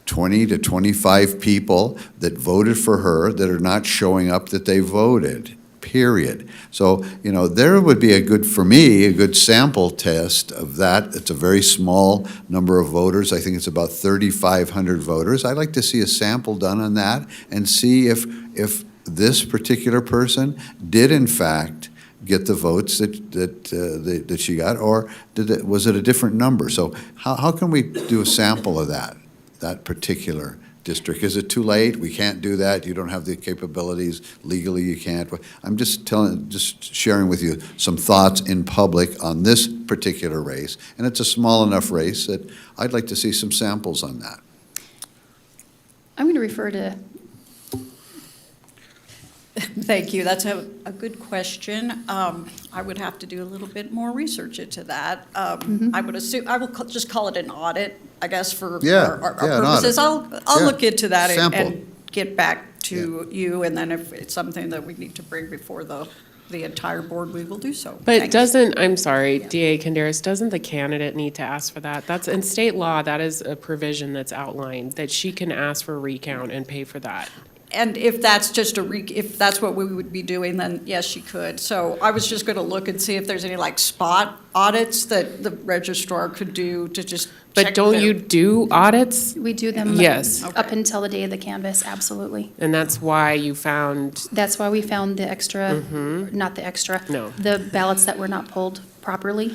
20 to 25 people that voted for her that are not showing up that they voted, period. So, you know, there would be for me, a good sample test of that. It's a very small number of voters. I think it's about 3,500 voters. I'd like to see a sample done on that and see if this particular person did in fact get the votes that she got, or was it a different number? So how can we do a sample of that particular district? Is it too late? We can't do that. You don't have the capabilities. Legally, you can't. I'm just sharing with you some thoughts in public on this particular race. And it's a small enough race that I'd like to see some samples on that. I'm going to refer to. Thank you. That's a good question. I would have to do a little bit more research into that. I would assume, I will just call it an audit, I guess, for our purposes. I'll look into that and get back to you, and then if it's something that we need to bring before the entire board, we will do so. But I'm sorry, DA Canderas, doesn't the candidate need to ask for that? That's in state law, that is a provision that's outlined, that she can ask for a recount and pay for that. And if that's just if that's what we would be doing, then yes, she could. So I was just going to look and see if there's any like spot audits that the registrar could do to just check. But don't you do audits? We do them. Yes. Up until the day of the canvass, absolutely. And that's why you found. That's why we found the extra, not the extra. No. The ballots that were not pulled properly.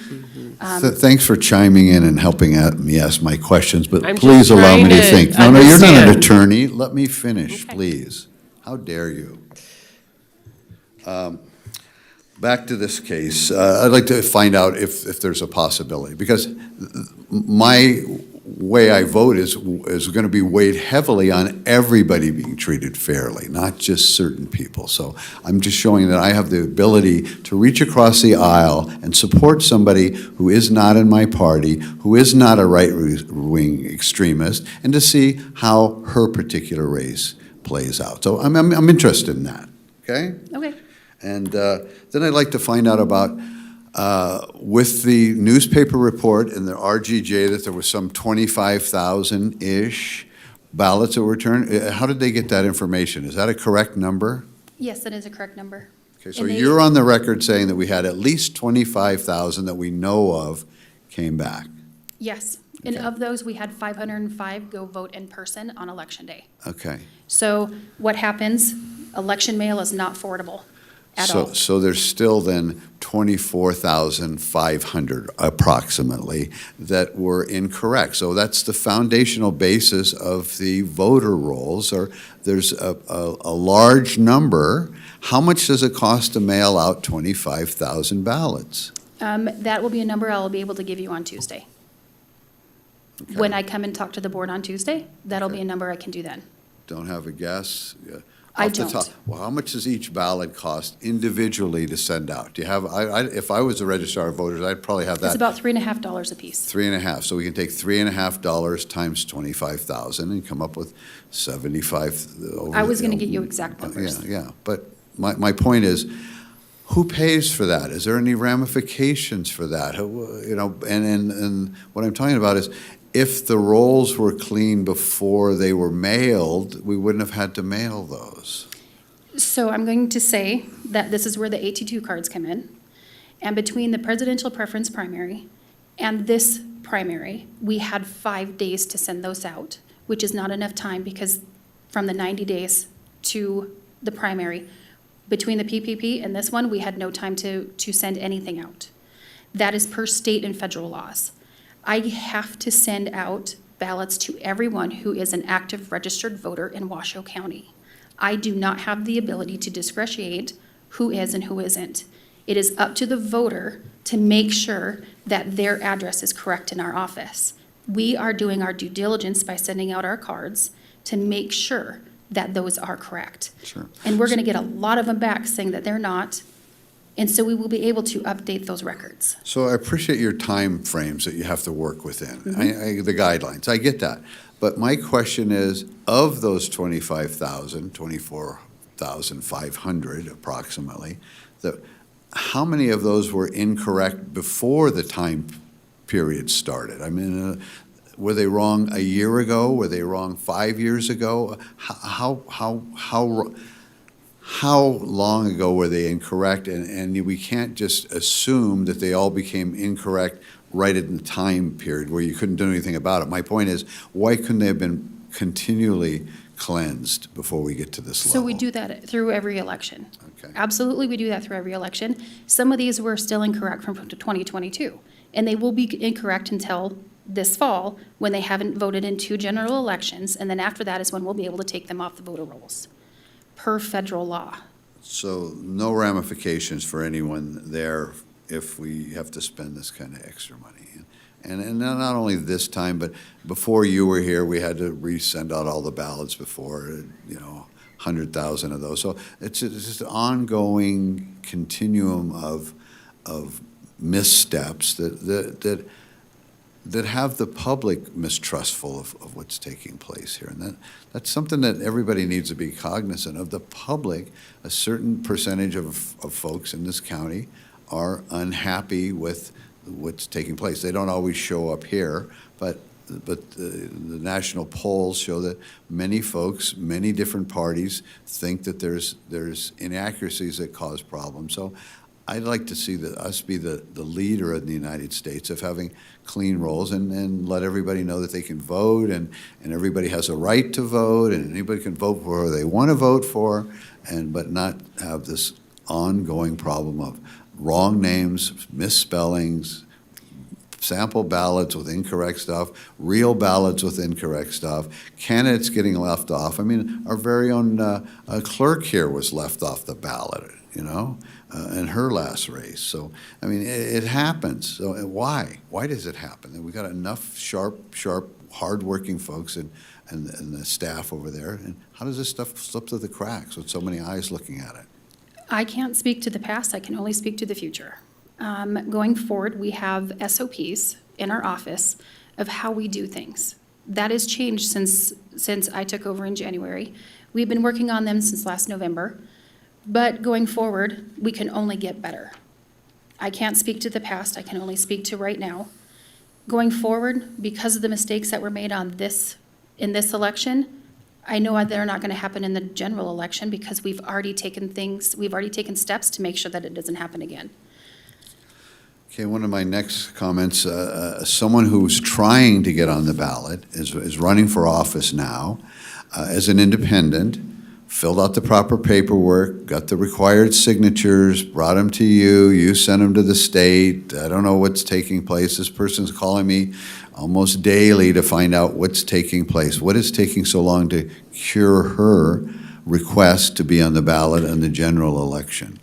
Thanks for chiming in and helping me ask my questions, but I'm please just allow me trying to to think. No, you're not an understand. attorney. Let me finish, please. How dare you? Back to this case. I'd like to find out if there's a possibility, because my way I vote is going to be weighed heavily on everybody being treated fairly, not just certain people. So I'm just showing that I have the ability to reach across the aisle and support somebody who is not in my party, who is not a right-wing extremist, and to see how her particular race plays out. So I'm interested in that, okay? Okay. And then I'd like to find out about, with the newspaper report and the RGJ, that there was some 25,000-ish ballots that were returned. How did they get that information? Is that a correct number? Yes, that is a correct number. Okay, so you're on the record saying that we had at least 25,000 that we know of came back. Yes. And of those, we had 505 go vote in person on Election Day. Okay. So what happens, election mail is not forwardable at all. So there's still then 24,500 approximately that were incorrect. So that's the foundational basis of the voter rolls, or there's a large number. How much does it cost to mail out 25,000 ballots? That will be a number I'll be able to give you on Tuesday. Okay. When I come and talk to the board on Tuesday, that'll be a number I can do then. Don't have a guess? Yeah. I Off the don't. top. Well, how much does each ballot cost individually to send out? Do you have, if I was the registrar of voters, I'd probably have that. It's about $3.50 a piece. 3.5, so we can take $3.50 times 25,000 and come up with 75. I was going to get you exact numbers. Yeah, but my point is, who pays for that? Is there any ramifications for that? You know, and what I'm talking about is, if the rolls were clean before they were mailed, we wouldn't have had to mail those. So I'm going to say that this is where the 82 cards come in. And between the presidential preference primary and this primary, we had 5 days to send those out, which is not enough time, because from the 90 days to the primary, between the PPP and this one, we had no time to send anything out. That is per state and federal laws. I have to send out ballots to everyone who is an active registered voter in Washoe County. I do not have the ability to differentiate who is and who isn't. It is up to the voter to make sure that their address is correct in our office. We are doing our due diligence by sending out our cards to make sure that those are correct. Sure. And we're going to get a lot of them back saying that they're not. And so we will be able to update those records. So I appreciate your time frames that you have to work within, the guidelines, I get that. But my question is, of those 25,000, 24,500 approximately, how many of those were incorrect before the time period started? I mean, were they wrong a year ago? Were they wrong 5 years ago? How long ago were they incorrect? And we can't just assume that they all became incorrect right in the time period where you couldn't do anything about it. My point is, why couldn't they have been continually cleansed before we get to this level? So we do that through every election. Okay. Absolutely, we do that through every election. Some of these were still incorrect from 2022, and they will be incorrect until this fall when they haven't voted in 2 general elections, and then after that is when we'll be able to take them off the voter rolls, per federal law. So no ramifications for anyone there if we have to spend this kind of extra money. And not only this time, but before you were here, we had to resend out all the ballots before, 100,000 of those. So it's just an ongoing continuum of missteps that have the public mistrustful of what's taking place here. And that's something that everybody needs to be cognizant of. The public, a certain percentage of folks in this county are unhappy with what's taking place. They don't always show up here, but the national polls show that many folks, many different parties think that there's inaccuracies that cause problems. So I'd like to see us be the leader in the United States of having clean rolls and let everybody know that they can vote and everybody has a right to vote and anybody can vote for who they want to vote for, but not have this ongoing problem of wrong names, misspellings, sample ballots with incorrect stuff, real ballots with incorrect stuff, candidates getting left off. I mean, our very own clerk here was left off the ballot, in her last race. So, I mean, it happens. So why? Why does it happen? We got enough sharp, hardworking folks and the staff over there. And how does this stuff slip through the cracks with so many eyes looking at it? I can't speak to the past, I can only speak to the future. Going forward, we have SOPs in our office of how we do things. That has changed since I took over in January. We've been working on them since last November, but going forward, we can only get better. I can't speak to the past, I can only speak to right now. Going forward, because of the mistakes that were made in this election, I know they're not going to happen in the general election because we've already taken steps to make sure that it doesn't happen again. Okay, one of my next comments, someone who's trying to get on the ballot is running for office now as an independent, filled out the proper paperwork, got the required signatures, brought them to you, you sent them to the state. I don't know what's taking place. This person's calling me almost daily to find out what's taking place. What is taking so long to cure her request to be on the ballot in the general election?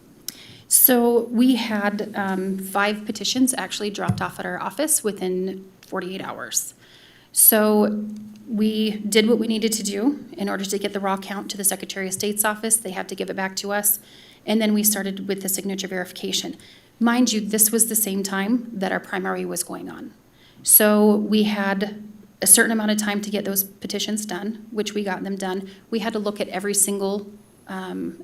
So we had 5 petitions actually dropped off at our office within 48 hours. So we did what we needed to do in order to get the raw count to the Secretary of State's office. They had to give it back to us. And then we started with the signature verification. Mind you, this was the same time that our primary was going on. So we had a certain amount of time to get those petitions done, which we got them done. We had to look at every single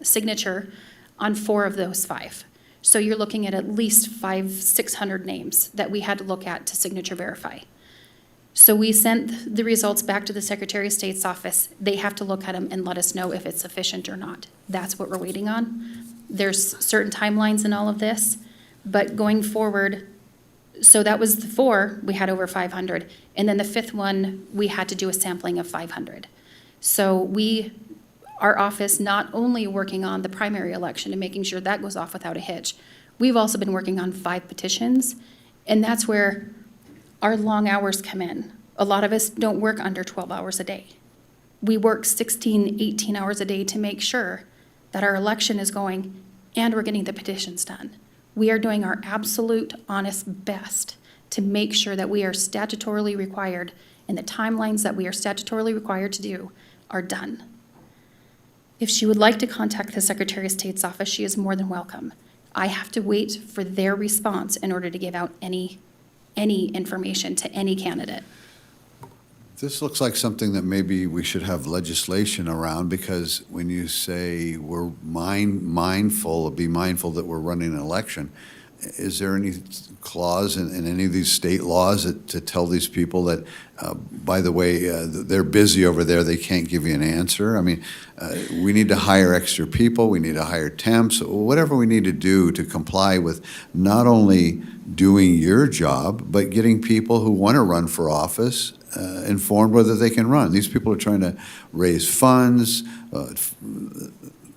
signature on 4 of those 5. So you're looking at least 500-600 names that we had to look at to signature verify. So we sent the results back to the Secretary of State's office. They have to look at them and let us know if it's sufficient or not. That's what we're waiting on. There's certain timelines in all of this, but going forward, so that was the 4, we had over 500. And then the 5th one, we had to do a sampling of 500. So our office not only working on the primary election and making sure that goes off without a hitch, we've also been working on 5 petitions, and that's where our long hours come in. A lot of us don't work under 12 hours a day. We work 16, 18 hours a day to make sure that our election is going and we're getting the petitions done. We are doing our absolute honest best to make sure that we are statutorily required and the timelines that we are statutorily required to do are done. If she would like to contact the Secretary of State's office, she is more than welcome. I have to wait for their response in order to give out any information to any candidate. This looks like something that maybe we should have legislation around, because when you say we're mindful that we're running an election, is there any clause in any of these state laws to tell these people that, by the way, they're busy over there, they can't give you an answer? I mean, we need to hire extra people, we need to hire temps, whatever we need to do to comply with not only doing your job, but getting people who want to run for office informed whether they can run. These people are trying to raise funds,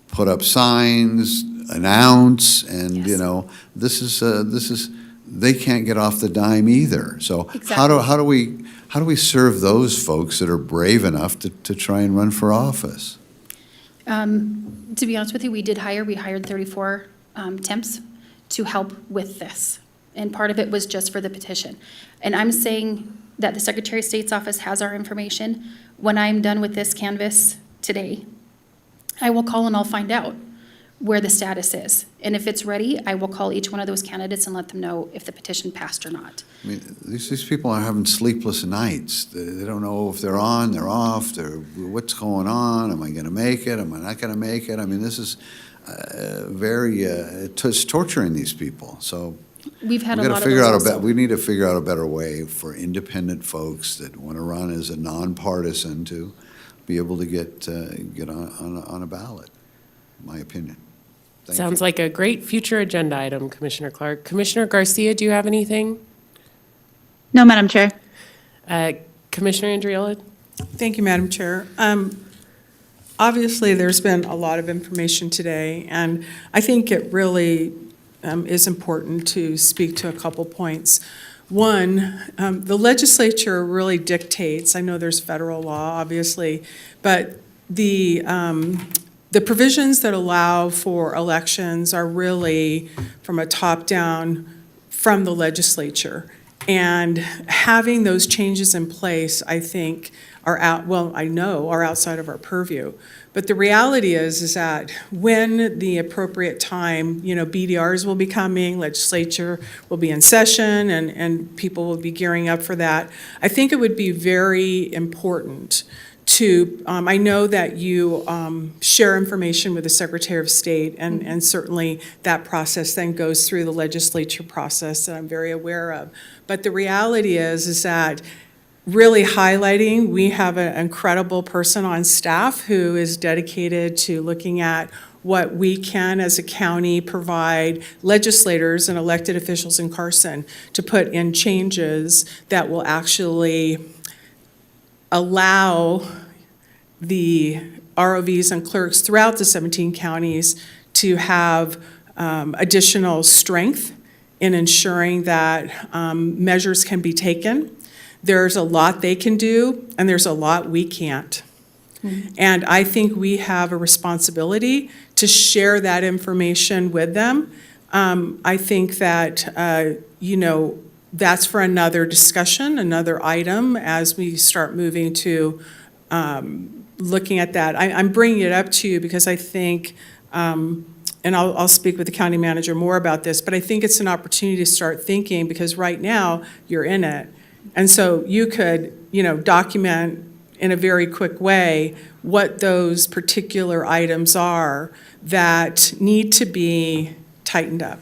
put up signs, announce, and Yes. you know, this is they can't get off the dime either. So Exactly. how do we serve those folks that are brave enough to try and run for office? To be honest with you, we hired 34 temps to help with this. And part of it was just for the petition. And I'm saying that the Secretary of State's office has our information. When I'm done with this canvass today, I will call and I'll find out where the status is. And if it's ready, I will call each one of those candidates and let them know if the petition passed or not. I mean, these people are having sleepless nights. They don't know if they're on, they're off, what's going on, am I going to make it, am I not going to make it? I mean, this is it's torturing these people. So We've had we a gotta lot of figure those out also. we need to figure out a better way for independent folks that want to run as a nonpartisan to be able to get on a ballot, in my opinion. Thank Sounds you. like a great future agenda item, Commissioner Clark. Commissioner Garcia, do you have anything? No, Madam Chair. Commissioner Andriola? Thank you, Madam Chair. Obviously, there's been a lot of information today, and I think it really is important to speak to a couple points. One, the legislature really dictates, I know there's federal law, obviously, but the provisions that allow for elections are really from a top-down from the legislature. And having those changes in place, I think, I know are outside of our purview. But the reality is that when the appropriate time, BDRs will be coming, legislature will be in session, and people will be gearing up for that, I think it would be very important to, I know that you share information with the Secretary of State, and certainly that process then goes through the legislature process that I'm very aware of. But the reality is that really highlighting, we have an incredible person on staff who is dedicated to looking at what we can as a county provide legislators and elected officials in Carson to put in changes that will actually allow the ROVs and clerks throughout the 17 counties to have additional strength in ensuring that measures can be taken. There's a lot they can do, and there's a lot we can't. And I think we have a responsibility to share that information with them. I think that, that's for another discussion, another item as we start moving to looking at that. I'm bringing it up to you because I think, and I'll speak with the county manager more about this, but I think it's an opportunity to start thinking, because right now you're in it. And so you could, document in a very quick way what those particular items are that need to be tightened up.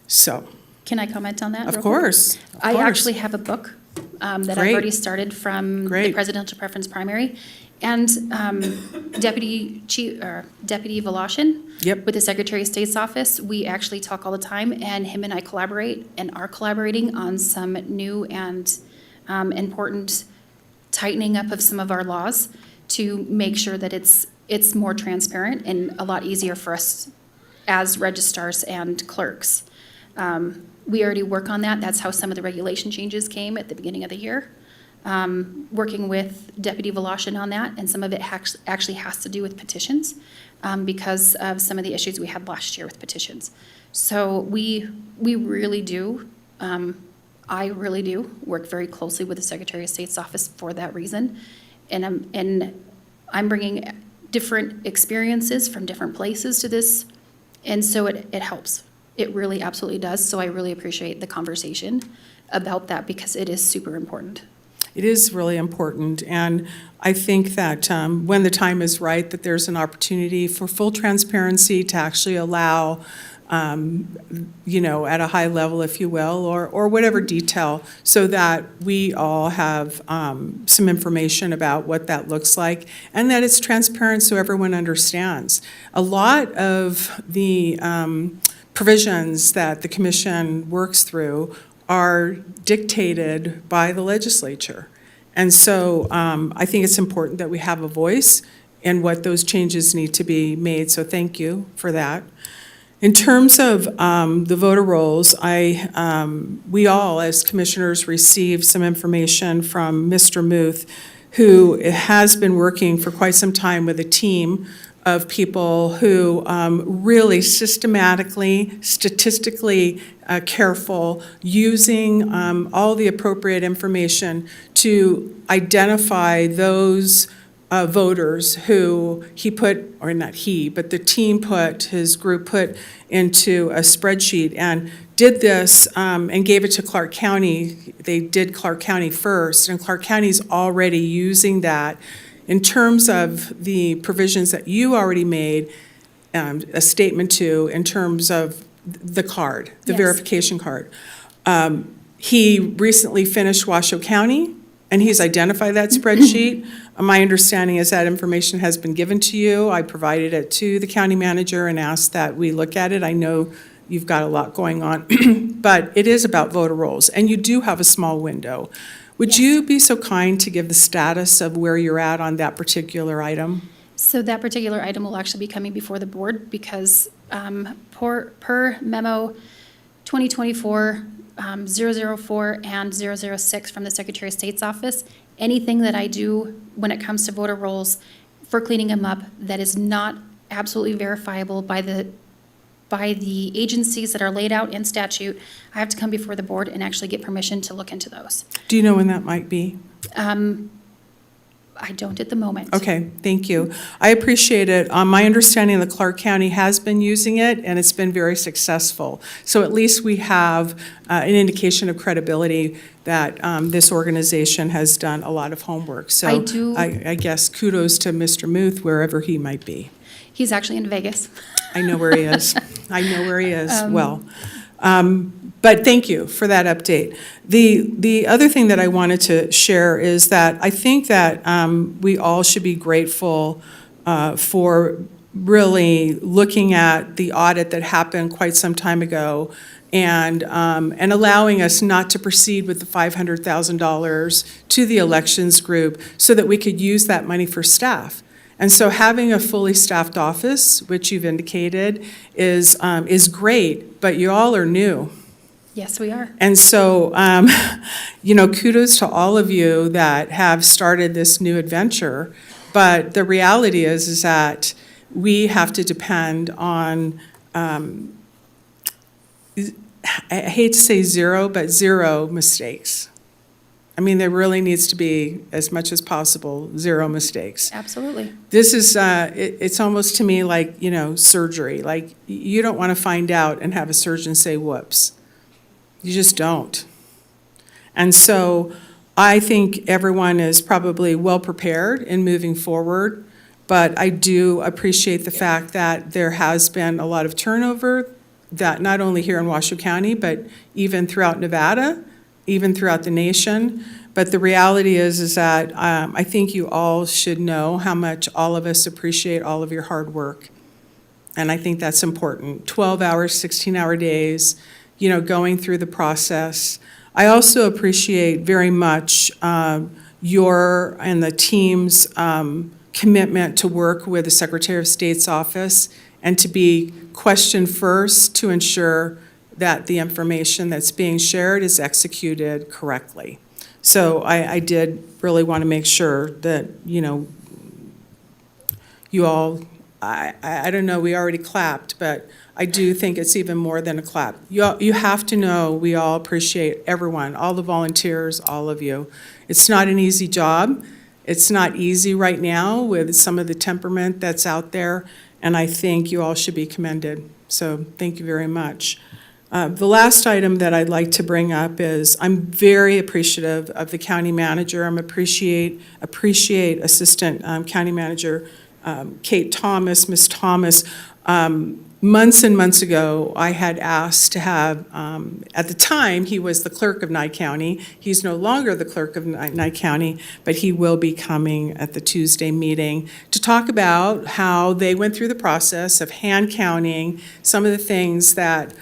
So. Can I comment on that? Of real quick? course. I actually have a book that I've Great. already started from the Great. presidential preference primary. And Deputy Voloshin Yep. with the Secretary of State's office, we actually talk all the time, and him and I collaborate and are collaborating on some new and important tightening up of some of our laws to make sure that it's more transparent and a lot easier for us as registrars and clerks. We already work on that. That's how some of the regulation changes came at the beginning of the year. Working with Deputy Voloshin on that, and some of it actually has to do with petitions because of some of the issues we had last year with petitions. So we really do, I really do work very closely with the Secretary of State's office for that reason. And I'm bringing different experiences from different places to this, and so it helps. It really absolutely does. So I really appreciate the conversation about that because it is super important. It is really important, and I think that when the time is right, that there's an opportunity for full transparency to actually allow, at a high level, if you will, or whatever detail, so that we all have some information about what that looks like, and that it's transparent so everyone understands. A lot of the provisions that the commission works through are dictated by the legislature. And so I think it's important that we have a voice in what those changes need to be made, so thank you for that. In terms of the voter rolls, we all, as commissioners, received some information from Mr. Muth, who has been working for quite some time with a team of people who really systematically, statistically careful, using all the appropriate information to identify those voters who he put, or not he, but the team put, his group put into a spreadsheet and did this and gave it to Clark County. They did Clark County first, and Clark County's already using that. In terms of the provisions that you already made a statement to in terms of the card, the Yes. verification card. He recently finished Washoe County, and he's identified that spreadsheet. My understanding is that information has been given to you. I provided it to the county manager and asked that we look at it. I know you've got a lot going on, but it is about voter rolls, and you do have a small window. Would you be so kind to give the status of where you're at on that particular item? So that particular item will actually be coming before the board because per memo 2024 004 and 006 from the Secretary of State's office, anything that I do when it comes to voter rolls for cleaning them up that is not absolutely verifiable by the agencies that are laid out in statute, I have to come before the board and actually get permission to look into those. Do you know when that might be? I don't at the moment. Okay, thank you. I appreciate it. My understanding that Clark County has been using it, and it's been very successful. So at least we have an indication of credibility that this organization has done a lot of homework. So I guess kudos to Mr. Muth, wherever he might be. He's actually in Vegas. I know where he is. I know where he is well. But thank you for that update. The other thing that I wanted to share is that I think that we all should be grateful for really looking at the audit that happened quite some time ago and allowing us not to proceed with the $500,000 to the elections group so that we could use that money for staff. And so having a fully staffed office, which you've indicated, is great, but you all are new. Yes, we are. And so, kudos to all of you that have started this new adventure. But the reality is that we have to depend on, I hate to say zero, but zero mistakes. I mean, there really needs to be, as much as possible, zero mistakes. Absolutely. This is, it's almost to me like, surgery. Like, you don't want to find out and have a surgeon say, whoops. You just don't. And so I think everyone is probably well-prepared in moving forward, but I do appreciate the fact that there has been a lot of turnover, that not only here in Washoe County, but even throughout Nevada, even throughout the nation. But the reality is that I think you all should know how much all of us appreciate all of your hard work. And I think that's important. 12 hours, 16-hour days, going through the process. I also appreciate very much your and the team's commitment to work with the Secretary of State's office and to be questioned first to ensure that the information that's being shared is executed correctly. So I did really want to make sure that, you all, I don't know, we already clapped, but I do think it's even more than a clap. You have to know we all appreciate everyone, all the volunteers, all of you. It's not an easy job. It's not easy right now with some of the temperament that's out there, and I think you all should be commended. So thank you very much. The last item that I'd like to bring up is I'm very appreciative of the county manager. Appreciate Assistant County Manager Kate Thomas, Ms. Thomas. Months and months ago, I had asked to have, at the time, he was the clerk of Nye County. He's no longer the clerk of Nye County, but he will be coming at the Tuesday meeting to talk about how they went through the process of hand counting some of the things that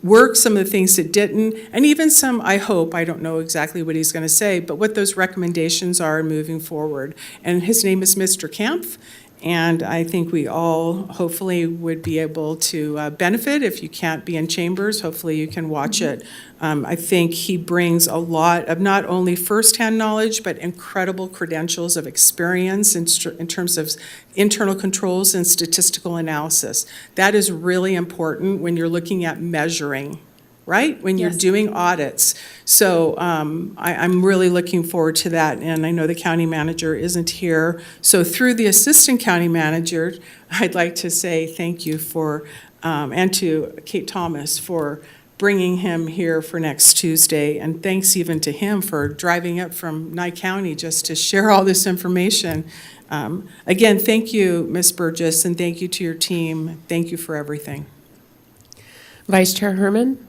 worked, some of the things that didn't, and even some, I hope, I don't know exactly what he's going to say, but what those recommendations are moving forward. And his name is Mr. Kampf, and I think we all hopefully would be able to benefit. If you can't be in chambers, hopefully you can watch it. I think he brings a lot of not only firsthand knowledge, but incredible credentials of experience in terms of internal controls and statistical analysis. That is really important when you're looking at measuring, right? When you're Yes. doing audits. So I'm really looking forward to that, and I know the county manager isn't here. So through the assistant county manager, I'd like to say thank you for, and to Kate Thomas for bringing him here for next Tuesday, and thanks even to him for driving up from Nye County just to share all this information. Again, thank you, Ms. Burgess, and thank you to your team. Thank you for everything. Vice Chair Herman?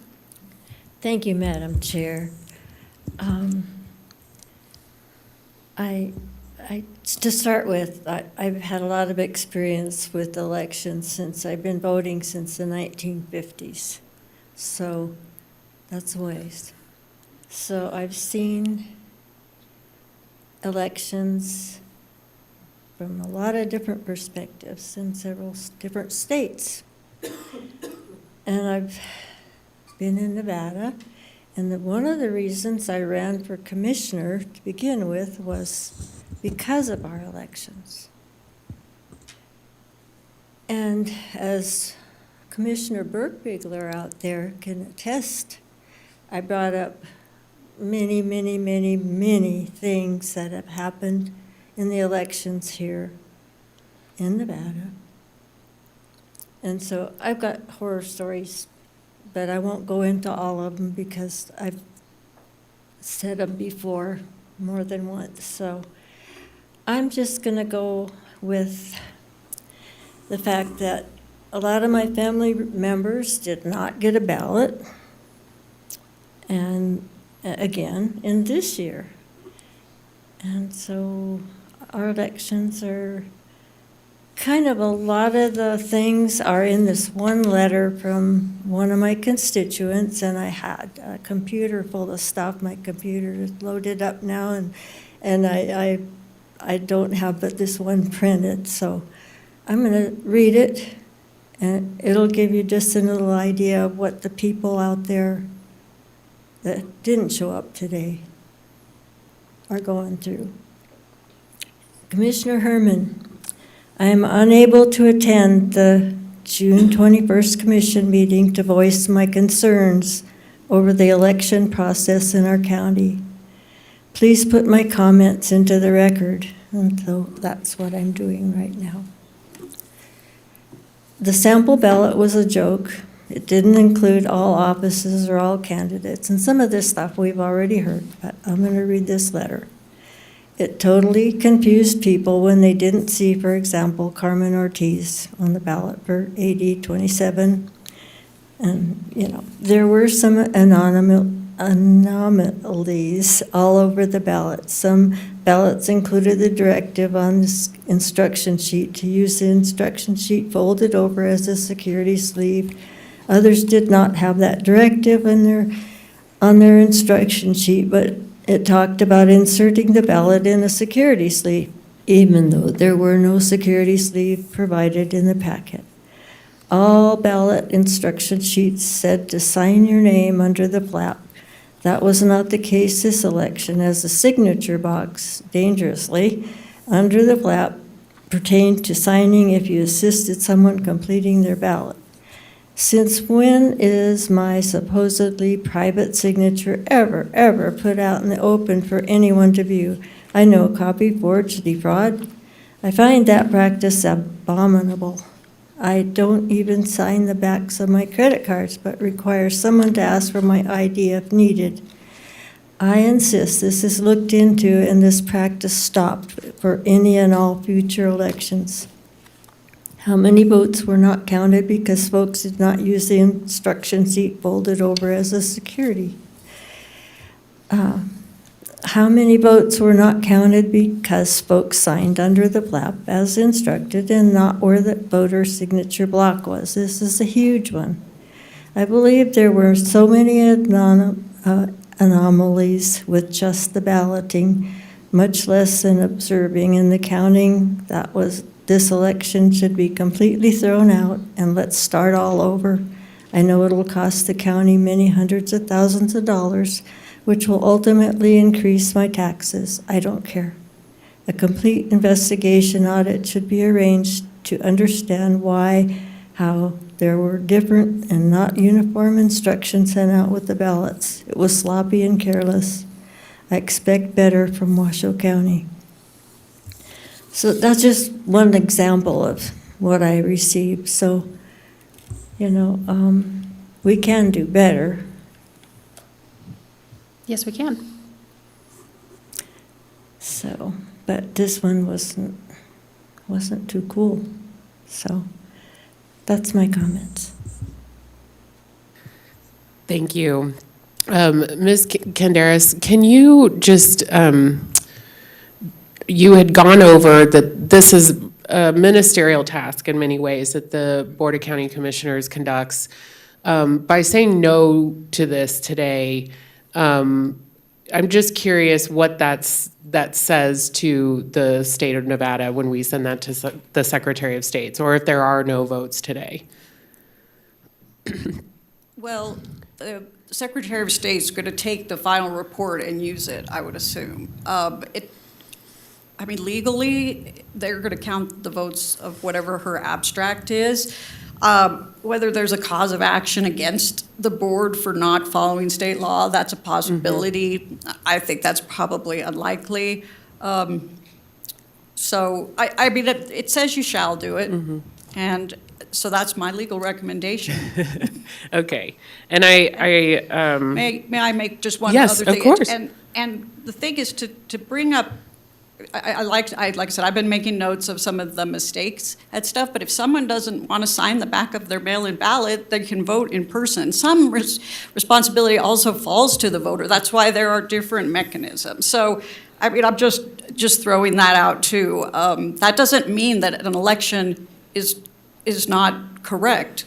Thank you, Madam Chair. To start with, I've had a lot of experience with elections since I've been voting since the 1950s. So that's a ways. So I've seen elections from a lot of different perspectives in several different states. And I've been in Nevada, and one of the reasons I ran for commissioner to begin with was because of our elections. And as Commissioner Burkbigler out there can attest, I brought up many, many, many, many things that have happened in the elections here in Nevada. And so I've got horror stories, but I won't go into all of them because I've said them before more than once. So I'm just going to go with the fact that a lot of my family members did not get a ballot, and again, in this year. And so our elections are kind of, a lot of the things are in this one letter from one of my constituents, and I had a computer full of stuff. My computer is loaded up now, and I don't have but this one printed, so I'm going to read it, and it'll give you just a little idea of what the people out there that didn't show up today are going through. Commissioner Herman, I am unable to attend the June 21st Commission meeting to voice my concerns over the election process in our county. Please put my comments into the record, and so that's what I'm doing right now. The sample ballot was a joke. It didn't include all offices or all candidates, and some of this stuff we've already heard, but I'm going to read this letter. It totally confused people when they didn't see, for example, Carmen Ortiz on the ballot for AD 27. And, there were some anomalies all over the ballot. Some ballots included the directive on the instruction sheet to use the instruction sheet folded over as a security sleeve. Others did not have that directive on their instruction sheet, but it talked about inserting the ballot in a security sleeve, even though there were no security sleeve provided in the packet. All ballot instruction sheets said to sign your name under the flap. That was not the case this election, as the signature box, dangerously, under the flap pertained to signing if you assisted someone completing their ballot. Since when is my supposedly private signature ever put out in the open for anyone to view? I know copy forged, defraud. I find that practice abominable. I don't even sign the backs of my credit cards, but require someone to ask for my ID if needed. I insist this is looked into and this practice stopped for any and all future elections. How many votes were not counted because folks did not use the instruction sheet folded over as a security? How many votes were not counted because folks signed under the flap as instructed and not where the voter signature block was? This is a huge one. I believe there were so many anomalies with just the balloting, much less than observing and the counting. This election should be completely thrown out and let's start all over. I know it'll cost the county many hundreds of thousands of dollars, which will ultimately increase my taxes. I don't care. A complete investigation audit should be arranged to understand why, how there were different and not uniform instructions sent out with the ballots. It was sloppy and careless. I expect better from Washoe County. So that's just one example of what I received. So, we can do better. Yes, we can. So, but this one wasn't too cool. So, that's my comments. Thank you. Ms. Canderas, can you just, you had gone over that this is a ministerial task in many ways that the Board of County Commissioners conducts. By saying no to this today, I'm just curious what that says to the state of Nevada when we send that to the Secretary of State, or if there are no votes today. Well, the Secretary of State's going to take the final report and use it, I would assume. Legally, they're going to count the votes of whatever her abstract is. Whether there's a cause of action against the board for not following state law, that's a possibility. Mm-hmm. I think that's probably unlikely. It says you shall do it, mm-hmm. And so that's my legal recommendation. Okay, and I may I make just one yes, other thing? Yes, of course. And the thing is to bring up. Like I said, I've been making notes of some of the mistakes at stuff, but if someone doesn't want to sign the back of their mail-in ballot, they can vote in person. Some responsibility also falls to the voter. That's why there are different mechanisms. So, I'm just throwing that out too. That doesn't mean that an election is not correct.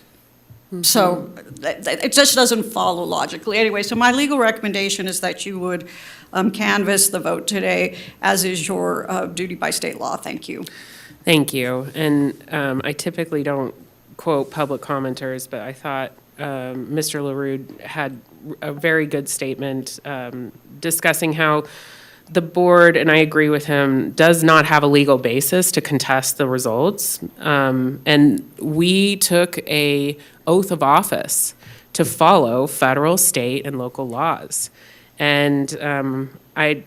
Mm-hmm. So it just doesn't follow logically. Anyway, so my legal recommendation is that you would canvass the vote today, as is your duty by state law. Thank you. Thank you. And I typically don't quote public commenters, but I thought Mr. LaRue had a very good statement discussing how the board, and I agree with him, does not have a legal basis to contest the results. And we took a oath of office to follow federal, state, and local laws. And I'm with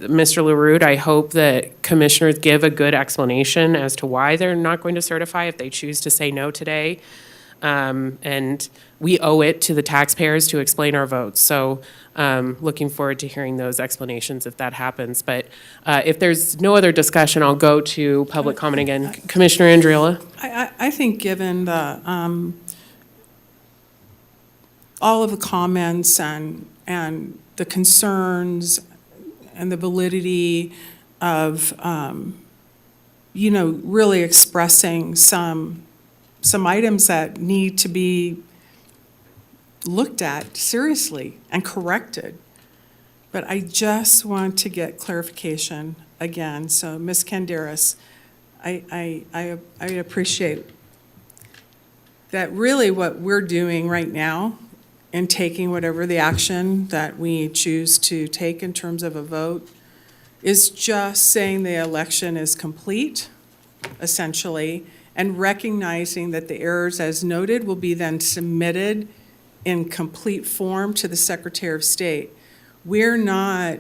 Mr. LaRue. I hope that commissioners give a good explanation as to why they're not going to certify if they choose to say no today. And we owe it to the taxpayers to explain our votes. So looking forward to hearing those explanations if that happens. But if there's no other discussion, I'll go to public comment again. Commissioner Andriola. I think given the all of the comments and the concerns and the validity of, really expressing some items that need to be looked at seriously and corrected. But I just want to get clarification again. So Ms. Canderas, I appreciate that really what we're doing right now and taking whatever the action that we choose to take in terms of a vote is just saying the election is complete, essentially, and recognizing that the errors as noted will be then submitted in complete form to the Secretary of State. We're not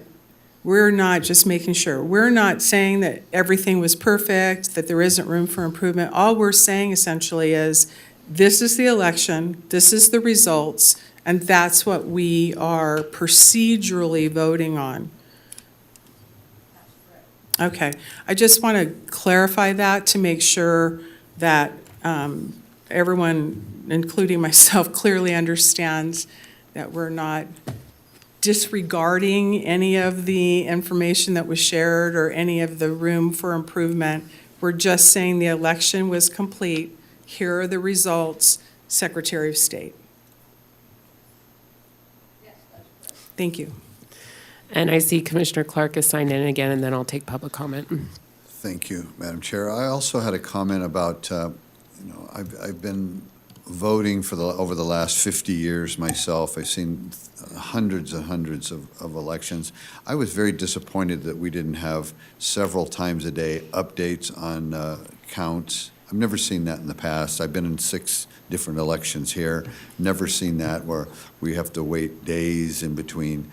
we're not just making sure. We're not saying that everything was perfect, that there isn't room for improvement. All we're saying essentially is, this is the election, this is the results, and that's what we are procedurally voting on. Okay, I just want to clarify that to make sure that everyone, including myself, clearly understands that we're not disregarding any of the information that was shared or any of the room for improvement. We're just saying the election was complete. Here are the results, Secretary of State. Thank you. And I see Commissioner Clark is signed in again, and then I'll take public comment. Thank you, Madam Chair. I also had a comment about, I've been voting over the last 50 years myself. I've seen hundreds and hundreds of elections. I was very disappointed that we didn't have several times a day updates on counts. I've never seen that in the past. I've been in 6 different elections here. Never seen that where we have to wait days in between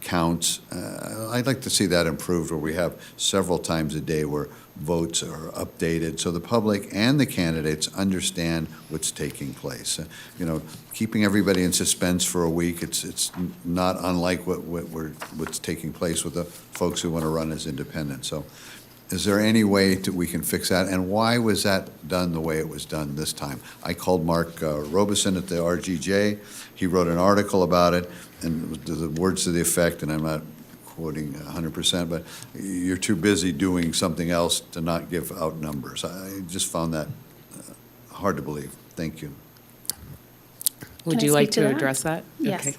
counts. I'd like to see that improved, where we have several times a day where votes are updated so the public and the candidates understand what's taking place. Keeping everybody in suspense for a week, it's not unlike what's taking place with the folks who want to run as independents. So is there any way we can fix that? And why was that done the way it was done this time? I called Mark Robeson at the RGJ. He wrote an article about it, and the words to the effect, and I'm not quoting 100%, but you're too busy doing something else to not give out numbers. I just found that hard to believe. Thank you. Would Can I you like speak to to that? address that? Yes.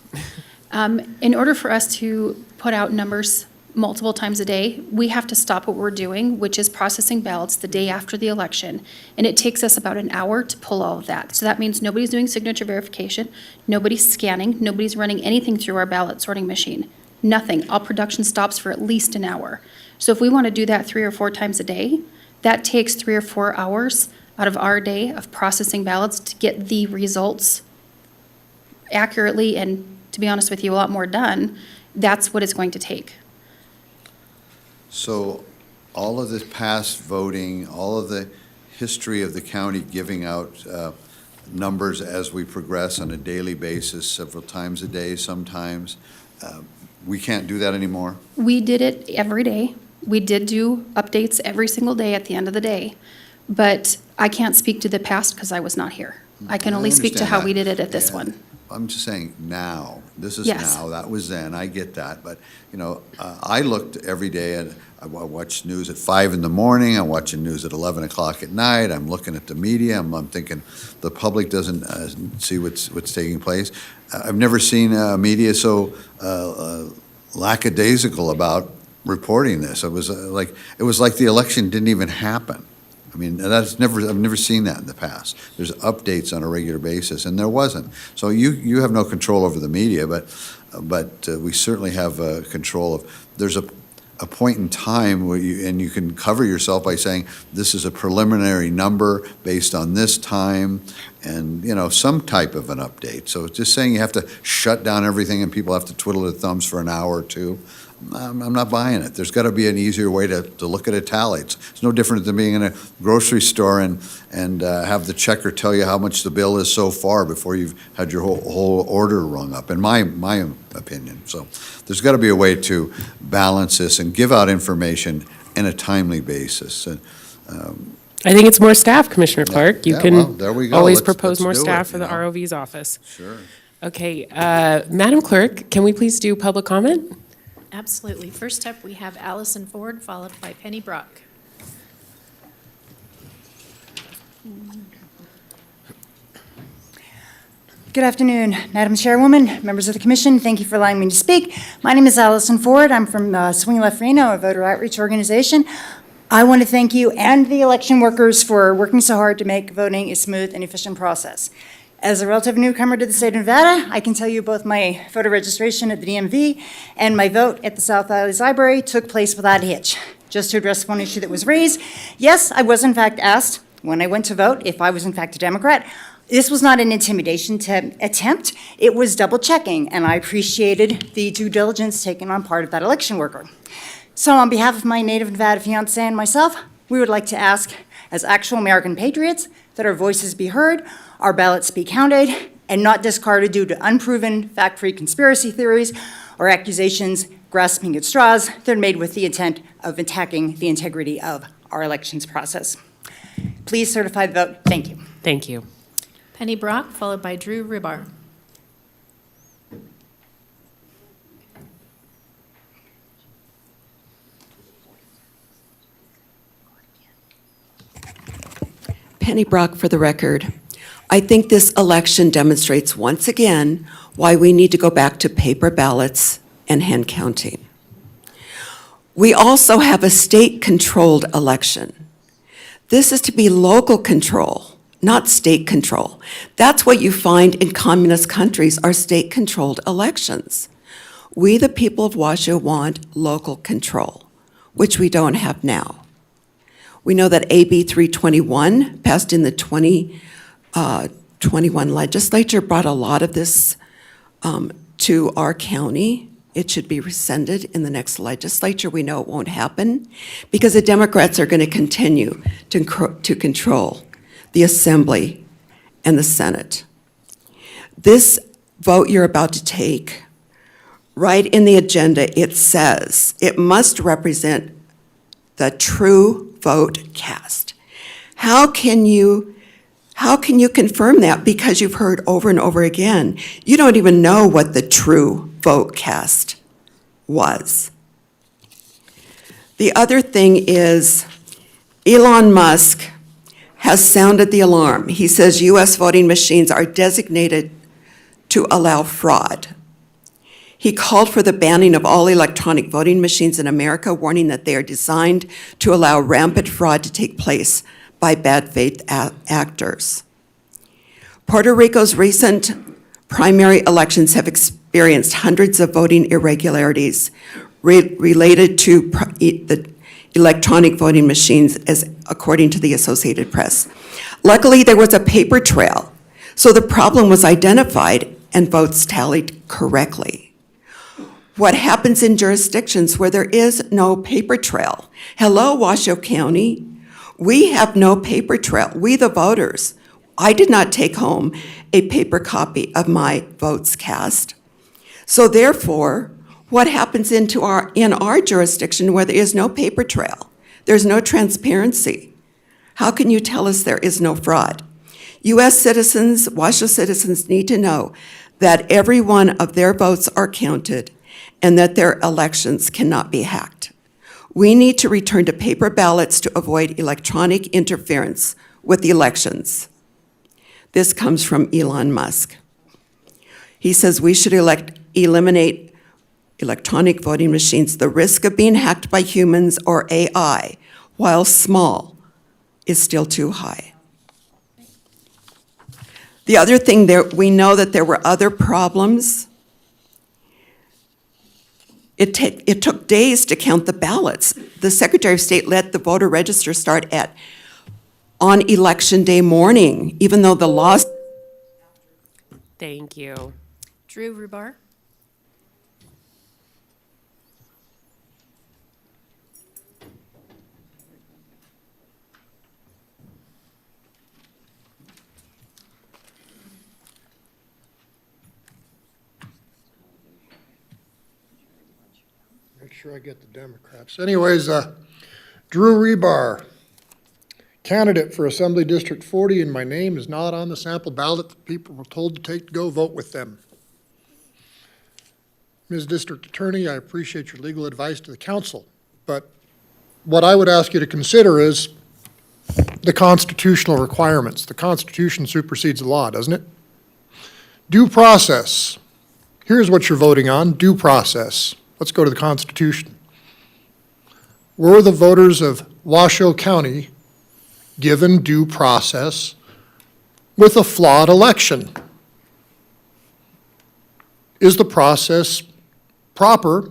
Okay. In order for us to put out numbers multiple times a day, we have to stop what we're doing, which is processing ballots the day after the election. And it takes us about an hour to pull all of that. So that means nobody's doing signature verification, nobody's scanning, nobody's running anything through our ballot sorting machine. Nothing. All production stops for at least an hour. So if we want to do that 3 or 4 times a day, that takes 3 or 4 hours out of our day of processing ballots to get the results accurately and, to be honest with you, a lot more done. That's what it's going to take. So all of this past voting, all of the history of the county giving out numbers as we progress on a daily basis, several times a day sometimes, we can't do that anymore? We did it every day. We did do updates every single day at the end of the day. But I can't speak to the past because I was not here. I can only speak to how we did it at this one. I'm just saying now, this is Yes. now, that was then, I get that, but, I looked every day and I watched news at 5 in the morning, I'm watching news at 11 o'clock at night, I'm looking at the media, I'm thinking the public doesn't see what's taking place. I've never seen media so lackadaisical about reporting this. It was like the election didn't even happen. I mean, I've never seen that in the past. There's updates on a regular basis, and there wasn't. So you have no control over the media, but we certainly have control of. There's a point in time where you can cover yourself by saying this is a preliminary number based on this time, and some type of an update. So just saying you have to shut down everything and people have to twiddle their thumbs for an hour or two. I'm not buying it. There's got to be an easier way to look at a tally. It's no different than being in a grocery store and have the checker tell you how much the bill is so far before you've had your whole order rung up, in my opinion. So there's got to be a way to balance this and give out information in a timely basis. I think it's more staff, Commissioner Clark. You can there we go. always Let's propose more do it, staff for the you know. ROV's office. Sure. Okay, Madam Clerk, can we please do public comment? Absolutely. First up, we have Allison Ford, followed by Penny Brock. Good afternoon, Madam Chairwoman, members of the Commission. Thank you for allowing me to speak. My name is Allison Ford. I'm from Swing Left Reno, a voter outreach organization. I want to thank you and the election workers for working so hard to make voting a smooth and efficient process. As a relative newcomer to the state of Nevada, I can tell you both my voter registration at the DMV and my vote at the South Isles Library took place without a hitch. Just to address one issue that was raised, yes, I was in fact asked when I went to vote if I was in fact a Democrat. This was not an intimidation attempt. It was double checking, and I appreciated the due diligence taken on part of that election worker. So on behalf of my native Nevada fiance and myself, we would like to ask, as actual American patriots, that our voices be heard, our ballots be counted, and not discarded due to unproven, fact-free conspiracy theories or accusations grasping at straws that are made with the intent of attacking the integrity of our elections process. Please certify the vote. Thank you. Thank you. Penny Brock, followed by Drew Ribar. Penny Brock for the record. I think this election demonstrates once again why we need to go back to paper ballots and hand counting. We also have a state-controlled election. This is to be local control, not state control. That's what you find in communist countries are state-controlled elections. We, the people of Washoe, want local control, which we don't have now. We know that AB 321, passed in the 2021 legislature, brought a lot of this to our county. It should be rescinded in the next legislature. We know it won't happen because the Democrats are going to continue to control the Assembly and the Senate. This vote you're about to take, right in the agenda, it says it must represent the true vote cast. How can you confirm that? Because you've heard over and over again, you don't even know what the true vote cast was. The other thing is Elon Musk has sounded the alarm. He says U.S. voting machines are designated to allow fraud. He called for the banning of all electronic voting machines in America, warning that they are designed to allow rampant fraud to take place by bad faith actors. Puerto Rico's recent primary elections have experienced hundreds of voting irregularities related to the electronic voting machines, as according to the Associated Press. Luckily, there was a paper trail, so the problem was identified and votes tallied correctly. What happens in jurisdictions where there is no paper trail? Hello, Washoe County. We have no paper trail. We, the voters. I did not take home a paper copy of my votes cast. So therefore, what happens in our jurisdiction where there is no paper trail? There's no transparency. How can you tell us there is no fraud? U.S. citizens, Washoe citizens need to know that every one of their votes are counted and that their elections cannot be hacked. We need to return to paper ballots to avoid electronic interference with the elections. This comes from Elon Musk. He says we should eliminate electronic voting machines. The risk of being hacked by humans or AI, while small, is still too high. The other thing we know that there were other problems. It took days to count the ballots. The Secretary of State let the voter register start on Election Day morning, even though the law. Thank you. Drew Ribar. Make sure I get the Democrats. Anyways, Drew Rebar, candidate for Assembly District 40, and my name is not on the sample ballot that people were told to go vote with them. Ms. District Attorney, I appreciate your legal advice to the council, but what I would ask you to consider is the constitutional requirements. The Constitution supersedes the law, doesn't it? Due process. Here's what you're voting on, due process. Let's go to the Constitution. Were the voters of Washoe County given due process with a flawed election? Is the process proper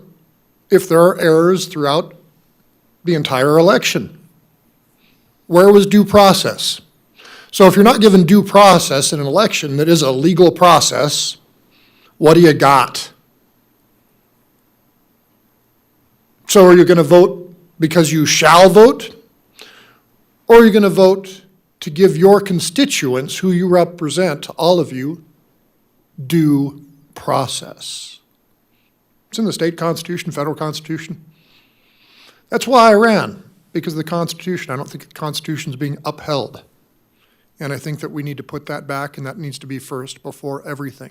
if there are errors throughout the entire election? Where was due process? So if you're not given due process in an election that is a legal process, what do you got? So are you going to vote because you shall vote? Or are you going to vote to give your constituents, who you represent, all of you, due process? It's in the state constitution, federal constitution. That's why I ran, because of the Constitution. I don't think the Constitution is being upheld. And I think that we need to put that back, and that needs to be first before everything.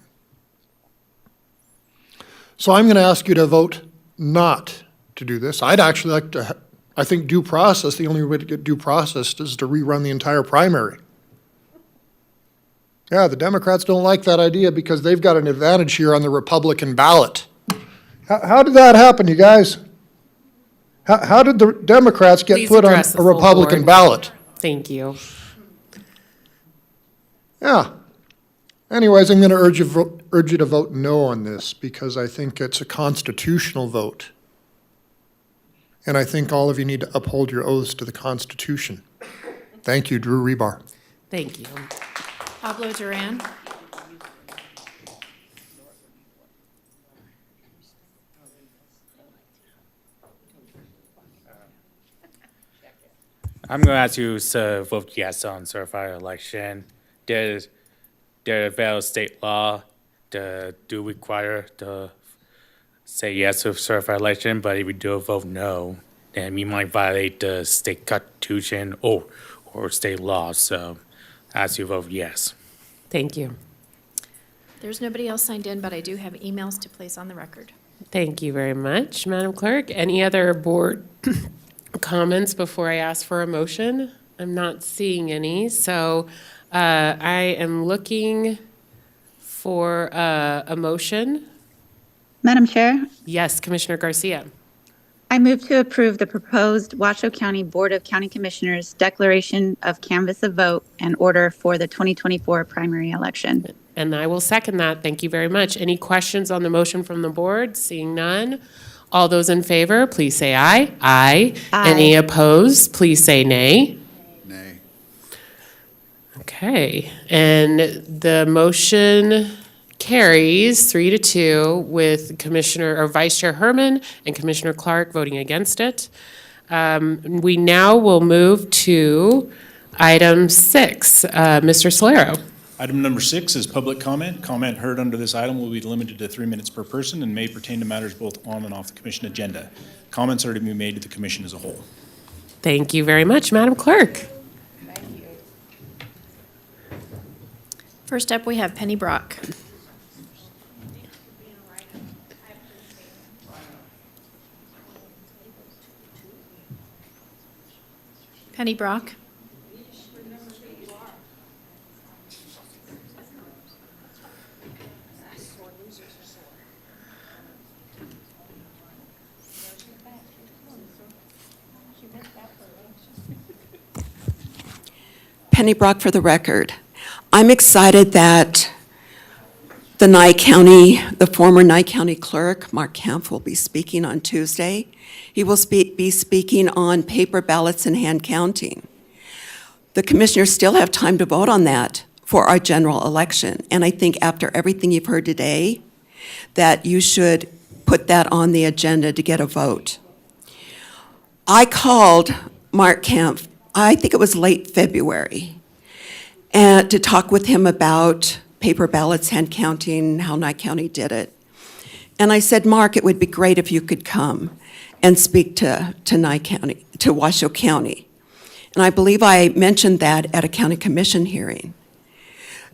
So I'm going to ask you to vote not to do this. I'd actually like to, I think due process, the only way to get due process is to rerun the entire primary. Yeah, the Democrats don't like that idea because they've got an advantage here on the Republican ballot. How did that happen, you guys? How did the Democrats get Please put on address the a full Republican board. ballot? Thank you. Yeah. Anyways, I'm going to urge you to vote no on this because I think it's a constitutional vote. And I think all of you need to uphold your oaths to the Constitution. Thank you, Drew Rebar. Thank you. Pablo Duran. I'm going to ask you to vote yes on certified election. There's federal state law that do require to say yes to certified election, but if we do vote no, then we might violate the state constitution or state law. So I ask you to vote yes. Thank you. There's nobody else signed in, but I do have emails to place on the record. Thank you very much, Madam Clerk. Any other board comments before I ask for a motion? I'm not seeing any, so I am looking for a motion. Madam Chair, Yes, Commissioner Garcia. I move to approve the proposed Washoe County Board of County Commissioners declaration of canvass of vote and order for the 2024 primary election. And I will second that. Thank you very much. Any questions on the motion from the board? Seeing none. All those in favor, please say aye. Aye. Aye. Any opposed, please say nay. Nay. Okay, and the motion carries 3-2 with Commissioner or Vice Chair Herman and Commissioner Clark voting against it. We now will move to item 6. Mr. Solero. Item number 6 is public comment. Comment heard under this item will be limited to 3 minutes per person and may pertain to matters both on and off the commission agenda. Comments are to be made to the commission as a whole. Thank you very much, Madam Clerk. First up, we have Penny Brock. Penny Brock. Penny Brock for the record. I'm excited that the former Nye County Clerk, Mark Kempf, will be speaking on Tuesday. He will be speaking on paper ballots and hand counting. The commissioners still have time to vote on that for our general election. And I think after everything you've heard today, that you should put that on the agenda to get a vote. I called Mark Kempf, I think it was late February, and to talk with him about paper ballots, hand counting, how Nye County did it. And I said, Mark, it would be great if you could come and speak to Nye County, to Washoe County. And I believe I mentioned that at a county commission hearing.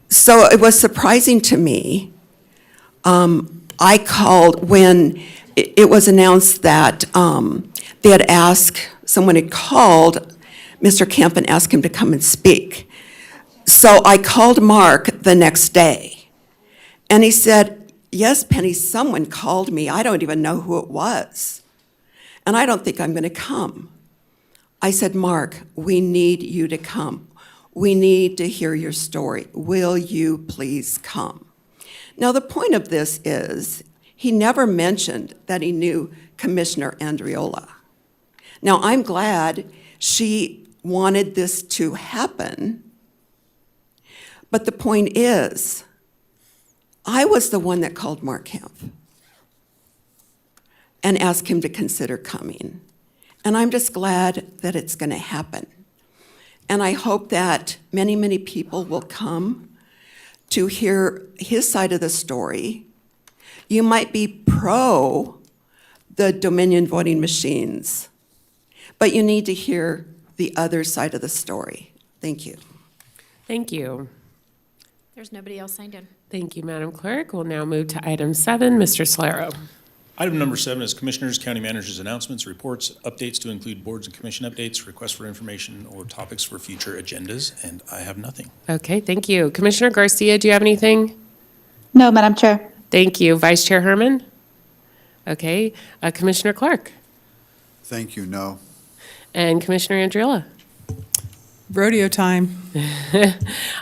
So it was surprising to me. I called when it was announced that they had asked, someone had called Mr. Kemp and asked him to come and speak. So I called Mark the next day, and he said, yes, Penny, someone called me. I don't even know who it was, and I don't think I'm going to come. I said, Mark, we need you to come. We need to hear your story. Will you please come? Now, the point of this is he never mentioned that he knew Commissioner Andriola. Now, I'm glad she wanted this to happen, But the point is, I was the one that called Mark Hemp and asked him to consider coming. And I'm just glad that it's going to happen. And I hope that many, many people will come to hear his side of the story. You might be pro the Dominion voting machines, but you need to hear the other side of the story. Thank you. Thank you. There's nobody else signed in. Thank you, Madam Clerk. We'll now move to item 7. Mr. Solero. Item number 7 is Commissioners, County Managers' announcements, reports, updates to include boards and commission updates, requests for information, or topics for future agendas, and I have nothing. Okay, thank you. Commissioner Garcia, do you have anything? No, Madam Chair. Thank you. Vice Chair Herman? Okay. Commissioner Clark? Thank you, no. And Commissioner Andriola? Rodeo time.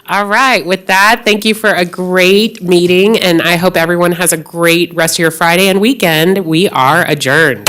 All right. With that, thank you for a great meeting, and I hope everyone has a great rest of your Friday and weekend. We are adjourned.